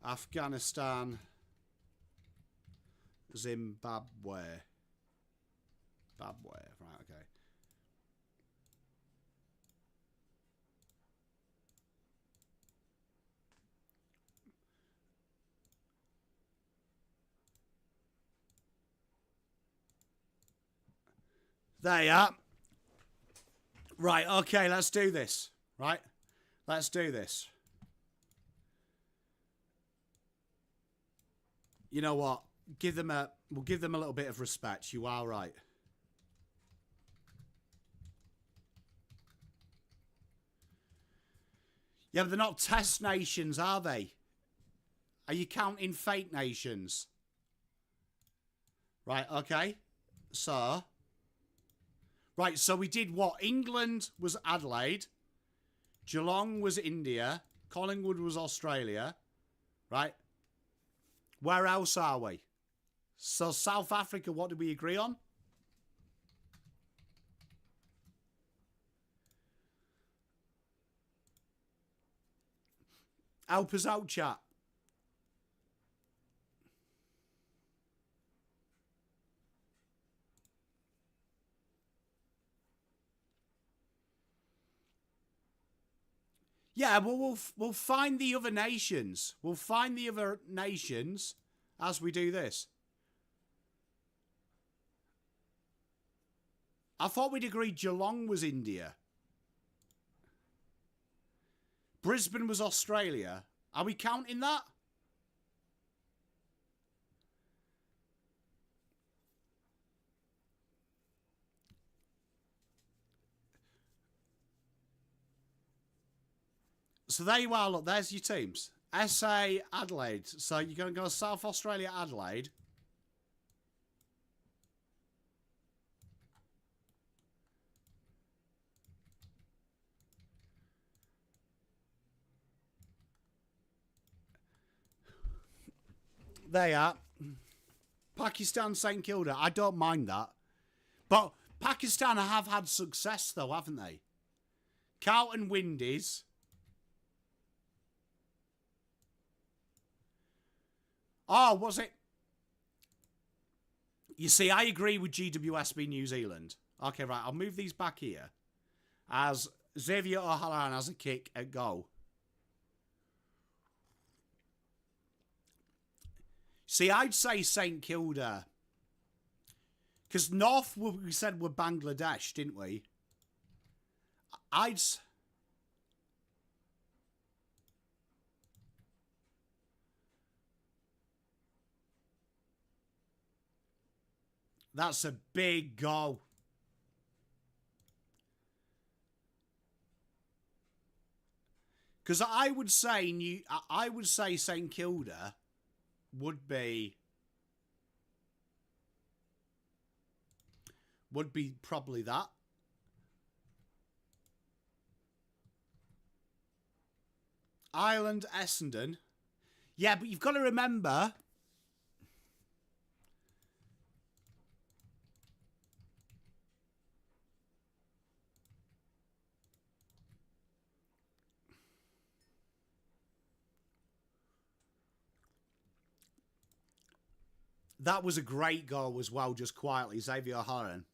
Afghanistan. Zimbabwe. Zimbabwe, right, okay. There you are. Right, okay, let's do this. Right? Let's do this. You know what? We'll give them a little bit of respect. You are right. Yeah, but they're not test nations, are they? Are you counting fake nations? Right, okay. So... Right, so we did what? England was Adelaide. Geelong was India. Collingwood was Australia. Right? Where else are we? So South Africa, what did we agree on? Help us out, chat. Yeah, well, we'll find the other nations. We'll find the other nations as we do this. I thought we'd agreed Geelong was India. Brisbane was Australia. Are we counting that? So there you are, look, there's your teams. SA, Adelaide. So you're going to go South Australia, Adelaide. There you are. Pakistan, St Kilda. I don't mind that. But Pakistan have had success, though, haven't they? Carlton Windies. Oh, was it? You see, I agree with GWS being New Zealand. Okay, right. I'll move these back here. As Xavier O'Halloran has a kick at goal. See, I'd say St Kilda. Because North, we said, were Bangladesh, didn't we? That's a big goal. Because I would say St Kilda would be probably that. Ireland, Essendon. Yeah, but you've got to remember. That was a great goal as well, just quietly. Xavier O'Halloran.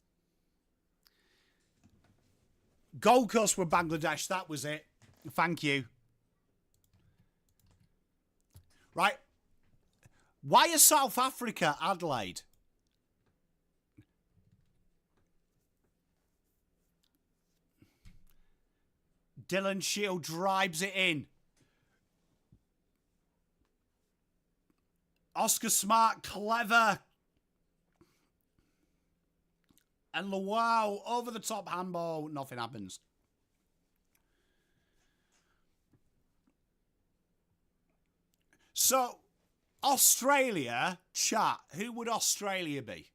Gold Coast were Bangladesh. That was it. Thank you. Right. Why is South Africa Adelaide? Dylan Shield drives it in. Oscar Smart, clever. And Luau, over the top handball. Nothing happens. So, Australia, chat. Who would Australia be?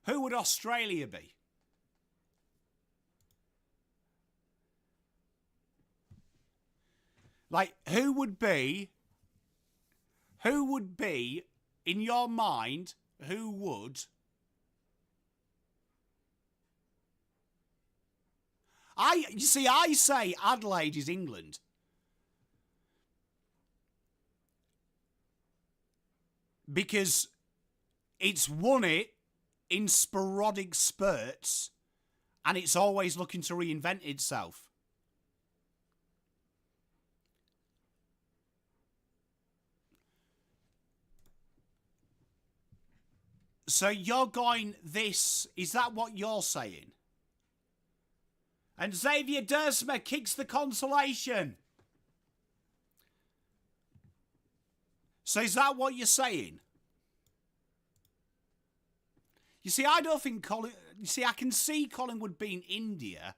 Who would Australia be? Like, who would be, in your mind, who would? You see, I say Adelaide is England. Because it's won it in sporadic spurts and it's always looking to reinvent itself. So you're going this, is that what you're saying? And Xavier Dersma kicks the consolation. So is that what you're saying? You see, I don't think I can see Collingwood being India.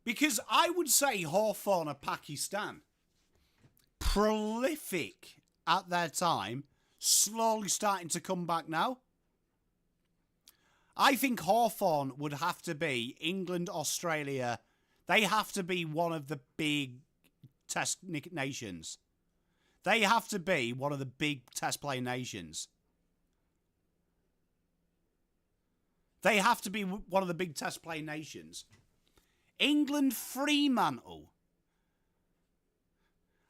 Because I would say Hawthorn are Pakistan. Prolific at their time. Slowly starting to come back now. I think Hawthorn would have to be England, Australia. They have to be one of the big test nations. They have to be one of the big test play nations. They have to be one of the big test play nations. England, Fremantle.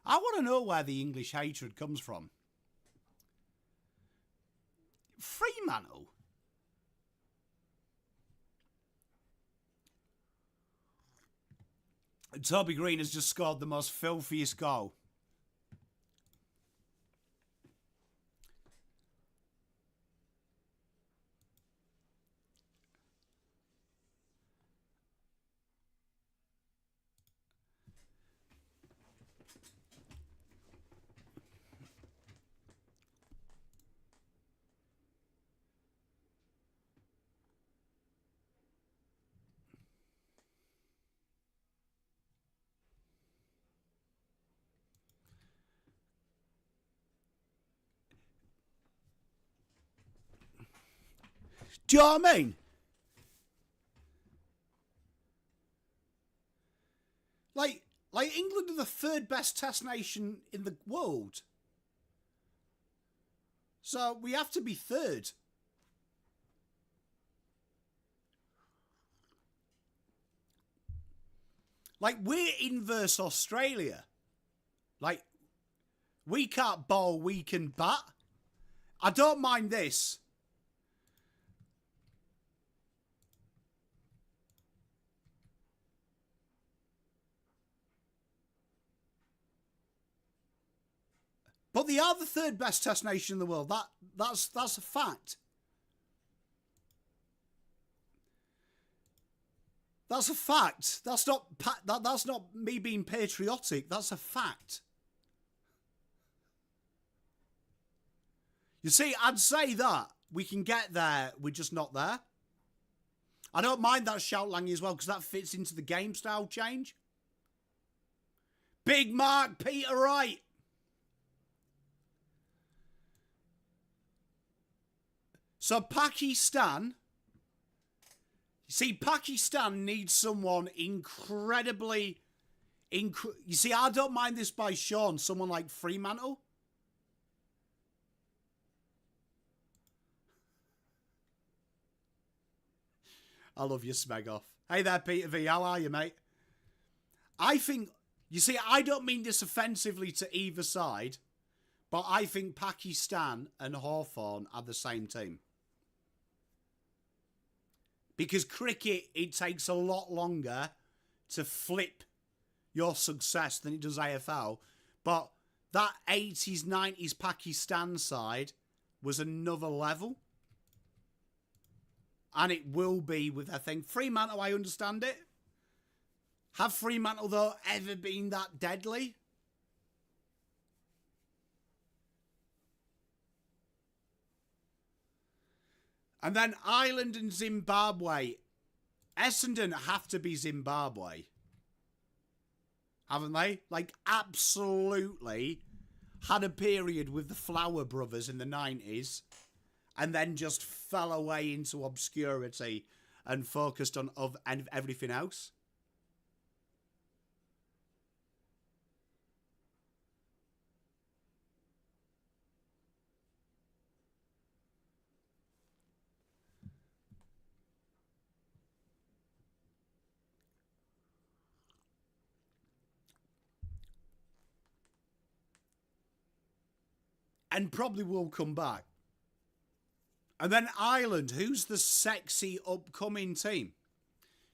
I want to know where the English hatred comes from. Fremantle? Toby Green has just scored the most filthiest goal. Do you know what I mean? Like England are the third best test nation in the world. So we have to be third. Like, we're inverse Australia. Like, we can't bowl, we can bat. I don't mind this. But they are the third best test nation in the world. That's a fact. That's a fact. That's not me being patriotic. That's a fact. You see, I'd say that we can get there. We're just not there. I don't mind that shout Langy as well because that fits into the game style change. Big Mark, Peter Wright. So Pakistan, you see, Pakistan needs someone incredibly, you see, I don't mind this by Sean, someone like Fremantle. I love you, Smegoff. Hey there, Peter V, how are you, mate? I think, you see, I don't mean this offensively to either side, but I think Pakistan and Hawthorn are the same team. Because cricket, it takes a lot longer to flip your success than it does AFL. But that 80s, 90s Pakistan side was another level. And it will be with, I think, Fremantle, I understand it. Have Fremantle, though, ever been that deadly? And then Ireland and Zimbabwe. Essendon have to be Zimbabwe. Haven't they? Like, absolutely had a period with the Flower Brothers in the 90s and then just fell away into obscurity and focused on everything else. And probably will come back. And then Ireland, who's the sexy upcoming team?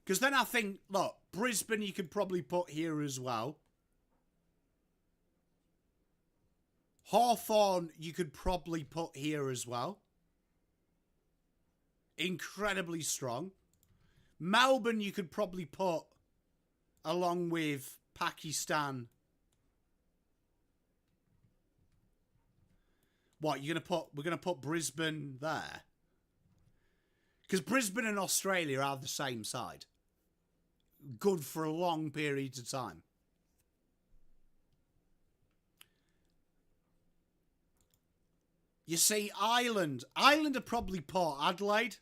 Because then I think, look, Brisbane you could probably put here as well. Hawthorn you could probably put here as well. Incredibly strong. Melbourne you could probably put along with Pakistan. What, we're going to put Brisbane there? Because Brisbane and Australia are the same side. Good for a long period of time. You see, Ireland are probably Port Adelaide.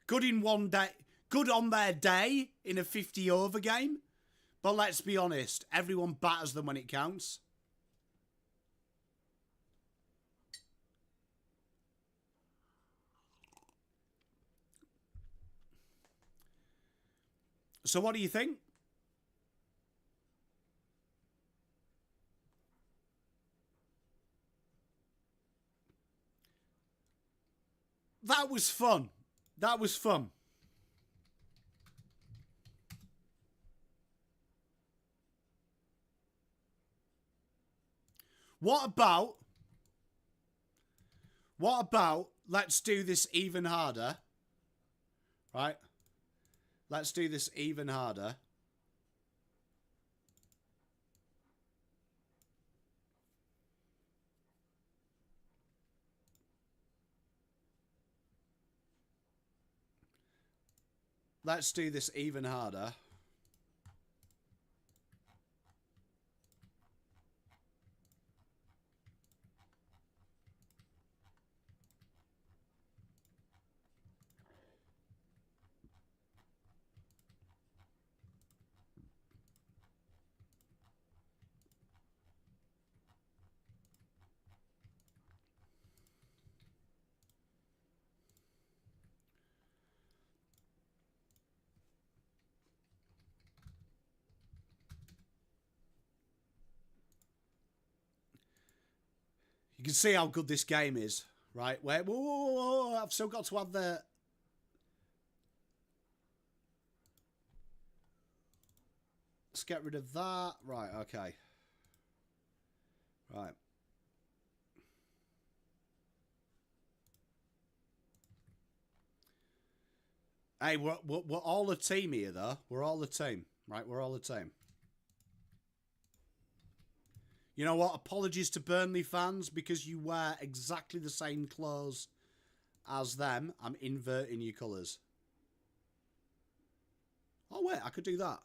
Good in one day. Good on their day in a 50-over game. But let's be honest, everyone batters them when it counts. So what do you think? That was fun. That was fun. What about, let's do this even harder, right? Let's do this even harder. Let's do this even harder. You can see how good this game is, right? Wait, whoa, I've still got to have the... Let's get rid of that. Right, okay. Right. Hey, we're all a team here, though. We're all a team, right? We're all a team. You know what? Apologies to Burnley fans because you wear exactly the same clothes as them. I'm inverting your colours. Oh, wait, I could do that.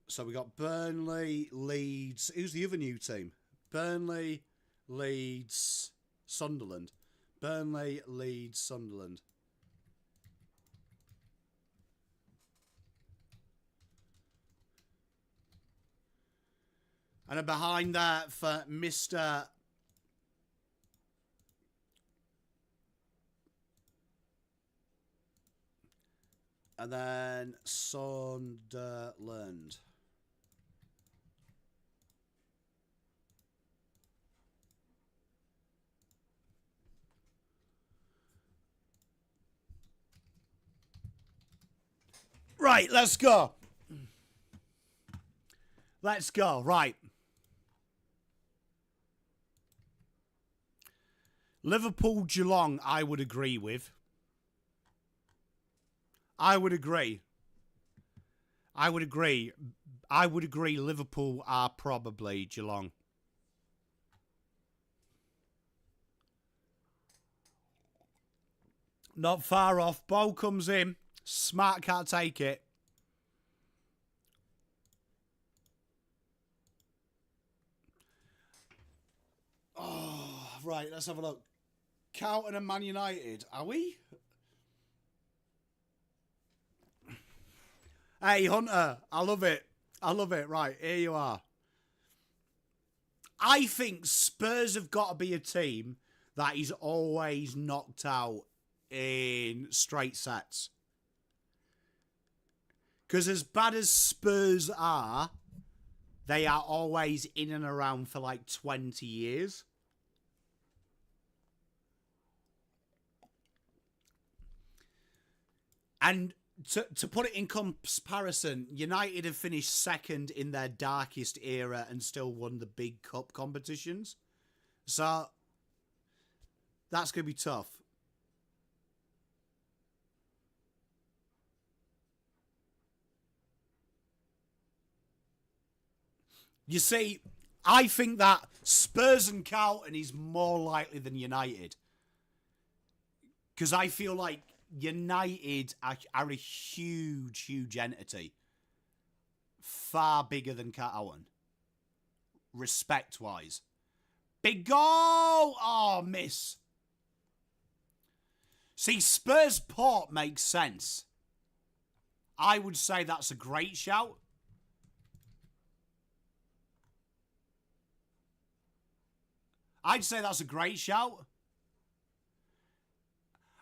So we got Burnley, Leeds. Who's the other new team? Burnley, Leeds, Sunderland. Burnley, Leeds, Sunderland. And behind that for Mr. And then Sunderland. Right, let's go. Let's go. Right. Liverpool Geelong, I would agree with. I would agree. Liverpool are probably Geelong. Not far off. Ball comes in. Smart can't take it. Oh, right. Let's have a look. Carlton and Man United. Are we? Hey, Hunter. I love it. I love it. Right. Here you are. I think Spurs have got to be a team that is always knocked out in straight sets. Because as bad as Spurs are, they are always in and around for like 20 years. And to put it in comparison, United have finished second in their darkest era and still won the big cup competitions. So that's going to be tough. You see, I think that Spurs and Carlton is more likely than United. Because I feel like United are a huge, huge entity. Far bigger than Carlton. Respect-wise. Big goal! Oh, miss. See, Spurs Port makes sense. I would say that's a great shout. I'd say that's a great shout.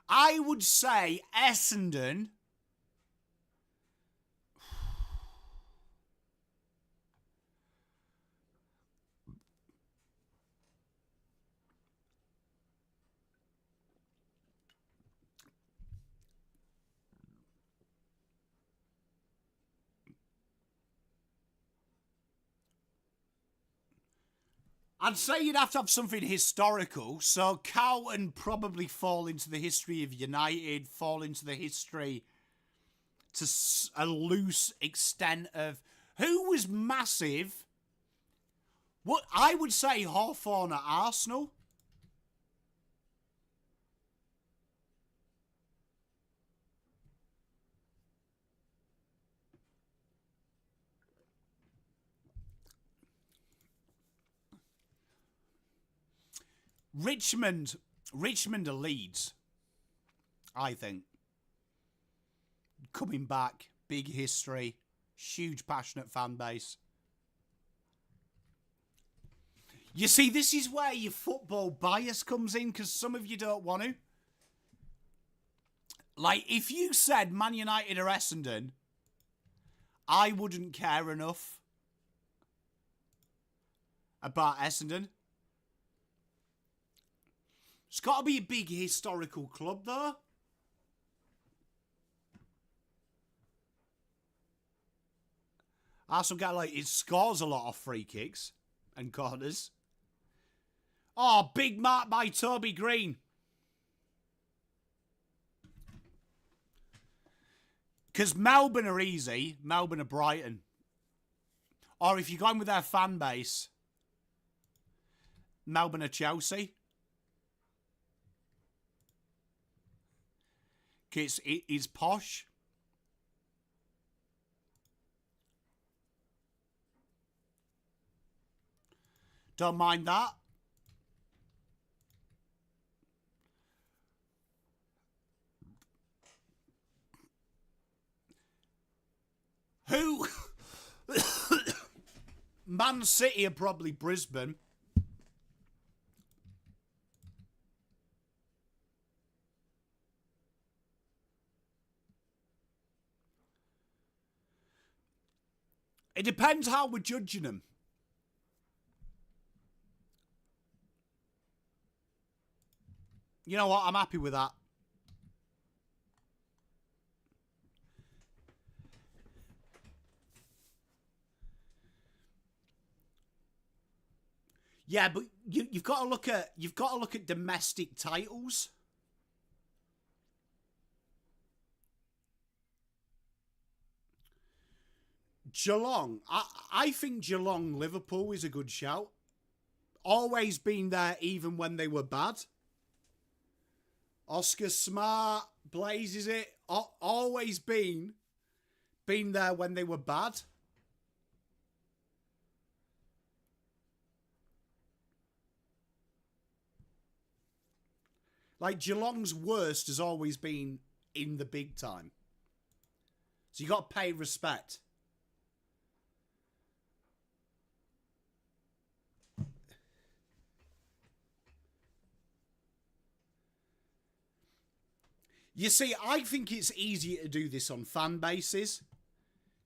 I would say Essendon. I'd say you'd have to have something historical. So Carlton probably fall into the history of United, fall into the history to a loose extent of who was massive. What I would say Hawthorn at Arsenal. Richmond are Leeds, I think. Coming back, big history, huge passionate fan base. You see, this is where your football bias comes in, because some of you don't want to. Like, if you said Man United or Essendon, I wouldn't care enough about Essendon. It's got to be a big historical club, though. Arsenal got, like, it scores a lot of free kicks and corners. Oh, big mark by Toby Green. Because Melbourne are easy. Melbourne are Brighton. Or if you're going with their fan base, Melbourne are Chelsea. Because it's posh. Don't mind that. Who? Man City are probably Brisbane. It depends how we're judging them. You know what? I'm happy with that. Yeah, but you've got to look at domestic titles. Geelong. I think Geelong Liverpool is a good shout. Always been there even when they were bad. Oscar Smart blazes it. Always been there when they were bad. Like, Geelong's worst has always been in the big time. So you got to pay respect. You see, I think it's easier to do this on fan bases.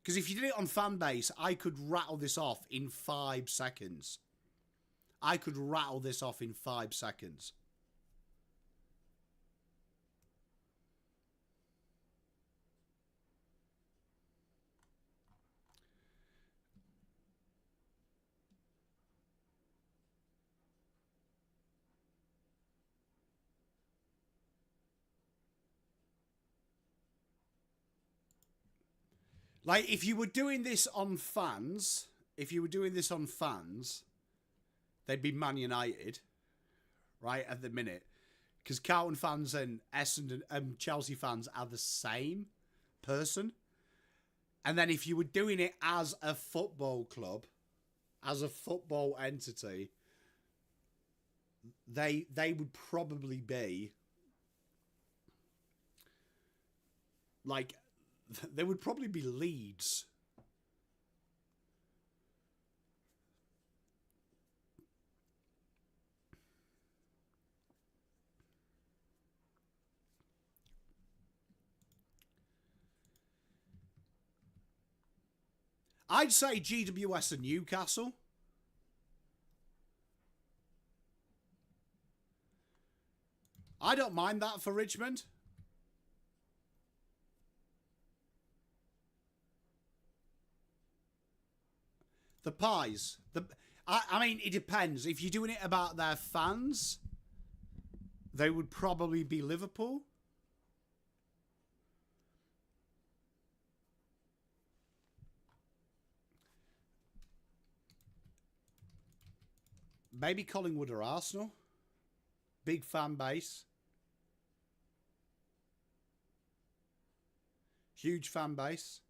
Because if you did it on fan base, I could rattle this off in 5 seconds. I could rattle this off in 5 seconds. Like, if you were doing this on fans, they'd be Man United, right, at the minute. Because Carlton fans and Essendon and Chelsea fans are the same person. And then if you were doing it as a football club, as a football entity, they would probably be like, they would probably be Leeds. I'd say GWS and Newcastle. I don't mind that for Richmond. The Pies. I mean, it depends. If you're doing it about their fans, they would probably be Liverpool. Maybe Collingwood or Arsenal. Big fan base. Huge fan base.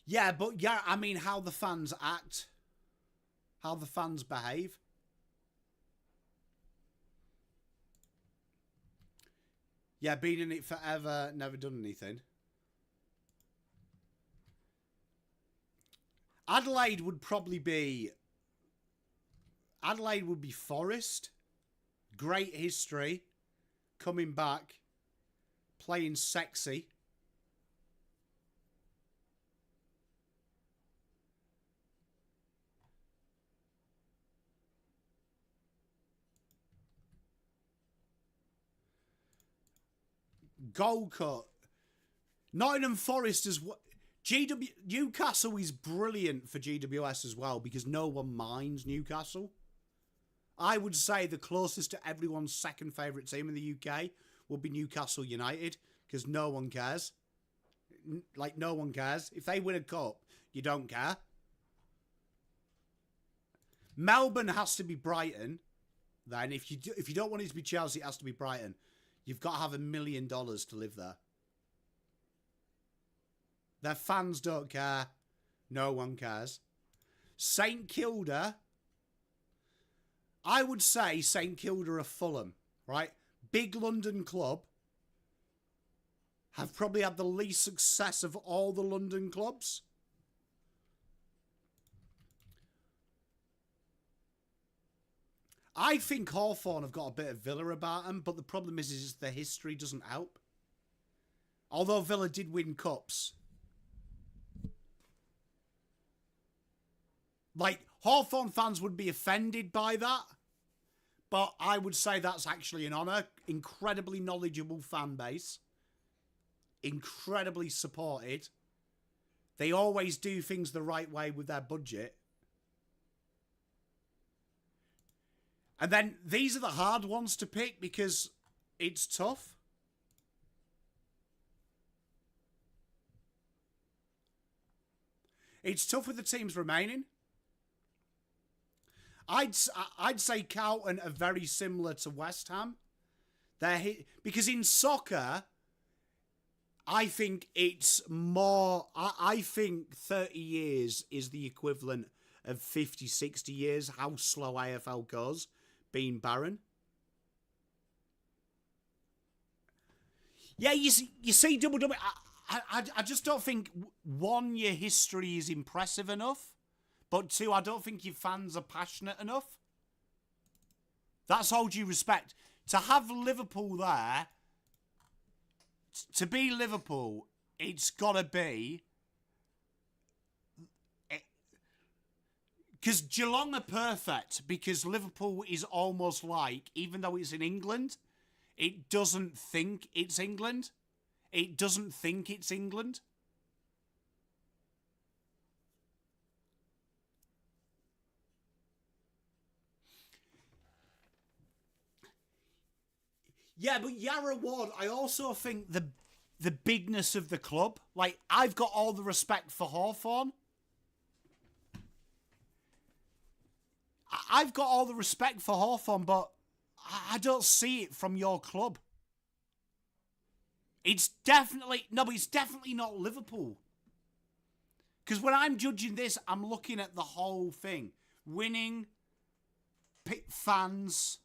Yeah, but yeah, I mean how the fans act. How the fans behave. Yeah, been in it forever, never done anything. Adelaide would probably be... Adelaide would be Forest. Great history. Coming back. Playing sexy. Goal cut. Nottingham Forest as well. Newcastle is brilliant for GWS as well because no one minds Newcastle. I would say the closest to everyone's second favourite team in the UK would be Newcastle United because no one cares. Like, no one cares. If they win a cup, you don't care. Melbourne has to be Brighton. Then if you don't want it to be Chelsea, it has to be Brighton. You've got to have $1 million to live there. Their fans don't care. No one cares. St Kilda. I would say St Kilda are Fulham, right? Big London club. Have probably had the least success of all the London clubs. I think Hawthorn have got a bit of Villa about them, but the problem is the history doesn't help. Although Villa did win cups. Like, Hawthorn fans would be offended by that. But I would say that's actually an honour. Incredibly knowledgeable fan base. Incredibly supported. They always do things the right way with their budget. And then these are the hard ones to pick because it's tough. It's tough with the teams remaining. I'd say Carlton are very similar to West Ham. Because in soccer, I think it's more... I think 30 years is the equivalent of 50, 60 years, how slow AFL goes, being barren. Yeah, you see WWE... I just don't think, one, your history is impressive enough. But two, I don't think your fans are passionate enough. That's all due respect. To have Liverpool there, to be Liverpool, it's got to be... Because Geelong are perfect, because Liverpool is almost like, even though it's in England, it doesn't think it's England. It doesn't think it's England. Yeah, but Yarra Ward, I also think the bigness of the club. Like, I've got all the respect for Hawthorn. I've got all the respect for Hawthorn, but I don't see it from your club. It's definitely... No, but it's definitely not Liverpool. Because when I'm judging this, I'm looking at the whole thing. Winning, fans,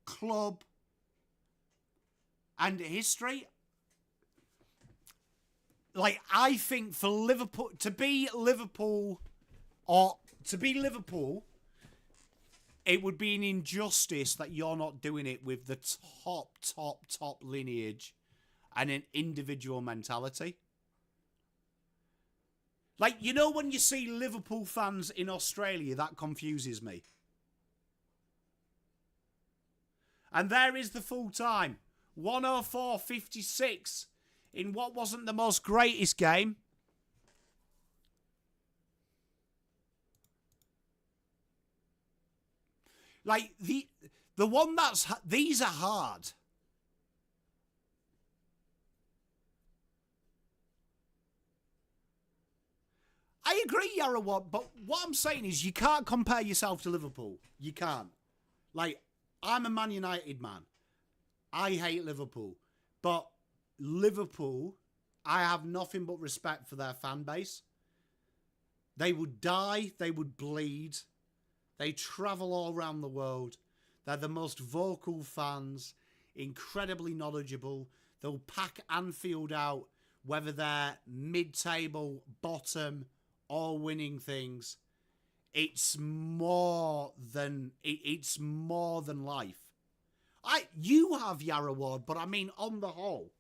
club... and history. Like, I think for Liverpool, to be Liverpool, it would be an injustice that you're not doing it with the top lineage and an individual mentality. Like, you know when you see Liverpool fans in Australia, that confuses me. And there is the full time. 104.56 in what wasn't the most greatest game. Like, the one that's... These are hard. I agree, Yarrawad, but what I'm saying is you can't compare yourself to Liverpool. You can't. Like, I'm a Man United man. I hate Liverpool. But Liverpool, I have nothing but respect for their fan base. They would die. They would bleed. They travel all around the world. They're the most vocal fans, incredibly knowledgeable. They'll pack Anfield out, whether they're mid-table, bottom, or winning things. It's more than life. You have Yarrawad, but I mean on the whole,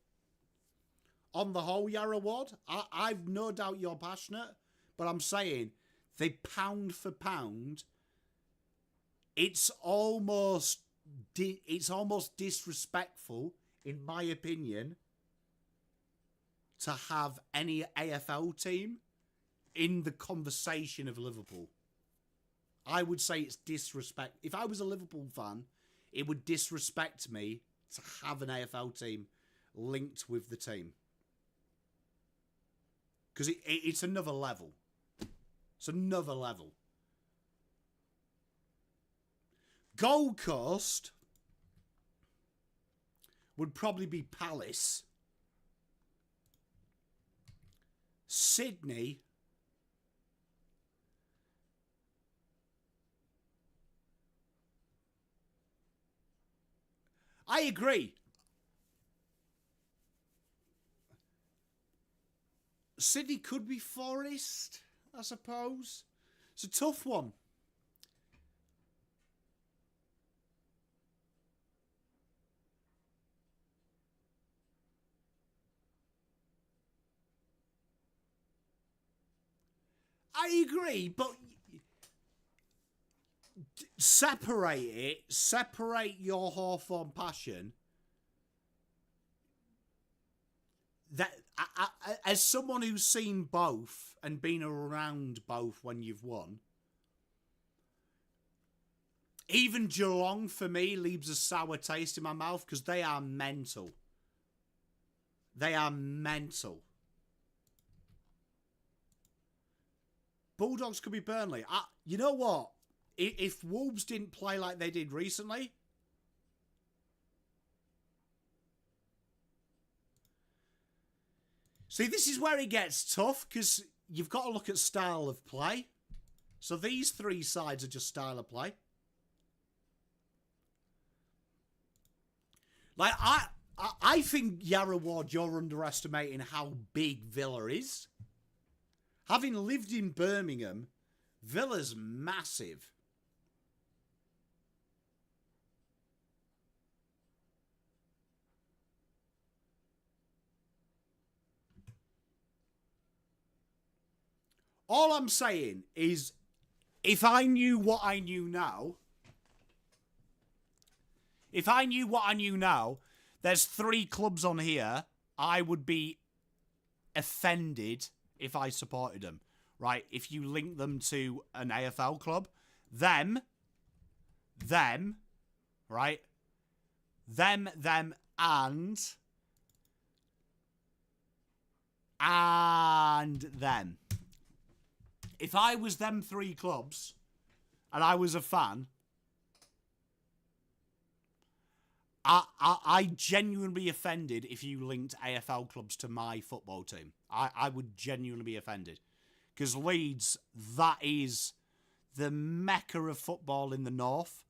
Yarrawad, I've no doubt you're passionate, but I'm saying they pound for pound. It's almost disrespectful, in my opinion, to have any AFL team in the conversation of Liverpool. I would say it's disrespect. If I was a Liverpool fan, it would disrespect me to have an AFL team linked with the team. Because it's another level. It's another level. Gold Coast would probably be Palace. Sydney. I agree. Sydney could be Forest, I suppose. It's a tough one. I agree, but separate it. Separate your Hawthorn passion. That as someone who's seen both and been around both when you've won, even Geelong for me leaves a sour taste in my mouth because they are mental. They are mental. Bulldogs could be Burnley. You know what? If Wolves didn't play like they did recently, see, this is where it gets tough because you've got to look at style of play. So these three sides are just style of play. Like, I think, Yarrawad, you're underestimating how big Villa is. Having lived in Birmingham, Villa's massive. All I'm saying is, if I knew what I knew now, there's 3 clubs on here, I would be offended if I supported them, right? If you link them to an AFL club, them, right? Them, and them. If I was them 3 clubs and I was a fan, I genuinely be offended if you linked AFL clubs to my football team. I would genuinely be offended. Because Leeds, that is the mecca of football in the north.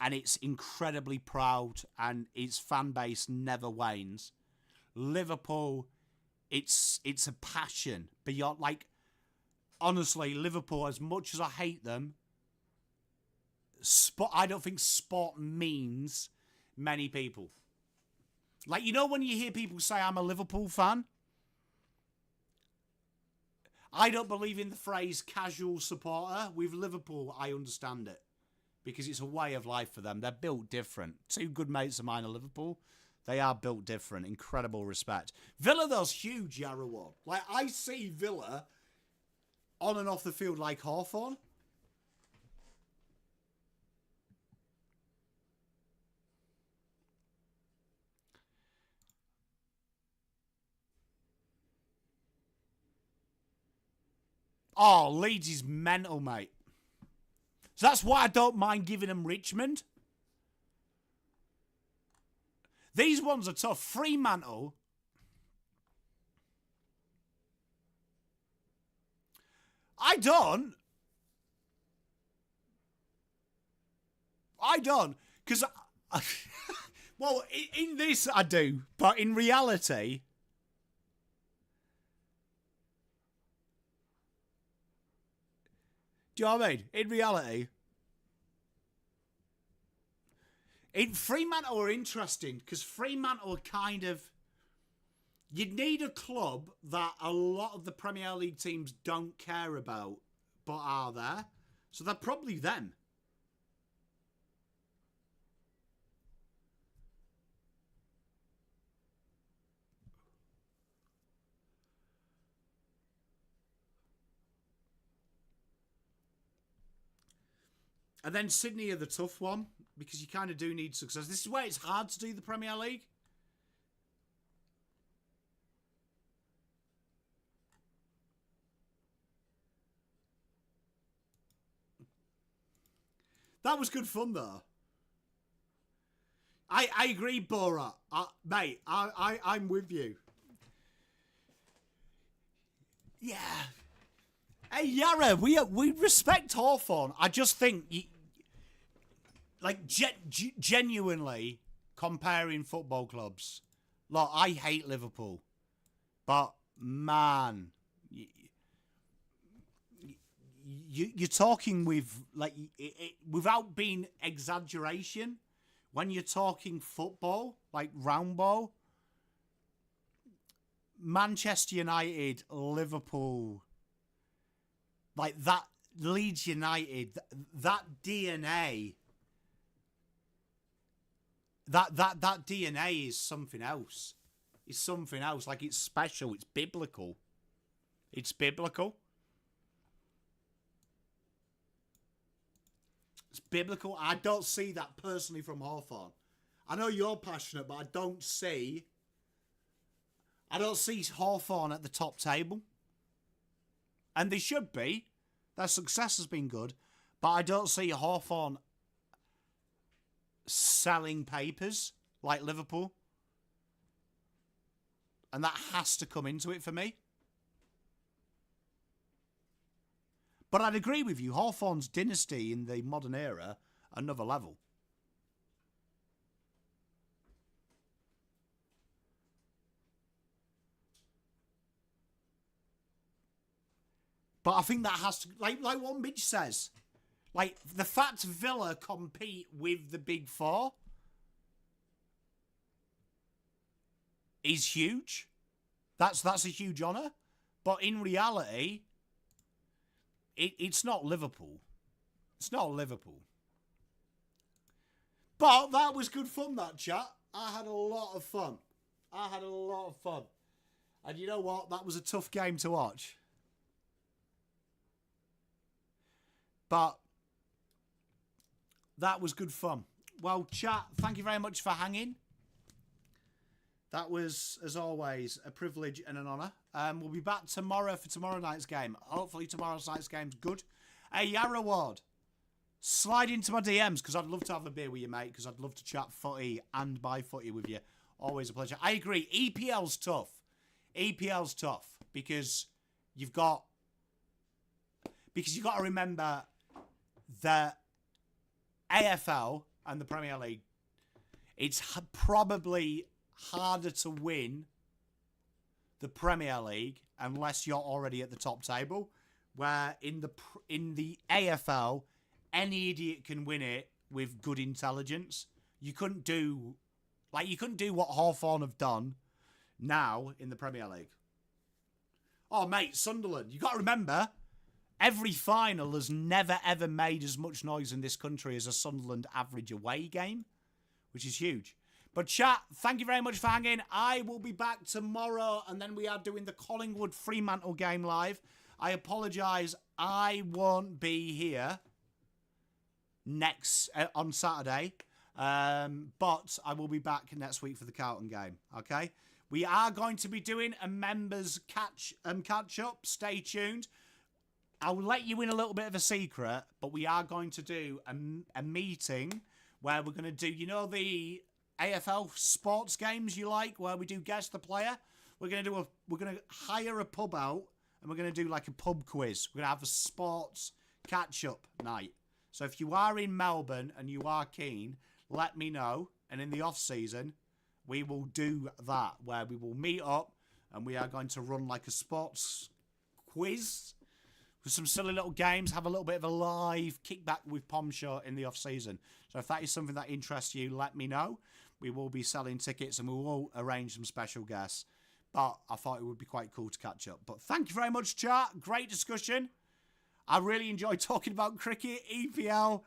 And it's incredibly proud and its fan base never wanes. Liverpool, it's a passion beyond, like, honestly, Liverpool, as much as I hate them, I don't think sport means many people. Like, you know when you hear people say, I'm a Liverpool fan? I don't believe in the phrase casual supporter. With Liverpool, I understand it. Because it's a way of life for them. They're built different. 2 good mates of mine are Liverpool. They are built different. Incredible respect. Villa, though's huge, Yarrawan. Like, I see Villa on and off the field like Hawthorn. Oh, Leeds is mental, mate. So that's why I don't mind giving them Richmond. These ones are tough. Fremantle. I don't. Because, well, in this I do. But in reality, do you know what I mean? In reality, Fremantle are interesting because Fremantle are kind of... You'd need a club that a lot of the Premier League teams don't care about, but are there. So they're probably them. And then Sydney are the tough one, because you kind of do need success. This is where it's hard to do the Premier League. That was good fun, though. I agree, Borat. Mate, I'm with you. Yeah. Hey, Yara, we respect Hawthorn. I just think, genuinely comparing football clubs. Look, I hate Liverpool. But, man... You're talking with, without being exaggeration, when you're talking football, like round ball, Manchester United, Liverpool, like that, Leeds United, that DNA, that DNA is something else. It's something else. Like, it's special. It's biblical. It's biblical. It's biblical. I don't see that personally from Hawthorn. I know you're passionate, but I don't see Hawthorn at the top table. And they should be. Their success has been good. But I don't see Hawthorn selling papers like Liverpool. And that has to come into it for me. But I'd agree with you, Hawthorn's dynasty in the modern era, another level. But I think that has to, like what Mitch says, like the fact Villa compete with the Big Four is huge. That's a huge honour. But in reality... It's not Liverpool. It's not Liverpool. But that was good fun, that chat. I had a lot of fun. And you know what? That was a tough game to watch. But that was good fun. Well, chat, thank you very much for hanging. That was, as always, a privilege and an honour. We'll be back tomorrow for tomorrow night's game. Hopefully tomorrow night's game's good. Hey, Yarra Ward, slide into my DMs because I'd love to have a beer with you, mate, because I'd love to chat footy and buy footy with you. Always a pleasure. I agree. EPL's tough. Because you've got to remember the AFL and the Premier League, it's probably harder to win the Premier League unless you're already at the top table, where in the AFL any idiot can win it with good intelligence. You couldn't do what Hawthorn have done now in the Premier League. Oh mate, Sunderland, you got to remember, every final has never ever made as much noise in this country as a Sunderland average away game, which is huge. But But chat, thank you very much for hanging. I will be back tomorrow, and then we are doing the Collingwood Fremantle game live. I apologise, I won't be here next on Saturday, but I will be back next week for the Carlton game. Okay, we are going to be doing a members catch up. Stay tuned. I'll let you in a little bit of a secret, but we are going to do a meeting where we're going to do, you know, the AFL sports games you like, where we do guess the player. We're going to hire a pub out, and we're going to do like a pub quiz. We're going to have a sports catch up night. So if you are in Melbourne and you are keen, let me know. And in the off season, we will do that, where we will meet up and we are going to run like a sports quiz with some silly little games, have a little bit of a live kickback with Pom Show in the off season. So if that is something that interests you, let me know. We will be selling tickets and we will arrange some special guests. But I thought it would be quite cool to catch up. But thank you very much, chat. Great discussion. I really enjoyed talking about cricket, EPL.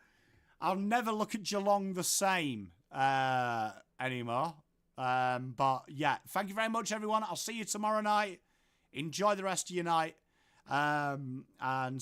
I'll never look at Geelong the same anymore. But yeah, thank you very much, everyone. I'll see you tomorrow night. Enjoy the rest of your night. And